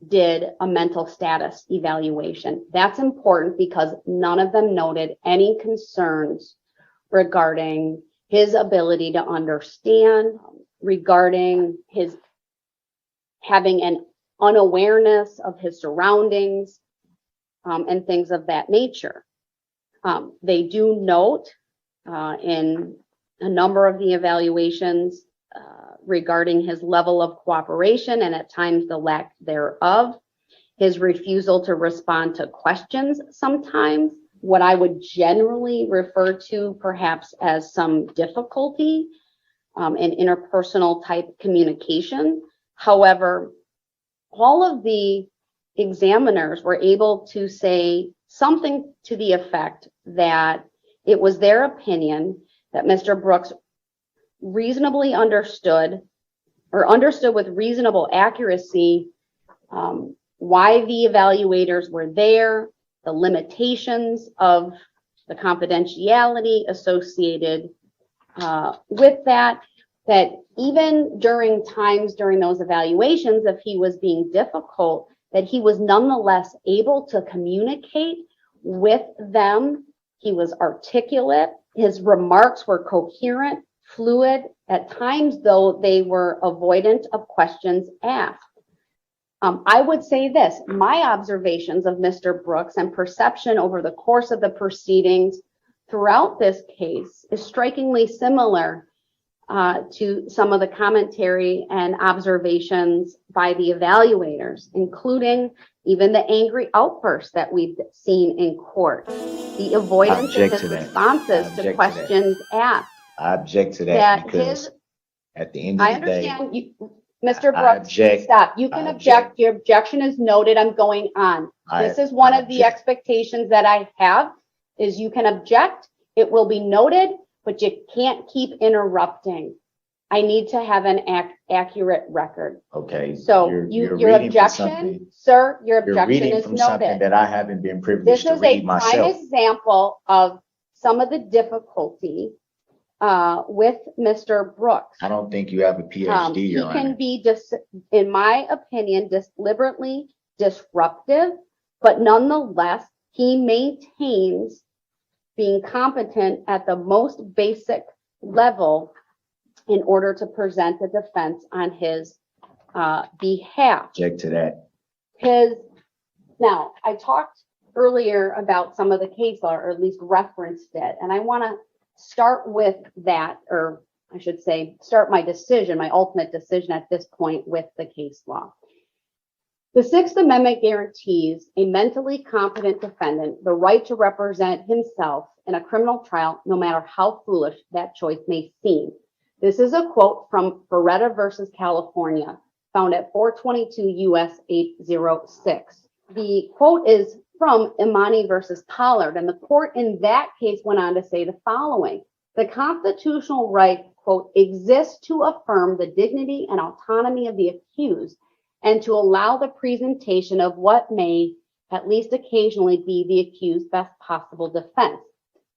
did a mental status evaluation. That's important because none of them noted any concerns regarding his ability to understand, regarding his having an unawareness of his surroundings, and things of that nature. They do note in a number of the evaluations regarding his level of cooperation and at times the lack thereof, his refusal to respond to questions sometimes, what I would generally refer to perhaps as some difficulty in interpersonal type communication. However, all of the examiners were able to say something to the effect that it was their opinion that Mr. Brooks reasonably understood with reasonable accuracy why the evaluators were there, the limitations of the confidentiality associated with that even during those evaluations, if he was being difficult, that he was nonetheless able to communicate with them. He was articulate. His remarks were coherent, fluid, at times, though, they were avoidant of questions asked. I would say this, my observations of Mr. Brooks and perception over the course of the proceedings throughout this case is strikingly similar to some of the commentary and observations by the evaluators, including even the angry outbursts that we've seen in court, the avoidance of his responses to questions asked. I object to that because at the end of the day, I understand you, Mr. Brooks, stop. You can object. Your objection is noted. I'm going on. This is one of the expectations that I have is you can object. It will be noted, but you can't keep interrupting. I need to have an accurate record. Okay. So your objection, sir, your objection is from noted. Something that I haven't been privileged to read myself. This is a prime example of some of the difficulty with Mr. Brooks. I don't think you have a PhD, he can be, in my opinion, deliberately disruptive, but nonetheless, he maintains being competent at the most basic level in order to present a defense on his behalf. Object to that. Now, I talked earlier about some of the case law, or at least referenced it, and I want to start with that, or I should say, start my decision, my ultimate decision at this point with the case law. The Sixth Amendment guarantees a mentally competent defendant the right to represent himself in a criminal trial, no matter how foolish that choice may seem. This is a quote from Beretta versus California, found at 422 U.S. 806. The quote is from Imani versus Pollard, and the court in that case went on to say the following: the constitutional right, quote, exists to affirm the dignity and autonomy of the accused and to allow the presentation of what may, at least occasionally, be the accused's best possible defense.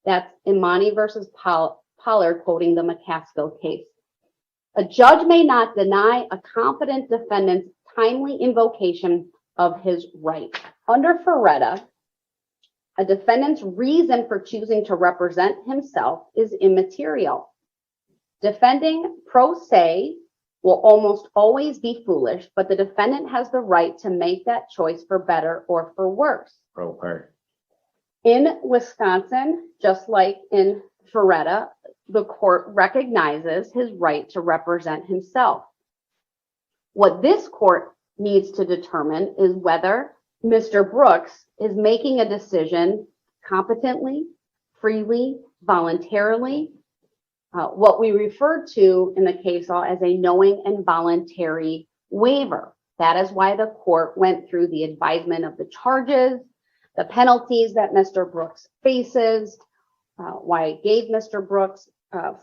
That's Imani versus Pollard quoting the McCaskill case. A judge may not deny a competent defendant's timely invocation of his right. Under Ferretta, a defendant's reason for choosing to represent himself is immaterial. Defending pro se will almost always be foolish, but the defendant has the right to make that choice for better or for worse. Pro per. In Wisconsin, just like in Ferretta, the court recognizes his right to represent himself. What this court needs to determine is whether Mr. Brooks is making a decision competently, freely, voluntarily, what we refer to in the case law as a knowing and voluntary waiver. That is why the court went through the advisement of the charges, the penalties that Mr. Brooks faces, why it gave Mr. Brooks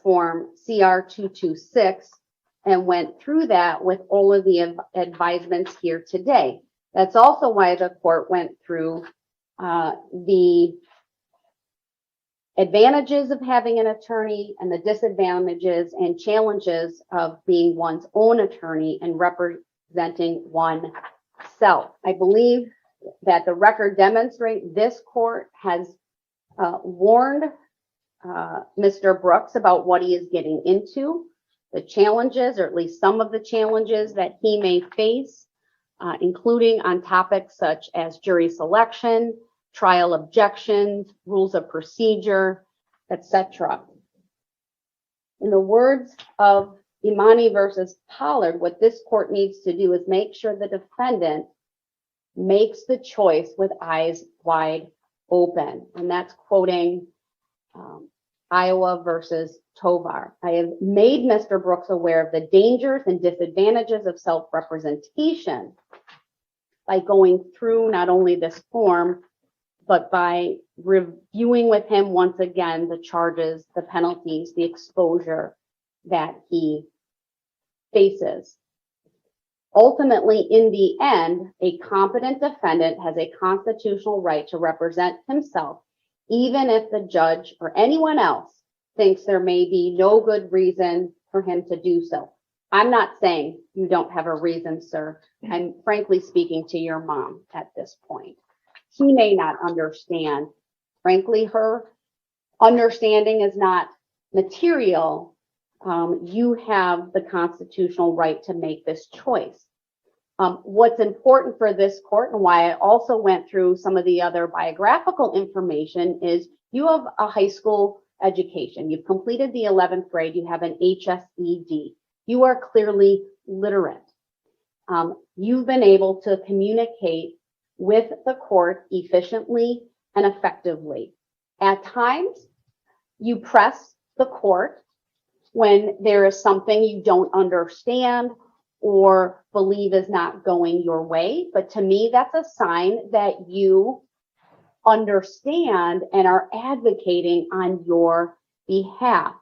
form CR 226, and went through that with all of the advisements here today. That's also why the court went through the advantages of having an attorney and the disadvantages and challenges of being one's own attorney and representing oneself. I believe that the record demonstrates this court has warned Mr. Brooks about what he is getting into, the challenges, or at least some of the challenges that he may face, including on topics such as jury selection, trial objections, rules of procedure, etc. In the words of Imani versus Pollard, what this court needs to do is make sure the defendant makes the choice with eyes wide open. And that's quoting Iowa versus Tovar. I have made Mr. Brooks aware of the dangers and disadvantages of self-representation by going through not only this form, but by reviewing with him once again the charges, the penalties, the exposure that he faces. Ultimately, in the end, a competent defendant has a constitutional right to represent himself, even if the judge or anyone else thinks there may be no good reason for him to do so. I'm not saying you don't have a reason, sir. I'm frankly speaking to your mom at this point. He may not understand. Frankly, her understanding is not material. You have the constitutional right to make this choice. What's important for this court, and why I also went through some of the other biographical information, is you have a high school education. You've completed the 11th grade. You have an HSED. You are clearly literate. You've been able to communicate with the court efficiently and effectively. At times, you press the court when there is something you don't understand or believe is not going your way. But to me, that's a sign that you understand and are advocating on your behalf.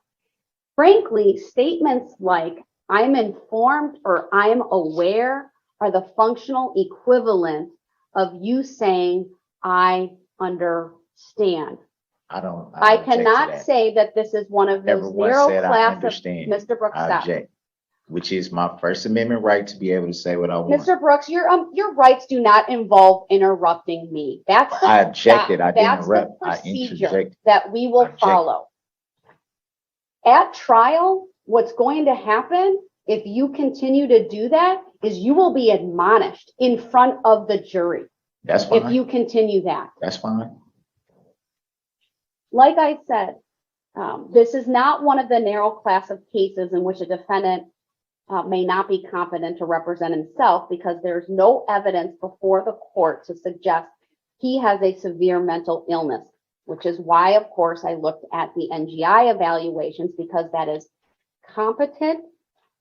Frankly, statements like I'm informed or I'm aware are the functional equivalent of you saying I understand. I cannot say that this is one of those narrow class of Mr. Brooks. I object, which is my First Amendment right to be able to say what I want. Mr. Brooks, your rights do not involve interrupting me. That's the, I objected. I didn't interrupt. The procedure I interjected. that we will follow. At trial, what's going to happen if you continue to do that is you will be admonished in front of the jury. That's fine. If you continue that. That's fine. Like I said, this is not one of the narrow class of cases in which a defendant may not be competent to represent himself, because there's no evidence before the court to suggest he has a severe mental illness, which is why, of course, I looked at the NGI evaluations, because that is competent,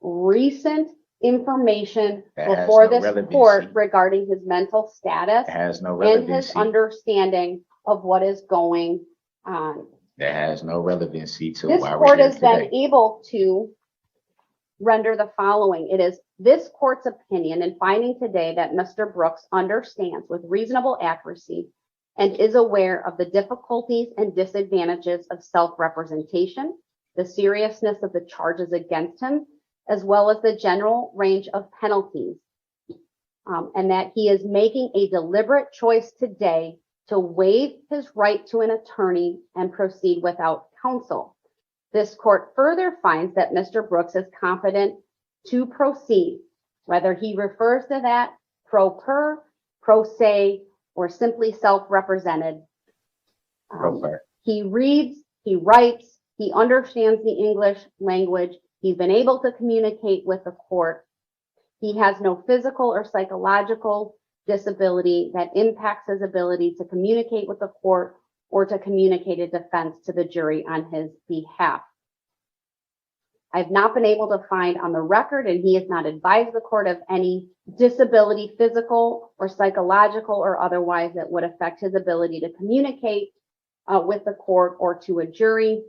recent information before this court regarding his mental status and his understanding of what is going on. That has no relevancy to this why court we're here is then today. able to render the following. It is this court's opinion in finding today that Mr. Brooks understands with reasonable accuracy and is aware of the difficulties and disadvantages of self-representation, the seriousness of the charges against him, as well as the general range of penalties, and that he is making a deliberate choice today to waive his right to an attorney and proceed without counsel. This court further finds that Mr. Brooks is competent to proceed, whether he refers to that pro per, pro se, or simply self-represented. He reads, he writes, he understands the English language. He's been able to communicate with the court. He has no physical or psychological disability that impacts his ability to communicate with the court or to communicate a defense to the jury on his behalf. I've not been able to find on the record, and he has not advised the court of any disability, physical or psychological or otherwise, that would affect his ability to communicate with the court or to a jury.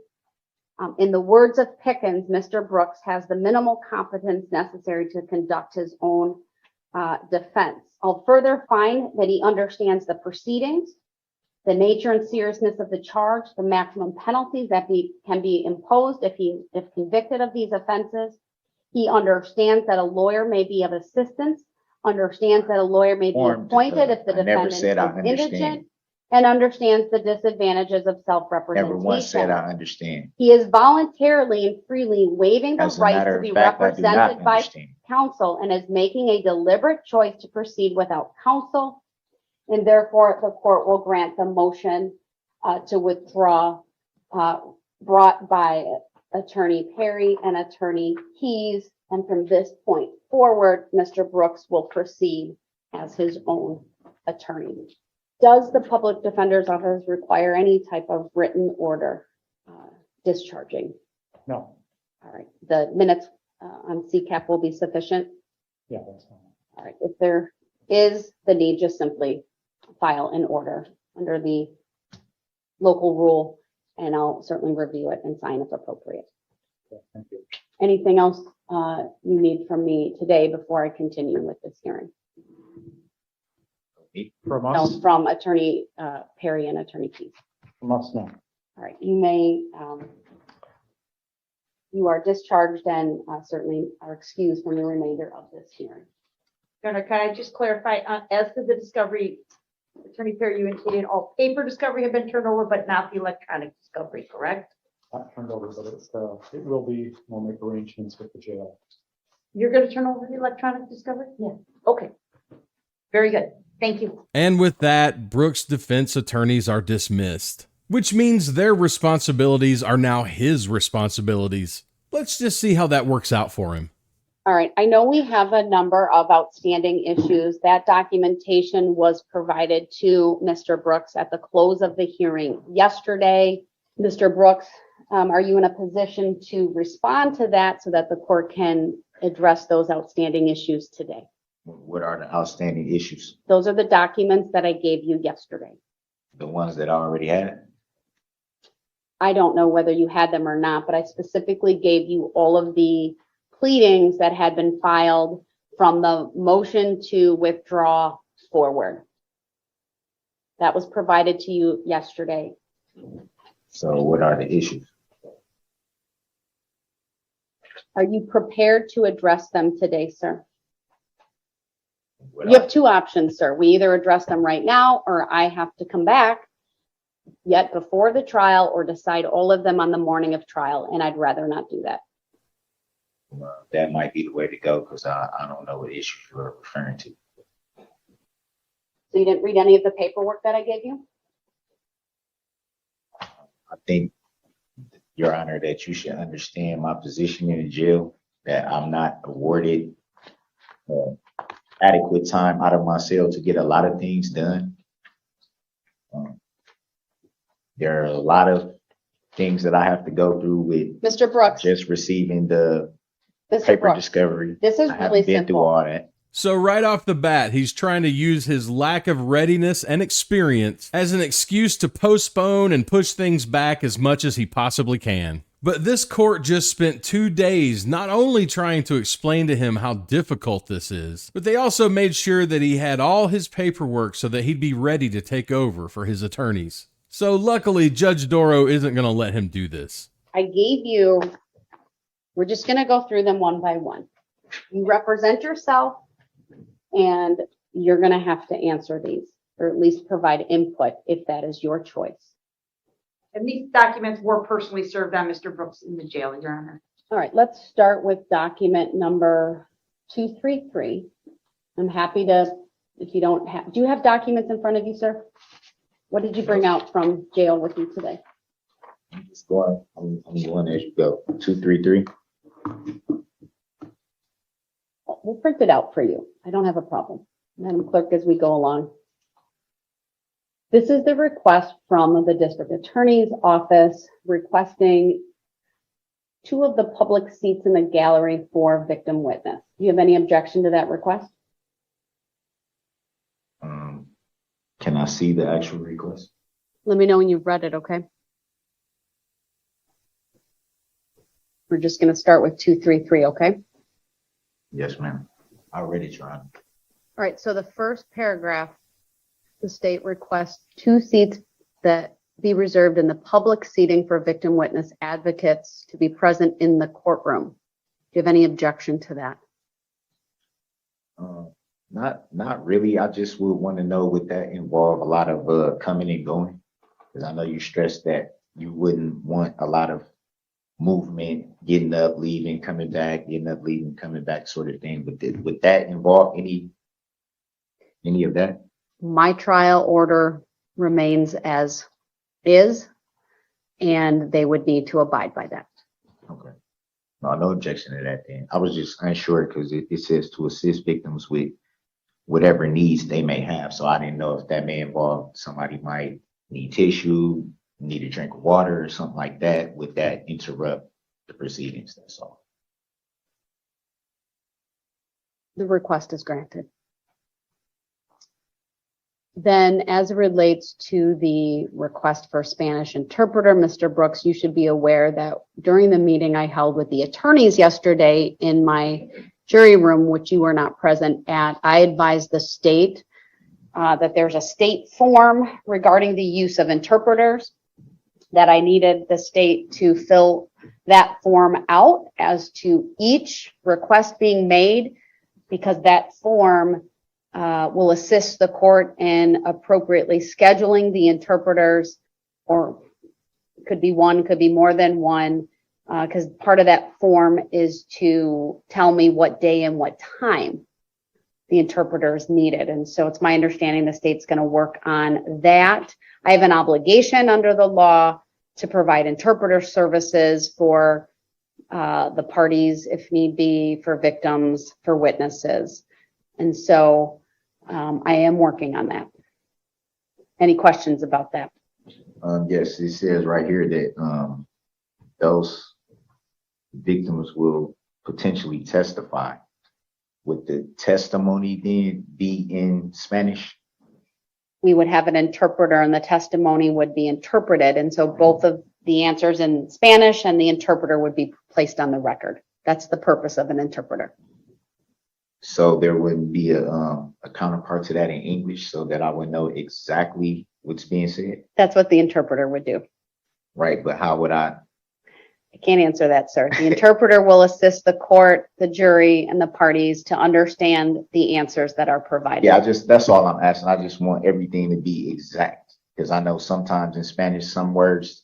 In the words of Pickens, Mr. Brooks has the minimal competence necessary to conduct his own defense. I'll further find that he understands the proceedings, the nature and seriousness of the charge, the maximum penalties that can be imposed if convicted of these offenses. He understands that a lawyer may be of assistance, understands that a lawyer may be appointed if the defendant is indigent, and understands the disadvantages of self-representation. Never once said I understand. He is voluntarily and freely waiving the right to be represented by counsel and is making a deliberate choice to proceed without counsel, and therefore the court will grant the motion to withdraw brought by Attorney Perry and Attorney Keyes. And from this point forward, Mr. Brooks will proceed as his own attorney. Does the Public Defender's Office require any type of written order discharging? No, All right, the minutes on CCAP will be sufficient. yeah, that's fine. All right, if there is the need, just simply file an order under the local rule, and I'll certainly review it and sign if appropriate. Yeah, thank you. Anything else you need from me today before I continue with this hearing? From No, us, from Attorney Perry and Attorney Keith. from us, no. All right, you may, you are discharged and certainly are excused from the remainder of this hearing. Your Honor, can I just clarify, as to the discovery, Attorney Perry, you indicated all paper discovery had been turned over, but not the electronic discovery, correct? Not turned over, but it will be, we'll make arrangements with the jail. You're going to turn over the electronic discovery? Yeah. Okay. Very good. Thank you. And with that, Brooks' defense attorneys are dismissed, which means their responsibilities are now his responsibilities. Let's just see how that works out for him. All right, I know we have a number of outstanding issues. That documentation was provided to Mr. Brooks at the close of the hearing yesterday. Mr. Brooks, are you in a position to respond to that so that the court can address those outstanding issues today? What are the outstanding issues? Those are the documents that I gave you yesterday. The ones that I already had? I don't know whether you had them or not, but I specifically gave you all of the pleadings that had been filed from the motion to withdraw forward. That was provided to you yesterday. So what are the issues? Are you prepared to address them today, sir? What You are- have two options, sir. We either address them right now, or I have to come back yet before the trial or decide all of them on the morning of trial, and I'd rather not do that. That might be the way to go because I don't know what issues you're referring to. So you didn't read any of the paperwork that I gave you? I think, Your Honor, that you should understand my position in the jail, that I'm not awarded adequate time out of my cell to get a lot of things done. There are a lot of things that I have to go through with Mr. Brooks, just receiving the Mr. paper Brooks, discovery. this is I haven't really been through simple. all that. So right off the bat, he's trying to use his lack of readiness and experience as an excuse to postpone and push things back as much as he possibly can. But this court just spent 2 days not only trying to explain to him how difficult this is, but they also made sure that he had all his paperwork so that he'd be ready to take over for his attorneys. So luckily, Judge Darrell isn't going to let him do this. I gave you, we're just going to go through them one by one. You represent yourself, and you're going to have to answer these, or at least provide input if that is your choice. And these documents were personally served on Mr. Brooks in the jail, Your Honor. All right, let's start with document number 233. I'm happy to, if you don't have, do you have documents in front of you, sir? What did you bring out from jail with you today? I'm just going, I'm going as you go. 233. We'll print it out for you. I don't have a problem. Madam Clerk, as we go along. This is the request from the District Attorney's Office requesting 2 of the public seats in the gallery for victim witness. Do you have any objection to that request? Can I see the actual request? Let me know when you've read it, okay? We're just going to start with 233, okay? Yes, ma'am. I read it, Your Honor. All right, so the first paragraph, the state requests 2 seats that be reserved in the public seating for victim witness advocates to be present in the courtroom. Do you have any objection to that? Not really. I just would want to know, would that involve a lot of coming and going? Because I know you stressed that you wouldn't want a lot of movement, getting up, leaving, coming back, getting up, leaving, coming back, sort of thing. But would that involve any of that? My trial order remains as is, and they would need to abide by that. No objection to that then. I was just unsure because it says to assist victims with whatever needs they may have. So I didn't know if that may involve somebody might need tissue, need a drink of water or something like that. Would that interrupt the proceedings? That's all. The request is granted. Then as it relates to the request for Spanish interpreter, Mr. Brooks, you should be aware that during the meeting I held with the attorneys yesterday in my jury room, which you were not present at, I advised the state that there's a state form regarding the use of interpreters, that I needed the state to fill that form out as to each request being made, because that form will assist the court in appropriately scheduling the interpreters, or could be one, could be more than one, because part of that form is to tell me what day and what time the interpreter is needed. And so it's my understanding the state's going to work on that. I have an obligation under the law to provide interpreter services for the parties, if need be, for victims, for witnesses. And so I am working on that. Any questions about that? Yes, it says right here that those victims will potentially testify. Would the testimony then be in Spanish? We would have an interpreter and the testimony would be interpreted. And so both of the answers in Spanish and the interpreter would be placed on the record. That's the purpose of an interpreter. So there wouldn't be a counterpart to that in English so that I would know exactly what's being said? That's what the interpreter would do. Right, but how would I can't answer that, sir. The interpreter will assist the court, the jury, and the parties to understand the answers that are provided. Yeah, that's all I'm asking. I just want everything to be exact, because I know sometimes in Spanish, some words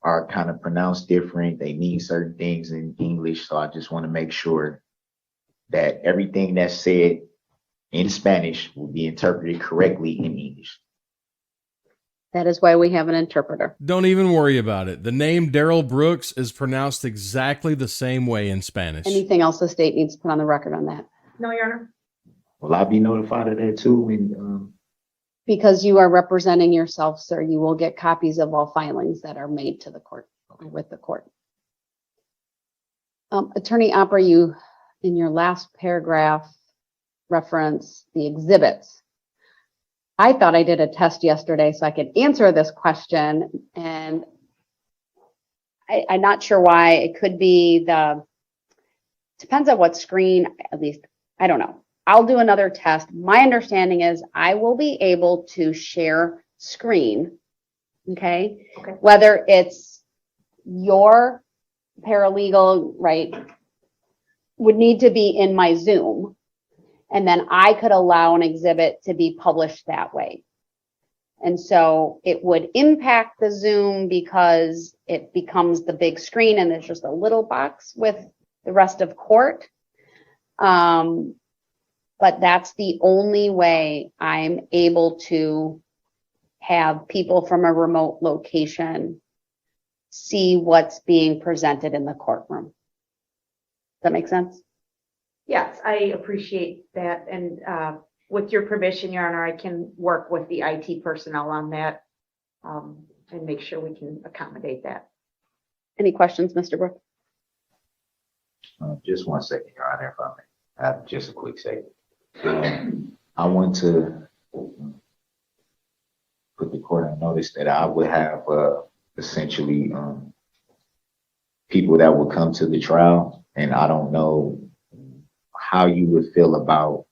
are kind of pronounced different. They mean certain things in English. So I just want to make sure that everything that's said in Spanish will be interpreted correctly in English. That is why we have an interpreter. Don't even worry about it. The name Darrell Brooks is pronounced exactly the same way in Spanish. Anything else the state needs to put on the record on that? No, Your Honor. Will I be notified of that too? When, Because you are representing yourself, sir, you will get copies of all filings that are made to the court or with the court. Attorney Opera, you, in your last paragraph, reference the exhibits. I thought I did a test yesterday so I could answer this question, and I'm not sure why. It could be depends on what screen, at least, I don't know. I'll do another test. My understanding is I will be able to share screen, okay? Whether it's your paralegal, right, would need to be in my Zoom, and then I could allow an exhibit to be published that way. And so it would impact the Zoom because it becomes the big screen and there's just a little box with the rest of court. But that's the only way I'm able to have people from a remote location see what's being presented in the courtroom. Does that make sense? Yes, I appreciate that. And with your permission, Your Honor, I can work with the IT personnel on that and make sure we can accommodate that. Any questions, Mr. Brooks? just 1 second, Your Honor, if I may have just a quick second. I want to put the court on notice that I would have essentially people that would come to the trial, and I don't know how you would feel about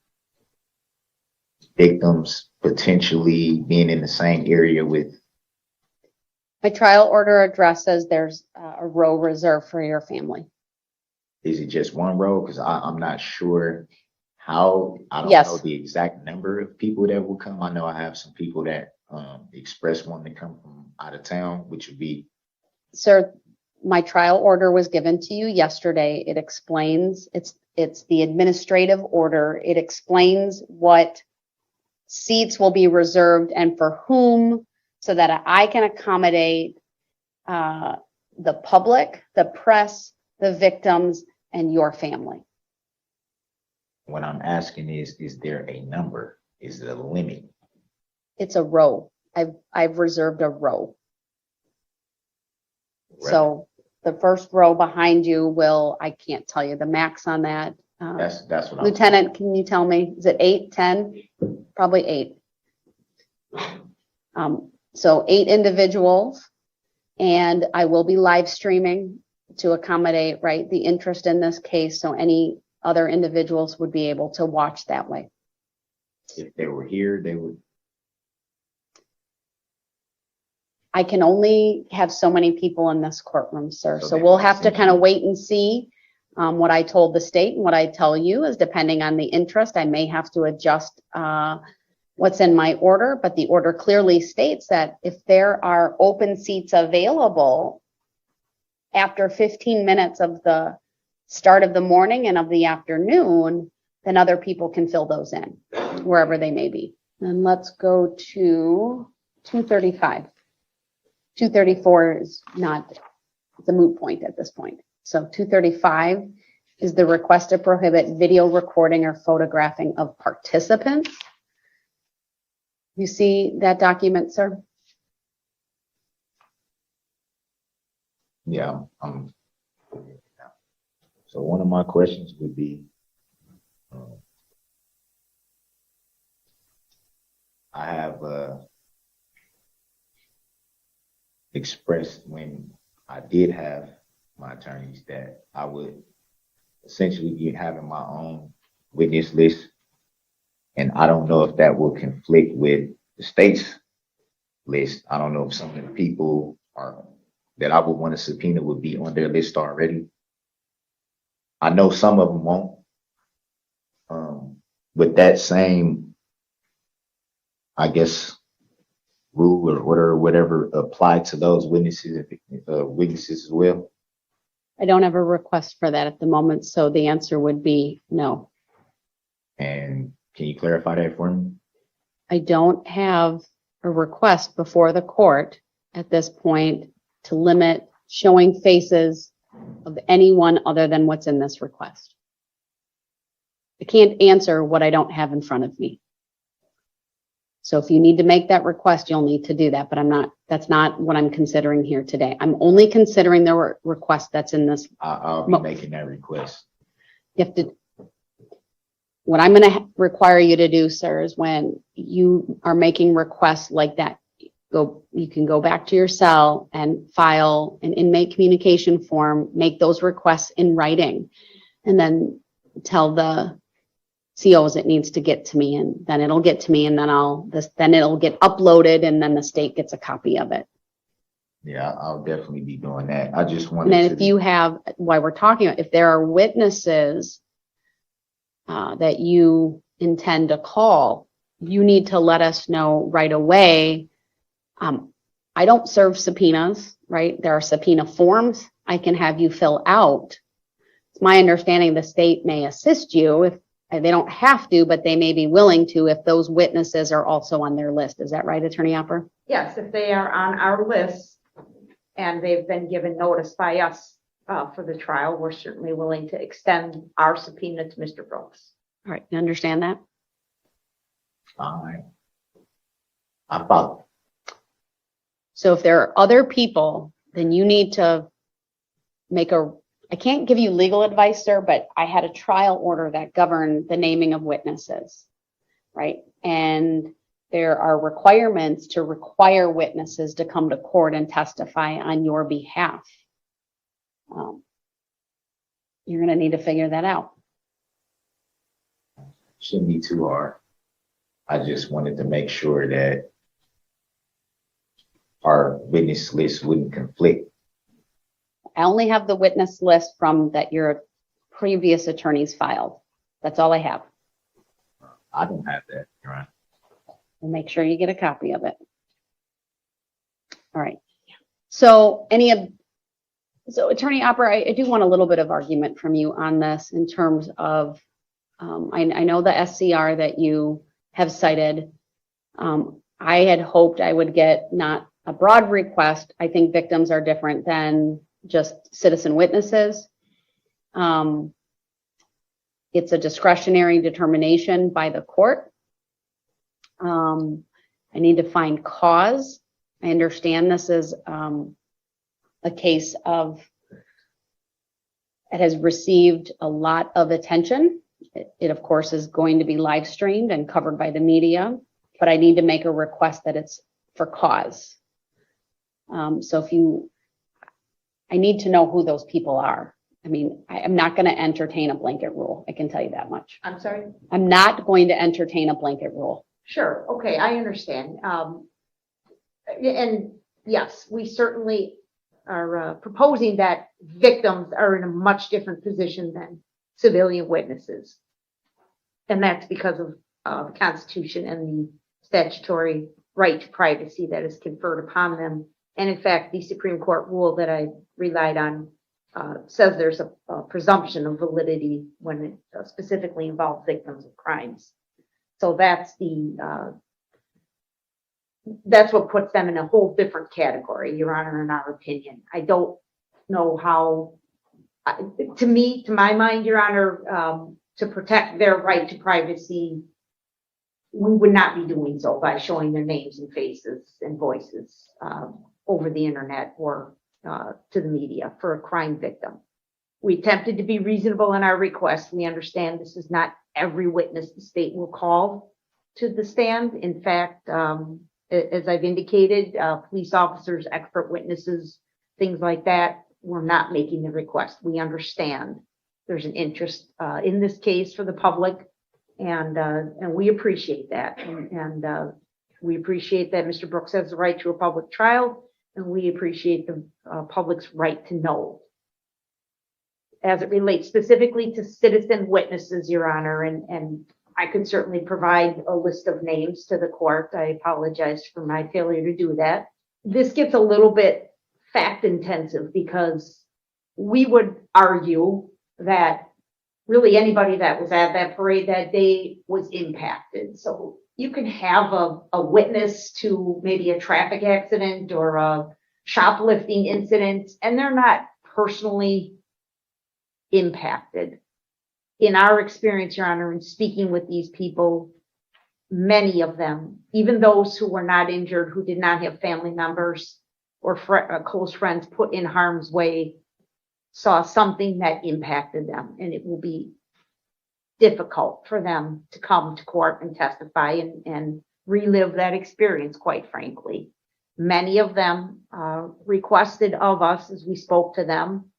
victims potentially being in the same area with. My trial order addresses there's a row reserved for your family. Is it just one row? Because I'm not sure how, I don't Yes. know the exact number of people that will come. I know I have some people that express wanting to come from out of town, which would be. Sir, my trial order was given to you yesterday. It explains, it's the administrative order. It explains what seats will be reserved and for whom, so that I can accommodate the public, the press, the victims, and your family. What I'm asking is there a number? Is it a limit? It's a row. I've reserved a row. So the first row behind you will, I can't tell you the max on that. That's what I'm. Lieutenant, can you tell me, is it 8, 10? Probably 8. So 8 individuals, and I will be live streaming to accommodate, right, the interest in this case. So any other individuals would be able to watch that way. If they were here, they would. I can only have so many people in this courtroom, sir. So So they we'll would have to kind of essentially- wait and see. What I told the state and what I tell you is depending on the interest, I may have to adjust what's in my order, but the order clearly states that if there are open seats available after 15 minutes of the start of the morning and of the afternoon, then other people can fill those in wherever they may be. And let's go to 235. 234 is not, it's a moot point at this point. So 235 is the request to prohibit video recording or photographing of participants. You see that document, sir? Yeah, so one of my questions would be, I have expressed when I did have my attorneys that I would essentially be having my own witness list. And I don't know if that will conflict with the state's list. I don't know if some of the people that I would want to subpoena would be on their list already. I know some of them won't. With that same, I guess, rule or order or whatever apply to those witnesses as well? I don't have a request for that at the moment, so the answer would be no. And can you clarify that for me? I don't have a request before the court at this point to limit showing faces of anyone other than what's in this request. I can't answer what I don't have in front of me. So if you need to make that request, you'll need to do that, but that's not what I'm considering here today. I'm only considering the request that's in this. I'll be making that request. You have to, what I'm going to require you to do, sir, is when you are making requests like that, you can go back to your cell and file an inmate communication form, make those requests in writing, and then tell the COs it needs to get to me, and then it'll get to me, and then it'll get uploaded, and then the state gets a copy of it. Yeah, I'll definitely be doing that. I just wanted And then to. if you have, while we're talking, if there are witnesses that you intend to call, you need to let us know right away. I don't serve subpoenas, right? There are subpoena forms I can have you fill out. It's my understanding the state may assist you if they don't have to, but they may be willing to if those witnesses are also on their list. Is that right, Attorney Opper? Yes, if they are on our list and they've been given notice by us for the trial, we're certainly willing to extend our subpoena to Mr. Brooks. All right, you understand that? Fine. I follow. So if there are other people, then you need to I can't give you legal advice, sir, but I had a trial order that governed the naming of witnesses, right? And there are requirements to require witnesses to come to court and testify on your behalf. You're going to need to figure that out. Shouldn't be too hard. I just wanted to make sure that our witness list wouldn't conflict. I only have the witness list from that your previous attorneys filed. That's all I have. I don't have that, Your Honor. We'll make sure you get a copy of it. All right. So Attorney Opper, I do want a little bit of argument from you on this in terms of, I know the SCR that you have cited. I had hoped I would get not a broad request. I think victims are different than just citizen witnesses. It's a discretionary determination by the court. I need to find cause. I understand this is a case of, it has received a lot of attention. It of course is going to be live streamed and covered by the media, but I need to make a request that it's for cause. So I need to know who those people are. I mean, I'm not going to entertain a blanket rule. I can tell you that much. I'm sorry? I'm not going to entertain a blanket rule. Sure, okay, I understand. And yes, we certainly are proposing that victims are in a much different position than civilian witnesses. And that's because of the Constitution and the statutory right to privacy that is conferred upon them. And in fact, the Supreme Court rule that I relied on says there's a presumption of validity when it specifically involves victims of crimes. So that's what puts them in a whole different category, Your Honor, in our opinion. I don't know how, to my mind, Your Honor, to protect their right to privacy, we would not be doing so by showing their names and faces and voices over the internet or to the media for a crime victim. We attempted to be reasonable in our request. We understand this is not every witness the state will call to the stand. In fact, as I've indicated, police officers, expert witnesses, things like that, we're not making the request. We understand there's an interest in this case for the public, and we appreciate that. And we appreciate that Mr. Brooks has the right to a public trial, and we appreciate the public's right to know. As it relates specifically to citizen witnesses, Your Honor, and I can certainly provide a list of names to the court. I apologize for my failure to do that. This gets a little bit fact intensive because we would argue that really anybody that was at that parade that day was impacted. So you can have a witness to maybe a traffic accident or a shoplifting incident, and they're not personally impacted. In our experience, Your Honor, in speaking with these people, many of them, even those who were not injured, who did not have family members or close friends put in harm's way, saw something that impacted them, and it will be difficult for them to come to court and testify and relive that experience, quite frankly. Many of them requested of us, as we spoke to them,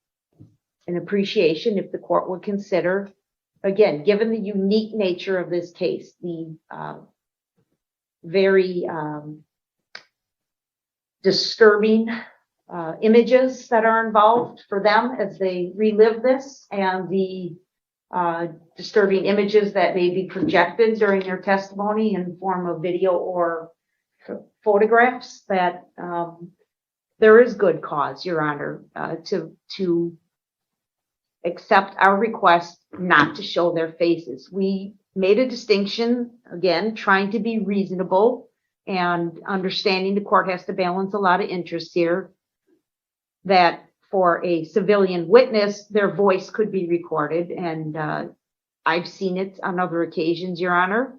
an appreciation if the court would consider, again, given the unique nature of this case, the very disturbing images that are involved for them as they relive this, and the disturbing images that may be projected during their testimony in the form of video or photographs, that there is good cause, Your Honor, to accept our request not to show their faces. We made a distinction, again, trying to be reasonable and understanding the court has to balance a lot of interests here, that for a civilian witness, their voice could be recorded. And I've seen it on other occasions, Your Honor,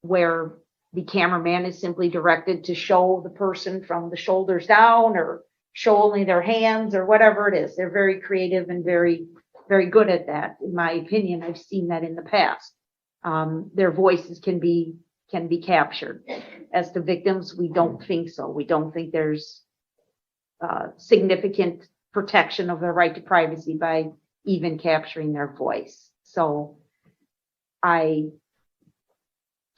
where the cameraman is simply directed to show the person from the shoulders down or show only their hands or whatever it is. They're very creative and very, very good at that. In my opinion, I've seen that in the past. Their voices can be captured. As to victims, we don't think so. We don't think there's significant protection of their right to privacy by even capturing their voice. So I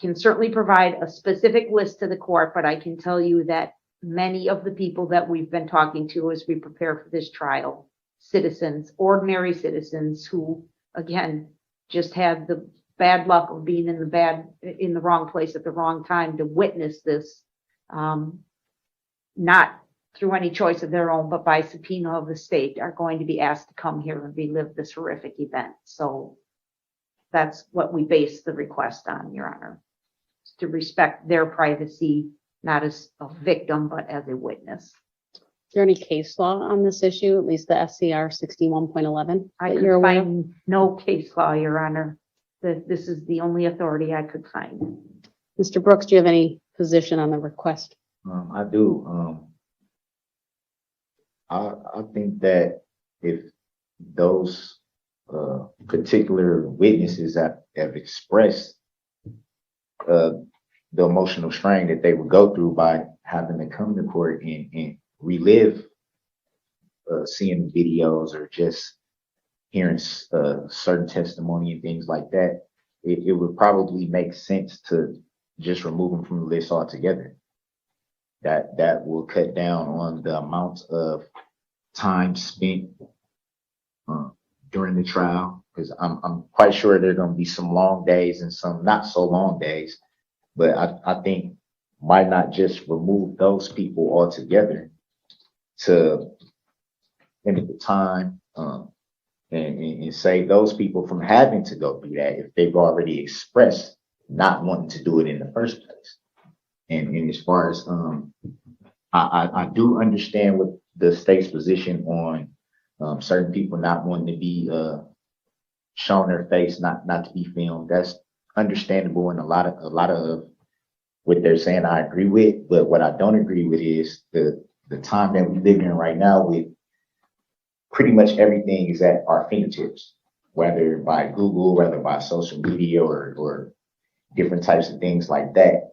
can certainly provide a specific list to the court, but I can tell you that many of the people that we've been talking to as we prepare for this trial, citizens, ordinary citizens who, again, just had the bad luck of being in the wrong place at the wrong time to witness this, not through any choice of their own, but by subpoena of the state, are going to be asked to come here and relive this horrific event. So that's what we base the request on, Your Honor, to respect their privacy, not as a victim, but as a witness. there any case law on this issue, at least the SCR 61.11 I that could you're aware of? find no case law, Your Honor. This is the only authority I could find. Mr. Brooks, do you have any position on the request? I do. I think that if those particular witnesses have expressed the emotional strain that they would go through by having to come to court and relive seeing videos or just hearing certain testimony and things like that, it would probably make sense to just remove them from the list altogether. That will cut down on the amount of time spent during the trial, because I'm quite sure there are going to be some long days and some not so long days, but I think why not just remove those people altogether to limit the time and save those people from having to go through that if they've already expressed not wanting to do it in the first place. And as far as I do understand what the state's position on certain people not wanting to be shown their face, not to be filmed. That's understandable, and a lot of what they're saying I agree with. But what I don't agree with is the time that we live in right now, with pretty much everything is at our fingertips, whether by Google, whether by social media or different types of things like that.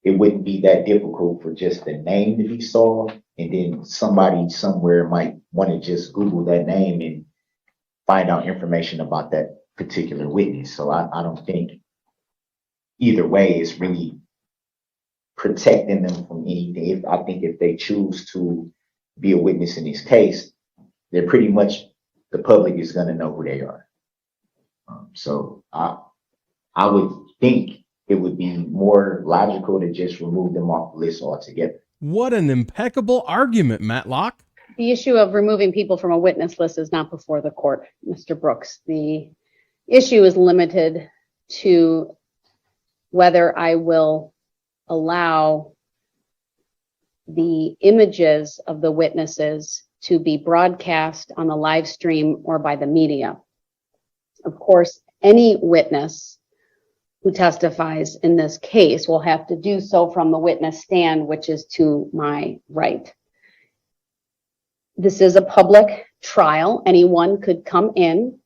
It wouldn't be that difficult for just the name to be solved, and then somebody somewhere might want to just Google that name and find out information about that particular witness. So I don't think either way is really protecting them from anything. I think if they choose to be a witness in this case, they're pretty much, the public is going to know who they are. So I would think it would be more logical to just remove them off the list altogether. What an impeccable argument, Matlock. The issue of removing people from a witness list is not before the court, Mr. Brooks. The issue is limited to whether I will allow the images of the witnesses to be broadcast on the live stream or by the media. Of course, any witness who testifies in this case will have to do so from the witness stand, which is to my right. This is a public trial. Anyone could come in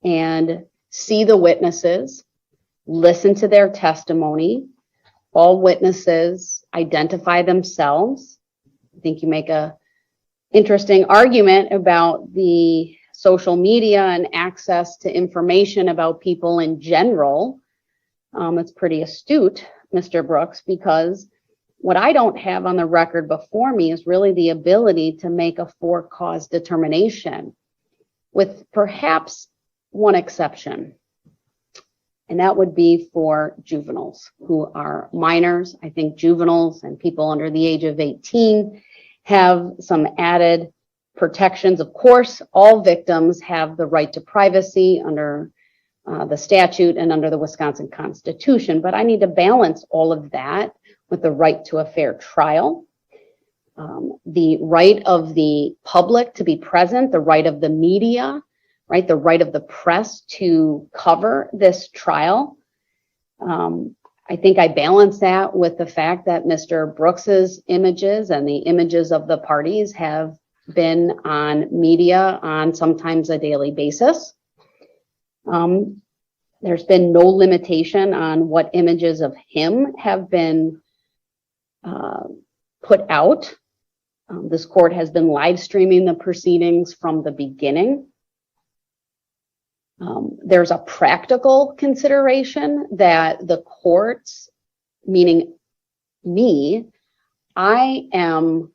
and see the witnesses, listen to their testimony. All witnesses identify themselves. I think you make a interesting argument about the social media and access to information about people in general. It's pretty astute, Mr. Brooks, because what I don't have on the record before me is really the ability to make a for-cause determination, with perhaps one exception. And that would be for juveniles who are minors. I think juveniles and people under the age of 18 have some added protections. Of course, all victims have the right to privacy under the statute and under the Wisconsin Constitution, but I need to balance all of that with the right to a fair trial, the right of the public to be present, the right of the media, right, the right of the press to cover this trial. I think I balance that with the fact that Mr. Brooks's images and the images of the parties have been on media on sometimes a daily basis. There's been no limitation on what images of him have been put out. This court has been live streaming the proceedings from the beginning. There's a practical consideration that the courts, meaning me, I am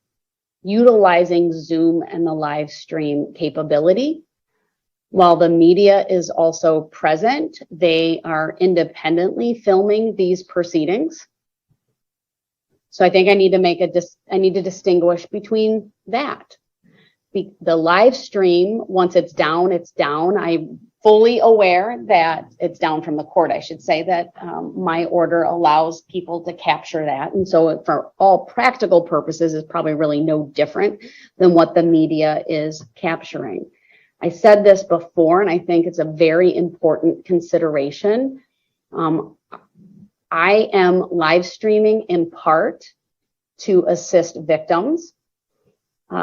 utilizing Zoom and the live stream capability. While the media is also present, they are independently filming these proceedings. So I think I need to distinguish between that. The live stream, once it's down, it's down. I fully aware that it's down from the court, I should say, that my order allows people to capture that. And so for all practical purposes, it's probably really no different than what the media is capturing. I said this before, and I think it's a very important consideration. I am live streaming in part to assist victims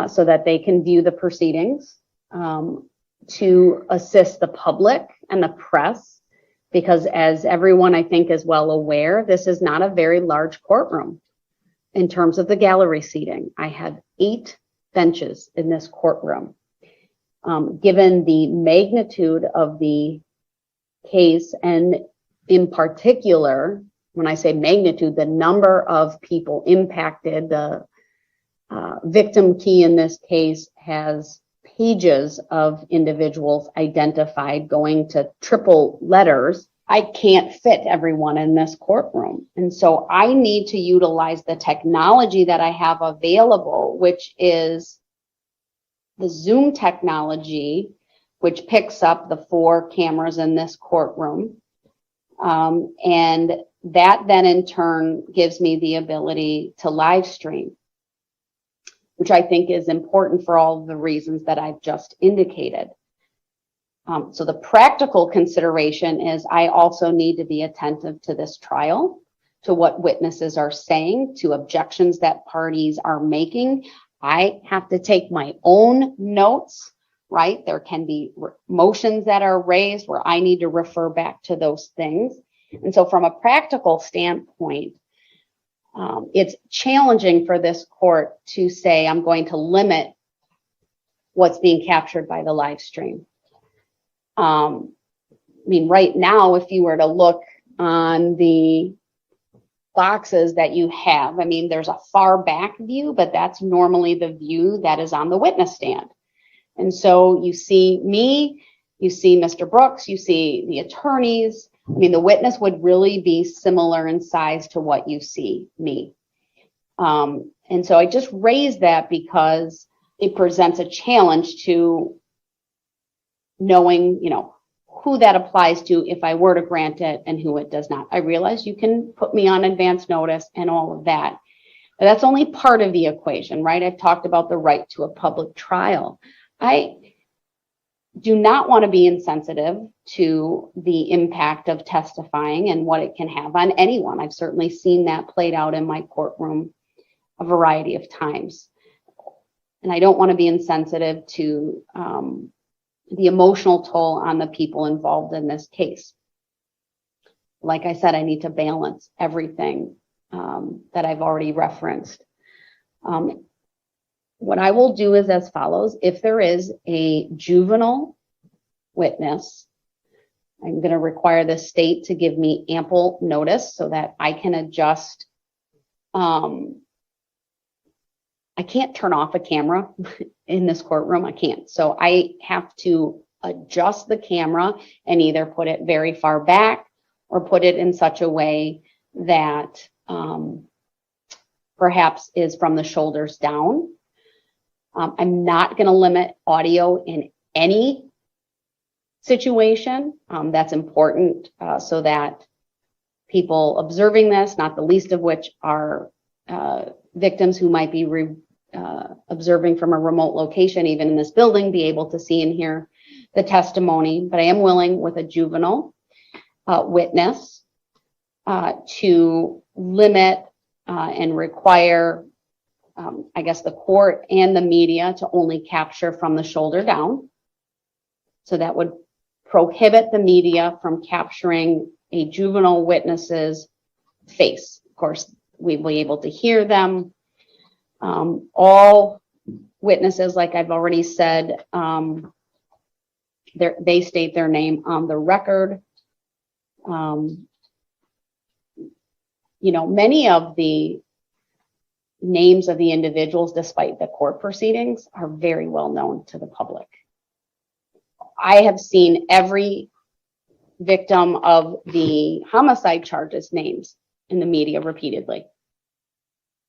so that they can view the proceedings, to assist the public and the press, because as everyone I think is well aware, this is not a very large courtroom in terms of the gallery seating. I have 8 benches in this courtroom. Given the magnitude of the case, and in particular, when I say magnitude, the number of people impacted, the victim key in this case has pages of individuals identified going to triple letters. I can't fit everyone in this courtroom. And so I need to utilize the technology that I have available, which is the Zoom technology, which picks up the 4 cameras in this courtroom. And that then in turn gives me the ability to live stream, which I think is important for all the reasons that I've just indicated. So the practical consideration is I also need to be attentive to this trial, to what witnesses are saying, to objections that parties are making. I have to take my own notes, right? There can be motions that are raised where I need to refer back to those things. And so from a practical standpoint, it's challenging for this court to say, I'm going to limit what's being captured by the live stream. I mean, right now, if you were to look on the boxes that you have, I mean, there's a far back view, but that's normally the view that is on the witness stand. And so you see me, you see Mr. Brooks, you see the attorneys. I mean, the witness would really be similar in size to what you see me. And so I just raised that because it presents a challenge to knowing, who that applies to if I were to grant it and who it does not. I realize you can put me on advance notice and all of that, but that's only part of the equation, right? I've talked about the right to a public trial. I do not want to be insensitive to the impact of testifying and what it can have on anyone. I've certainly seen that played out in my courtroom a variety of times. And I don't want to be insensitive to the emotional toll on the people involved in this case. Like I said, I need to balance everything that I've already referenced. What I will do is as follows. If there is a juvenile witness, I'm going to require the state to give me ample notice so that I can adjust. I can't turn off a camera in this courtroom. I can't. So I have to adjust the camera and either put it very far back or put it in such a way that perhaps is from the shoulders down. I'm not going to limit audio in any situation. That's important so that people observing this, not the least of which are victims who might be observing from a remote location, even in this building, be able to see and hear the testimony. But I am willing with a juvenile witness to limit and require I guess the court and the media to only capture from the shoulder down. So that would prohibit the media from capturing a juvenile witness's face. Of course, we'll be able to hear them. All witnesses, like I've already said, they state their name on the record. Many of the names of the individuals, despite the court proceedings, are very well known to the public. I have seen every victim of the homicide charges names in the media repeatedly.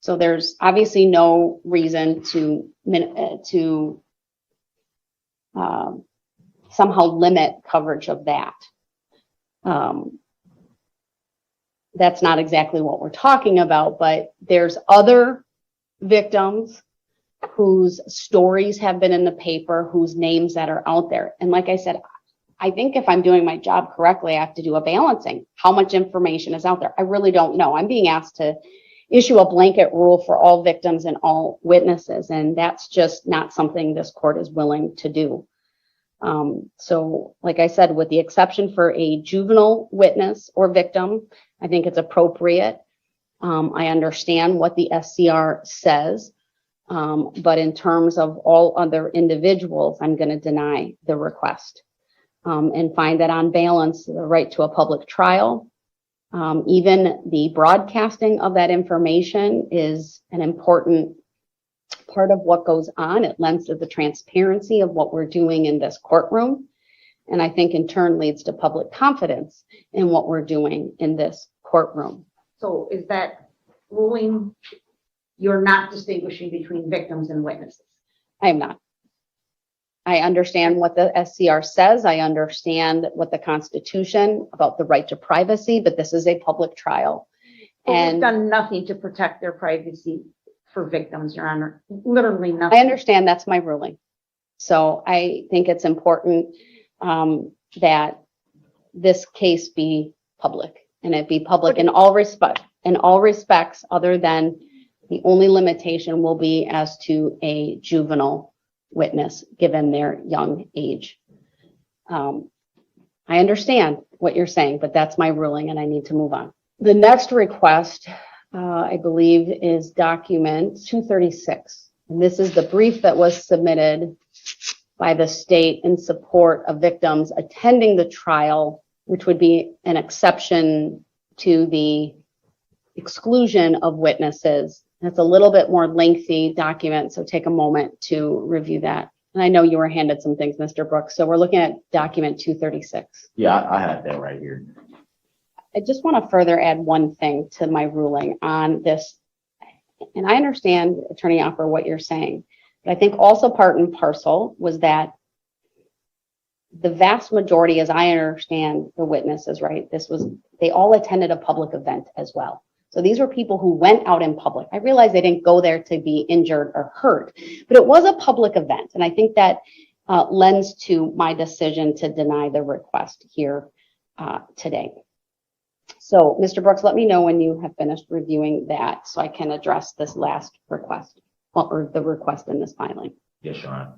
So there's obviously no sound somehow limit coverage of that. That's not exactly what we're talking about, but there's other victims whose stories have been in the paper, whose names that are out there. And like I said, I think if I'm doing my job correctly, I have to do a balancing. How much information is out there? I really don't know. I'm being asked to issue a blanket rule for all victims and all witnesses, and that's just not something this court is willing to do. So like I said, with the exception for a juvenile witness or victim, I think it's appropriate. I understand what the SCR says, but in terms of all other individuals, I'm going to deny the request and find that on balance, the right to a public trial, even the broadcasting of that information is an important part of what goes on. It lends to the transparency of what we're doing in this courtroom. And I think in turn leads to public confidence in what we're doing in this courtroom. So is that ruling, you're not distinguishing between victims and witnesses? I am not. I understand what the SCR says. I understand what the Constitution about the right to privacy, but this is a public trial. And we've done nothing to protect their privacy for victims, Your Honor. Literally nothing. I understand that's my ruling. So I think it's important that this case be public, and it be public in all respects, other than the only limitation will be as to a juvenile witness given their young age. I understand what you're saying, but that's my ruling and I need to move on. The next request, I believe, is document 236. And this is the brief that was submitted by the state in support of victims attending the trial, which would be an exception to the exclusion of witnesses. It's a little bit more lengthy document, so take a moment to review that. And I know you were handed some things, Mr. Brooks, so we're looking at document 236. Yeah, I have that right here. I just want to further add one thing to my ruling on this. And I understand, Attorney Opper, what you're saying, but I think also part and parcel was that the vast majority, as I understand the witnesses, right, they all attended a public event as well. So these were people who went out in public. I realize they didn't go there to be injured or hurt, but it was a public event. And I think that lends to my decision to deny the request here today. So, Mr. Brooks, let me know when you have finished reviewing that so I can address this last request, or the request in this filing. Yes, Your Honor.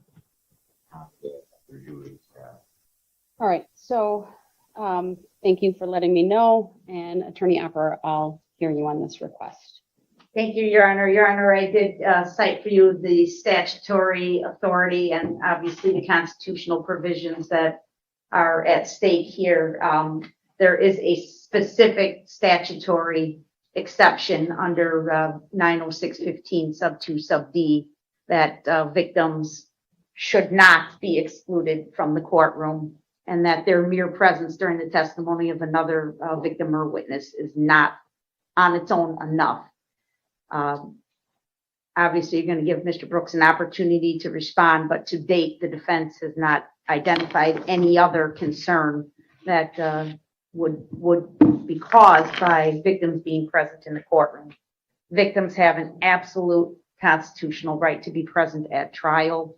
All right, so thank you for letting me know, and Attorney Opper, I'll hear you on this request. Thank you, Your Honor. Your Honor, I did cite for you the statutory authority and obviously the constitutional provisions that are at stake here. There is a specific statutory exception under 906.15 sub 2 sub D that victims should not be excluded from the courtroom, and that their mere presence during the testimony of another victim or witness is not on its own enough. Obviously, you're going to give Mr. Brooks an opportunity to respond, but to date, the defense has not identified any other concern that would be caused by victims being present in the courtroom. Victims have an absolute constitutional right to be present at trial.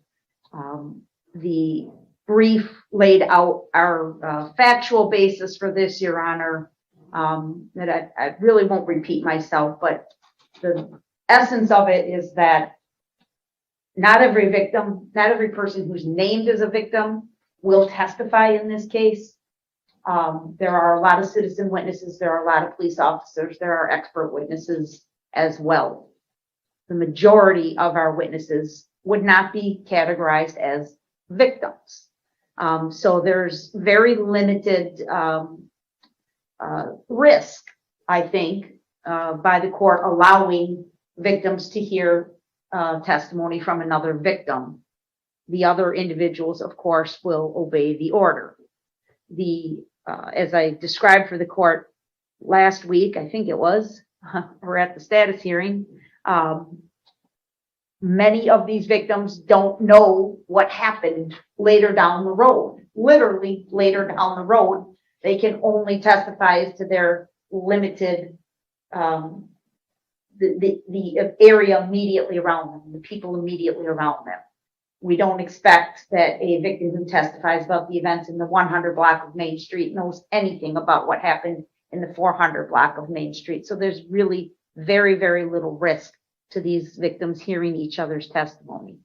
The brief laid out our factual basis for this, Your Honor, that I really won't repeat myself, but the essence of it is that not every victim, not every person who's named as a victim will testify in this case. There are a lot of citizen witnesses, there are a lot of police officers, there are expert witnesses as well. The majority of our witnesses would not be categorized as victims. So there's very limited risk, I think, by the court allowing victims to hear testimony from another victim. The other individuals, of course, will obey the order. As I described for the court last week, I think it was, we're at the status hearing, Many of these victims don't know what happened later down the road, literally later down the road. They can only testify as to their limited, the area immediately around them, the people immediately around them. We don't expect that a victim who testifies about the events in the 100 block of Main Street knows anything about what happened in the 400 block of Main Street. So there's really very, very little risk to these victims hearing each other's testimony.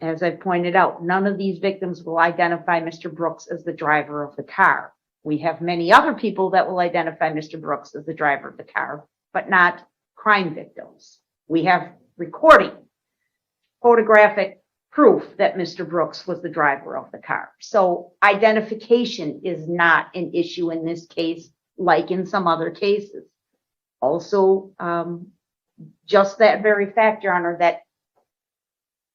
As I pointed out, none of these victims will identify Mr. Brooks as the driver of the car. We have many other people that will identify Mr. Brooks as the driver of the car, but not crime victims. We have recording, photographic proof that Mr. Brooks was the driver of the car. So identification is not an issue in this case, like in some other cases. Also, just that very fact, Your Honor, that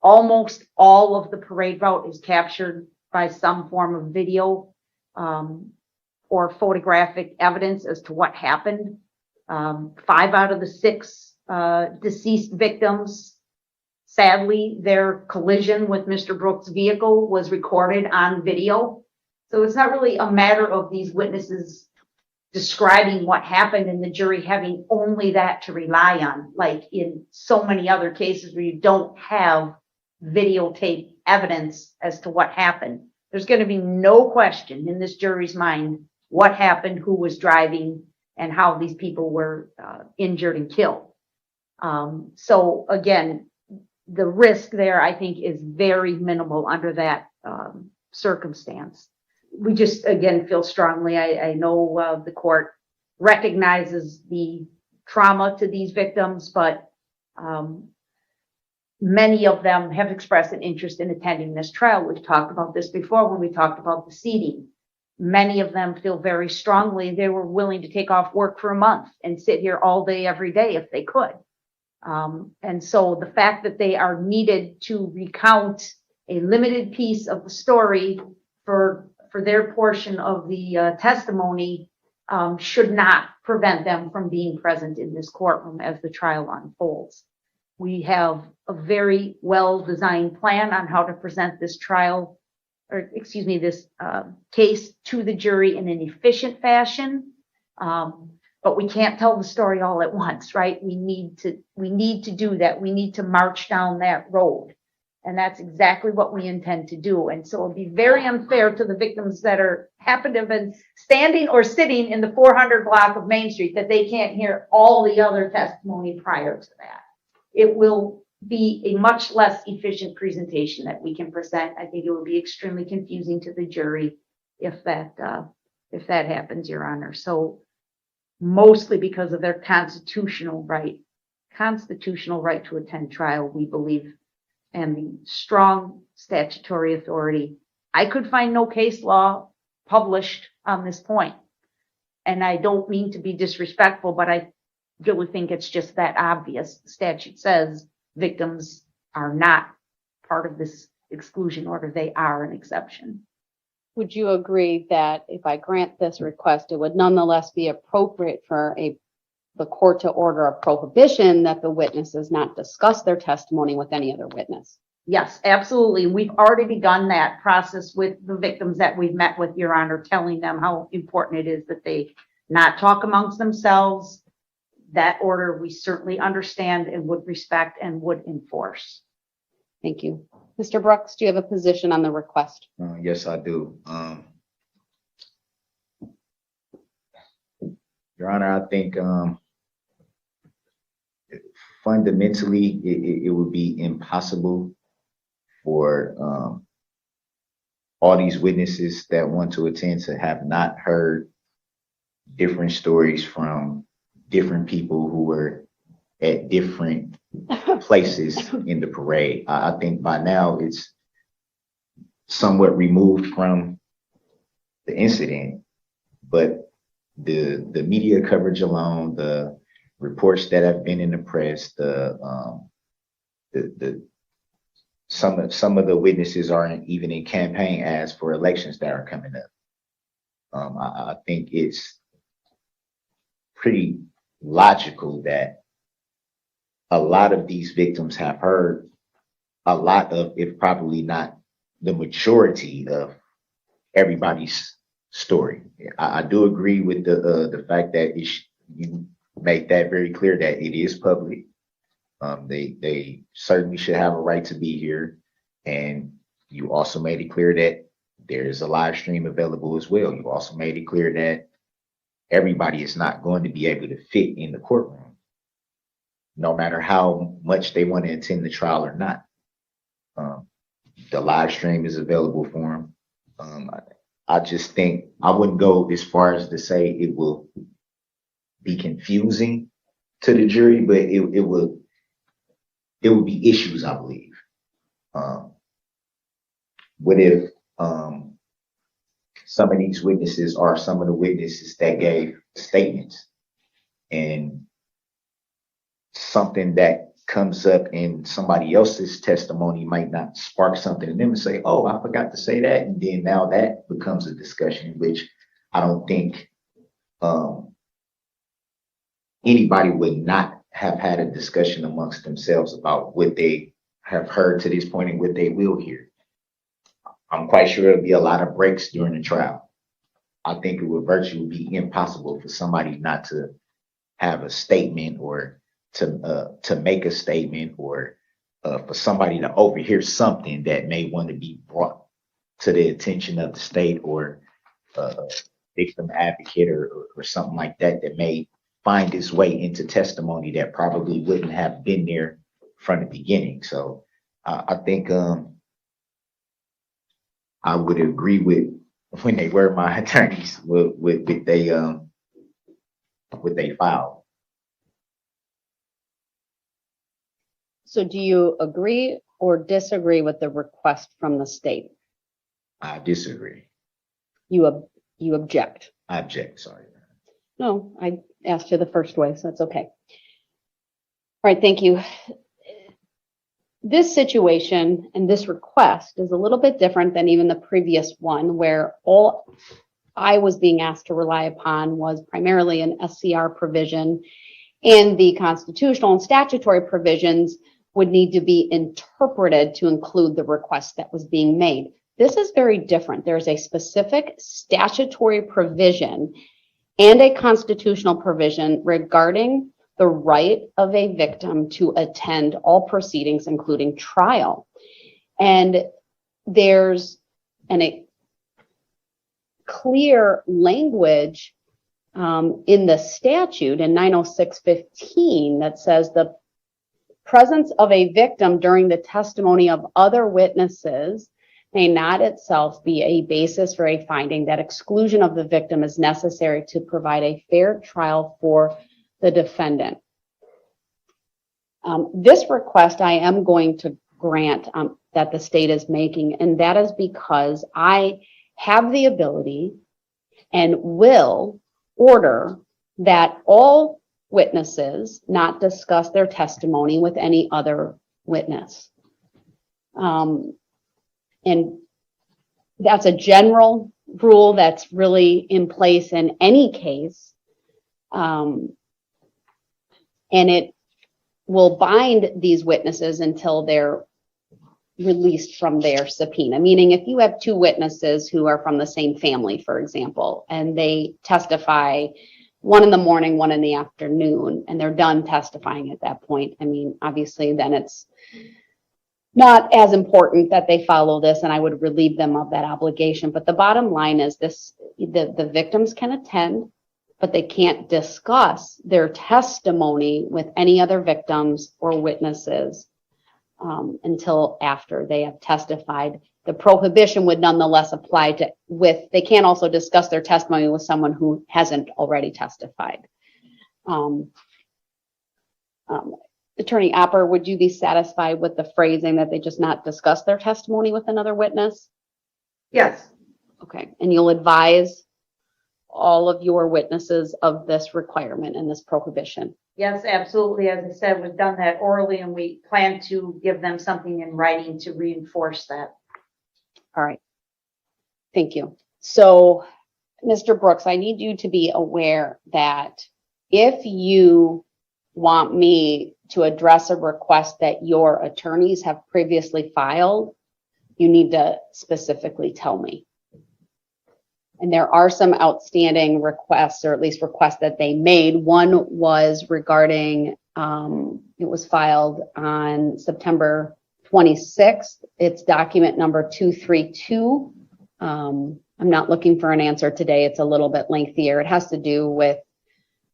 almost all of the parade route is captured by some form of video or photographic evidence as to what happened. 5 out of the 6 deceased victims, sadly, their collision with Mr. Brooks' vehicle was recorded on video. So it's not really a matter of these witnesses describing what happened and the jury having only that to rely on, like in so many other cases where you don't have videotape evidence as to what happened. There's going to be no question in this jury's mind what happened, who was driving, and how these people were injured and killed. So again, the risk there, I think, is very minimal under that circumstance. We just, again, feel strongly, I know the court recognizes the trauma to these victims, but many of them have expressed an interest in attending this trial. We've talked about this before when we talked about the seating. Many of them feel very strongly they were willing to take off work for a month and sit here all day, every day if they could. And so the fact that they are needed to recount a limited piece of the story for their portion of the testimony should not prevent them from being present in this courtroom as the trial unfolds. We have a very well-designed plan on how to present this trial, or excuse me, this case to the jury in an efficient fashion. But we can't tell the story all at once, right? We need to do that. We need to march down that road. And that's exactly what we intend to do. And so it'll be very unfair to the victims that happen to have been standing or sitting in the 400 block of Main Street that they can't hear all the other testimony prior to that. It will be a much less efficient presentation that we can present. I think it would be extremely confusing to the jury if that happens, Your Honor. So mostly because of their constitutional right to attend trial, we believe, and the strong statutory authority. I could find no case law published on this point. And I don't mean to be disrespectful, but I really think it's just that obvious. The statute says victims are not part of this exclusion order. They are an exception. Would you agree that if I grant this request, it would nonetheless be appropriate for the court to order a prohibition that the witnesses not discuss their testimony with any other witness? Yes, absolutely. We've already begun that process with the victims that we've met with, Your Honor, telling them how important it is that they not talk amongst themselves. That order we certainly understand and would respect and would enforce. Thank you. Mr. Brooks, do you have a position on the request? Yes, I do. Your Honor, I think fundamentally it would be impossible for all these witnesses that want to attend to have not heard different stories from different people who were at different places in the parade. I think by now it's somewhat removed from the incident, but the media coverage alone, the reports that have been in the press, some of the witnesses aren't even in campaign ads for elections that are coming up. I think it's pretty logical that a lot of these victims have heard a lot of, if probably not the majority of everybody's story. I do agree with the fact that you make that very clear that it is public. They certainly should have a right to be here, and you also made it clear that there is a live stream available as well. You also made it clear that everybody is not going to be able to fit in the courtroom, no matter how much they want to attend the trial or not. The live stream is available for them. I just think I wouldn't go as far as to say it will be confusing to the jury, but it will be issues, I believe. What if some of these witnesses are some of the witnesses that gave statements, and something that comes up in somebody else's testimony might not spark something in them and say, oh, I forgot to say that. And then now that becomes a discussion, which I don't think anybody would not have had a discussion amongst themselves about what they have heard to this point and what they will hear. I'm quite sure it'll be a lot of breaks during the trial. I think it would virtually be impossible for somebody not to have a statement, or to make a statement, or for somebody to overhear something that may want to be brought to the attention of the state, or victim advocate, or something like that, that may find its way into testimony that probably wouldn't have been there from the beginning. So I think I would agree with, when they were my attorneys, with they what they filed. So do you agree or disagree with the request from the state? I disagree. You object? I object, sorry. No, I asked you the first way, so that's okay. All right, thank you. This situation and this request is a little bit different than even the previous one, where all I was being asked to rely upon was primarily an SCR provision, and the constitutional and statutory provisions would need to be interpreted to include the request that was being made. This is very different. There's a specific statutory provision and a constitutional provision regarding the right of a victim to attend all proceedings, including trial. And there's a clear language in the statute in 906:15 that says the presence of a victim during the testimony of other witnesses may not itself be a basis for a finding that exclusion of the victim is necessary to provide a fair trial for the defendant. This request I am going to grant that the state is making, and that is because I have the ability and will order that all witnesses not discuss their testimony with any other witness. And that's a general rule that's really in place in any case. And it will bind these witnesses until they're released from their subpoena. Meaning, if you have two witnesses who are from the same family, for example, and they testify, one in the morning, one in the afternoon, and they're done testifying at that point, I mean, obviously then it's not as important that they follow this, and I would relieve them of that obligation. But the bottom line is this: the victims can attend, but they can't discuss their testimony with any other victims or witnesses until after they have testified. The prohibition would nonetheless apply they can't also discuss their testimony with someone who hasn't already testified. Attorney Opper, would you be satisfied with the phrasing that they just not discuss their testimony with another witness? Yes. Okay, and you'll advise all of your witnesses of this requirement and this prohibition? Yes, absolutely. As I said, we've done that orally, and we plan to give them something in writing to reinforce that. All right. Thank you. So, Mr. Brooks, I need you to be aware that if you want me to address a request that your attorneys have previously filed, you need to specifically tell me. And there are some outstanding requests, or at least requests that they made. One was regarding, it was filed on September 26th. It's document number 232. I'm not looking for an answer today. It's a little bit lengthier. It has to do with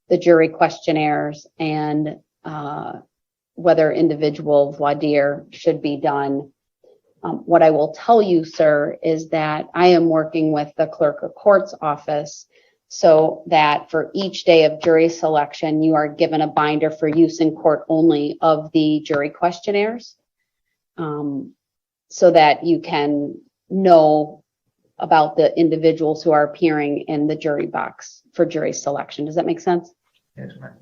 the jury questionnaires and whether individual voir dire should be done. What I will tell you, sir, is that I am working with the clerk of court's office so that for each day of jury selection, you are given a binder for use in court only of the jury questionnaires, so that you can know about the individuals who are appearing in the jury box for jury selection. Does that make sense? Yes, ma'am.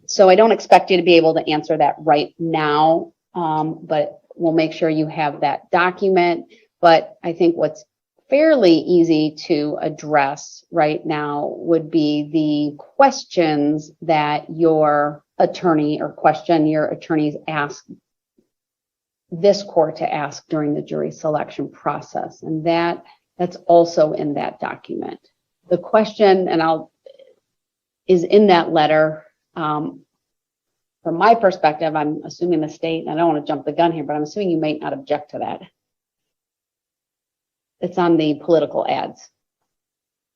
So I don't expect you to be able to answer that right now, but we'll make sure you have that document. But I think what's fairly easy to address right now would be the questions that your attorney or question your attorneys ask this court to ask during the jury selection process. And that's also in that document. The question, is in that letter. From my perspective, I'm assuming the state, and I don't want to jump the gun here, but I'm assuming you might not object to that. It's on the political ads.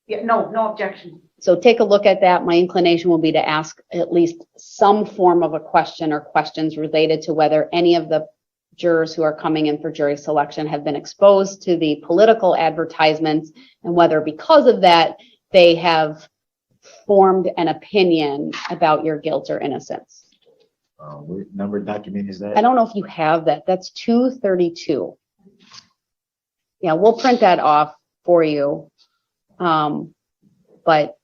Yeah, no objection. So take a look at that. My inclination will be to ask at least some form of a question or questions related to whether any of the jurors who are coming in for jury selection have been exposed to the political advertisements, and whether because of that, they have formed an opinion about your guilt or innocence. What number document is that? I don't know if you have that. That's 232. Yeah, we'll print that off for you. But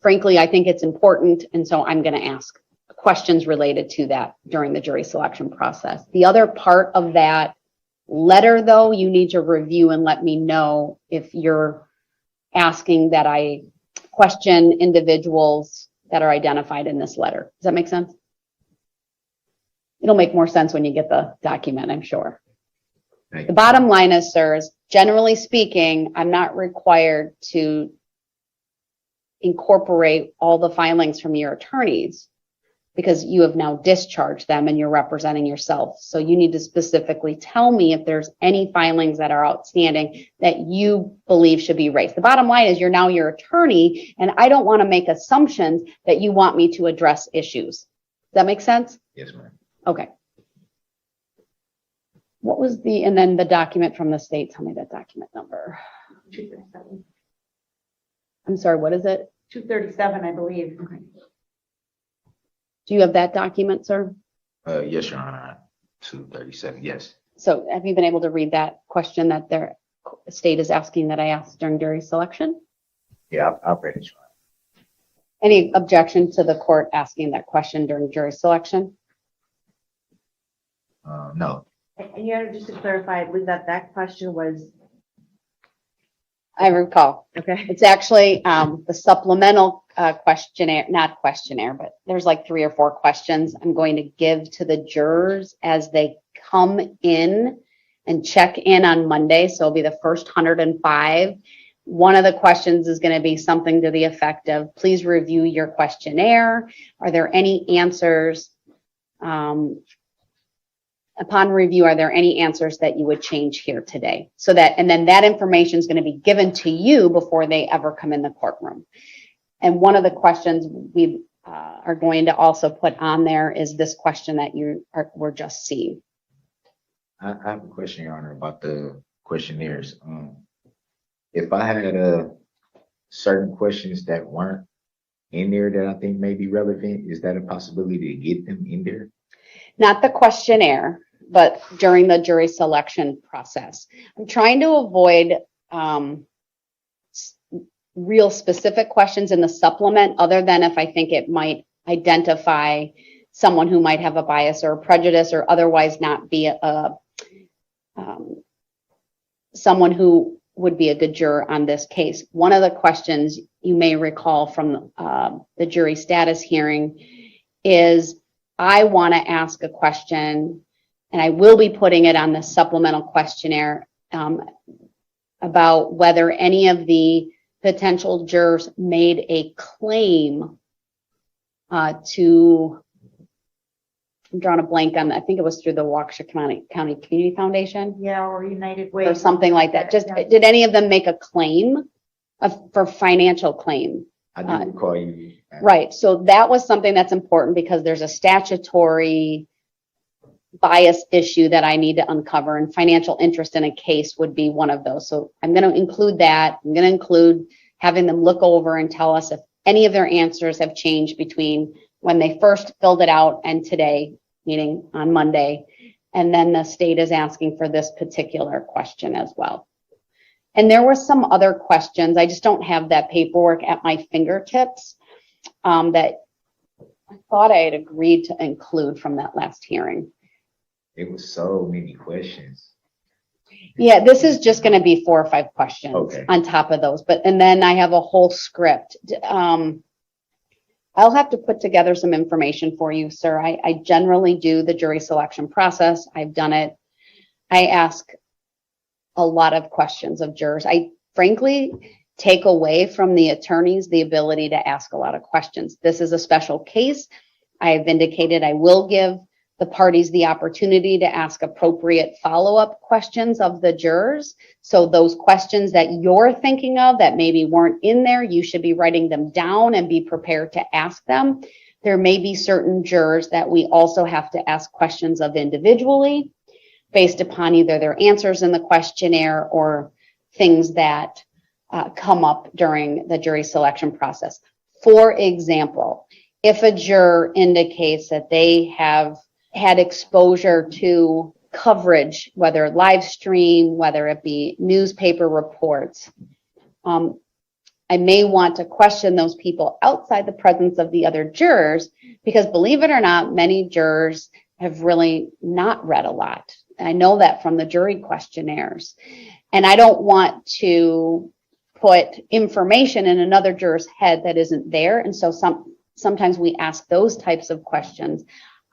frankly, I think it's important. And so I'm going to ask questions related to that during the jury selection process. The other part of that letter, though, you need to review and let me know if you're asking that I question individuals that are identified in this letter. Does that make sense? It'll make more sense when you get the document, I'm sure. Thank The you. bottom line is, sirs, generally speaking, I'm not required to incorporate all the filings from your attorneys because you have now discharged them and you're representing yourself. So you need to specifically tell me if there's any filings that are outstanding that you believe should be raised. The bottom line is you're now your attorney, and I don't want to make assumptions that you want me to address issues. Does that make sense? Yes, ma'am. Okay. What was and then the document from the state, tell me that document number. 237. I'm sorry, what is it? 237, I believe. Okay. Do you have that document, sir? Yes, Your Honor. 237. Yes. So have you been able to read that question that their state is asking that I asked during jury selection? Yeah, I've read it, Your Honor. Any objection to the court asking that question during jury selection? No. And you know, just to clarify, was that question was, I recall. okay, It's actually the supplemental questionnaire, not questionnaire, but there's like 3 or 4 questions I'm going to give to the jurors as they come in and check in on Monday. So it'll be the first 105. One of the questions is going to be something to the effect of, please review your questionnaire. Are there any answers? Upon review, are there any answers that you would change here today? So that, and then that information is going to be given to you before they ever come in the courtroom. And one of the questions we are going to also put on there is this question that we're just seeing. I have a question, Your Honor, about the questionnaires. If I had certain questions that weren't in there that I think may be relevant, is that a possibility to get them in there? Not the questionnaire, but during the jury selection process. I'm trying to avoid real specific questions in the supplement, other than if I think it might identify someone who might have a bias or a prejudice or otherwise not be someone who would be a good juror on this case. One of the questions you may recall from the jury status hearing is, I want to ask a question, and I will be putting it on the supplemental questionnaire about whether any of the potential jurors made a claim to, I'm drawing a blank on, I think it was through the Waukesha County Community Foundation. Yeah, or United Way. Or something like that. Just, did any of them make a claim for financial claim? I do recall you. Right. So that was something that's important because there's a statutory bias issue that I need to uncover, and financial interest in a case would be one of those. So I'm going to include that. I'm going to include having them look over and tell us if any of their answers have changed between when they first filled it out and today, meaning on Monday. And then the state is asking for this particular question as well. And there were some other questions. I just don't have that paperwork at my fingertips that I thought I had agreed to include from that last hearing. It was so many questions. Yeah, this is just going to be 4 or 5 questions on top of those. And then I have a whole script. I'll have to put together some information for you, sir. I generally do the jury selection process. I've done it. I ask a lot of questions of jurors. I frankly take away from the attorneys the ability to ask a lot of questions. This is a special case. I have indicated I will give the parties the opportunity to ask appropriate follow-up questions of the jurors. So those questions that you're thinking of that maybe weren't in there, you should be writing them down and be prepared to ask them. There may be certain jurors that we also have to ask questions of individually based upon either their answers in the questionnaire or things that come up during the jury selection process. For example, if a juror indicates that they have had exposure to coverage, whether live stream, whether it be newspaper reports, I may want to question those people outside the presence of the other jurors, because believe it or not, many jurors have really not read a lot. I know that from the jury questionnaires. And I don't want to put information in another juror's head that isn't there. And so sometimes we ask those types of questions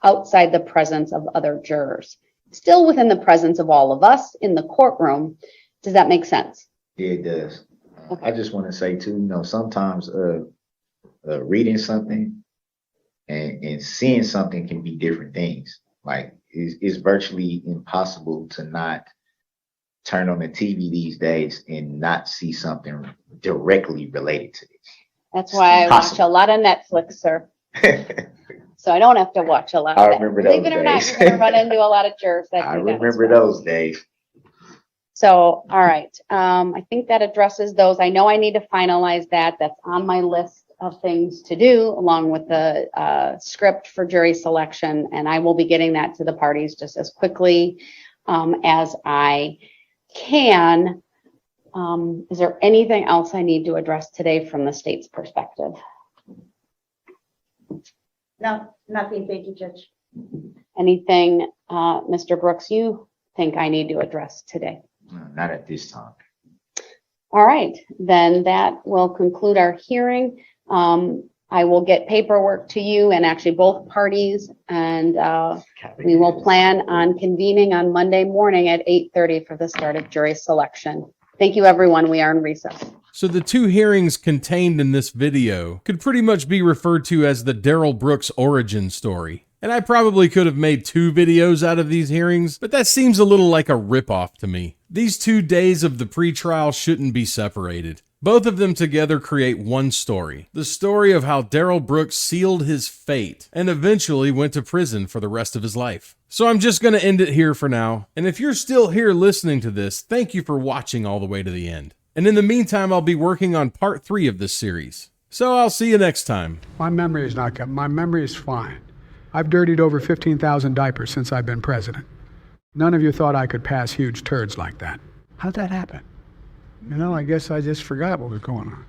outside the presence of other jurors, still within the presence of all of us in the courtroom. Does that make sense? Yeah, it does. I just want to say too, sometimes reading something and seeing something can be different things. Like it's virtually impossible to not turn on the TV these days and not see something directly related to this. That's why I watch a lot of Netflix, sir. So I don't have to watch a lot of that. I remember those days. Believe it or not, you're going to run into a lot of jurors that do that. I remember those days. So, all right. I think that addresses those. I know I need to finalize that. That's on my list of things to do, along with the script for jury selection. And I will be getting that to the parties just as quickly as I can. Is there anything else I need to address today from the state's perspective? No, nothing. Thank you, Judge. Anything, Mr. Brooks, you think I need to address today? No, not at this time. All right, then that will conclude our hearing. I will get paperwork to you and actually both parties, and we will plan on convening on Monday morning at 8:30 for the start of jury selection. Thank you, everyone. We are in recess. So the 2 hearings contained in this video could pretty much be referred to as the Darrell Brooks origin story. And I probably could have made 2 videos out of these hearings, but that seems a little like a ripoff to me. These 2 days of the pretrial shouldn't be separated. Both of them together create one story. The story of how Darrell Brooks sealed his fate and eventually went to prison for the rest of his life. So I'm just going to end it here for now. And if you're still here listening to this, thank you for watching all the way to the end. And in the meantime, I'll be working on part 3 of this series. So I'll see you next time. My memory is not good. My memory is fine. I've dirtied over 15,000 diapers since I've been president. None of you thought I could pass huge turds like that. How'd that happen? I guess I just forgot what was going on.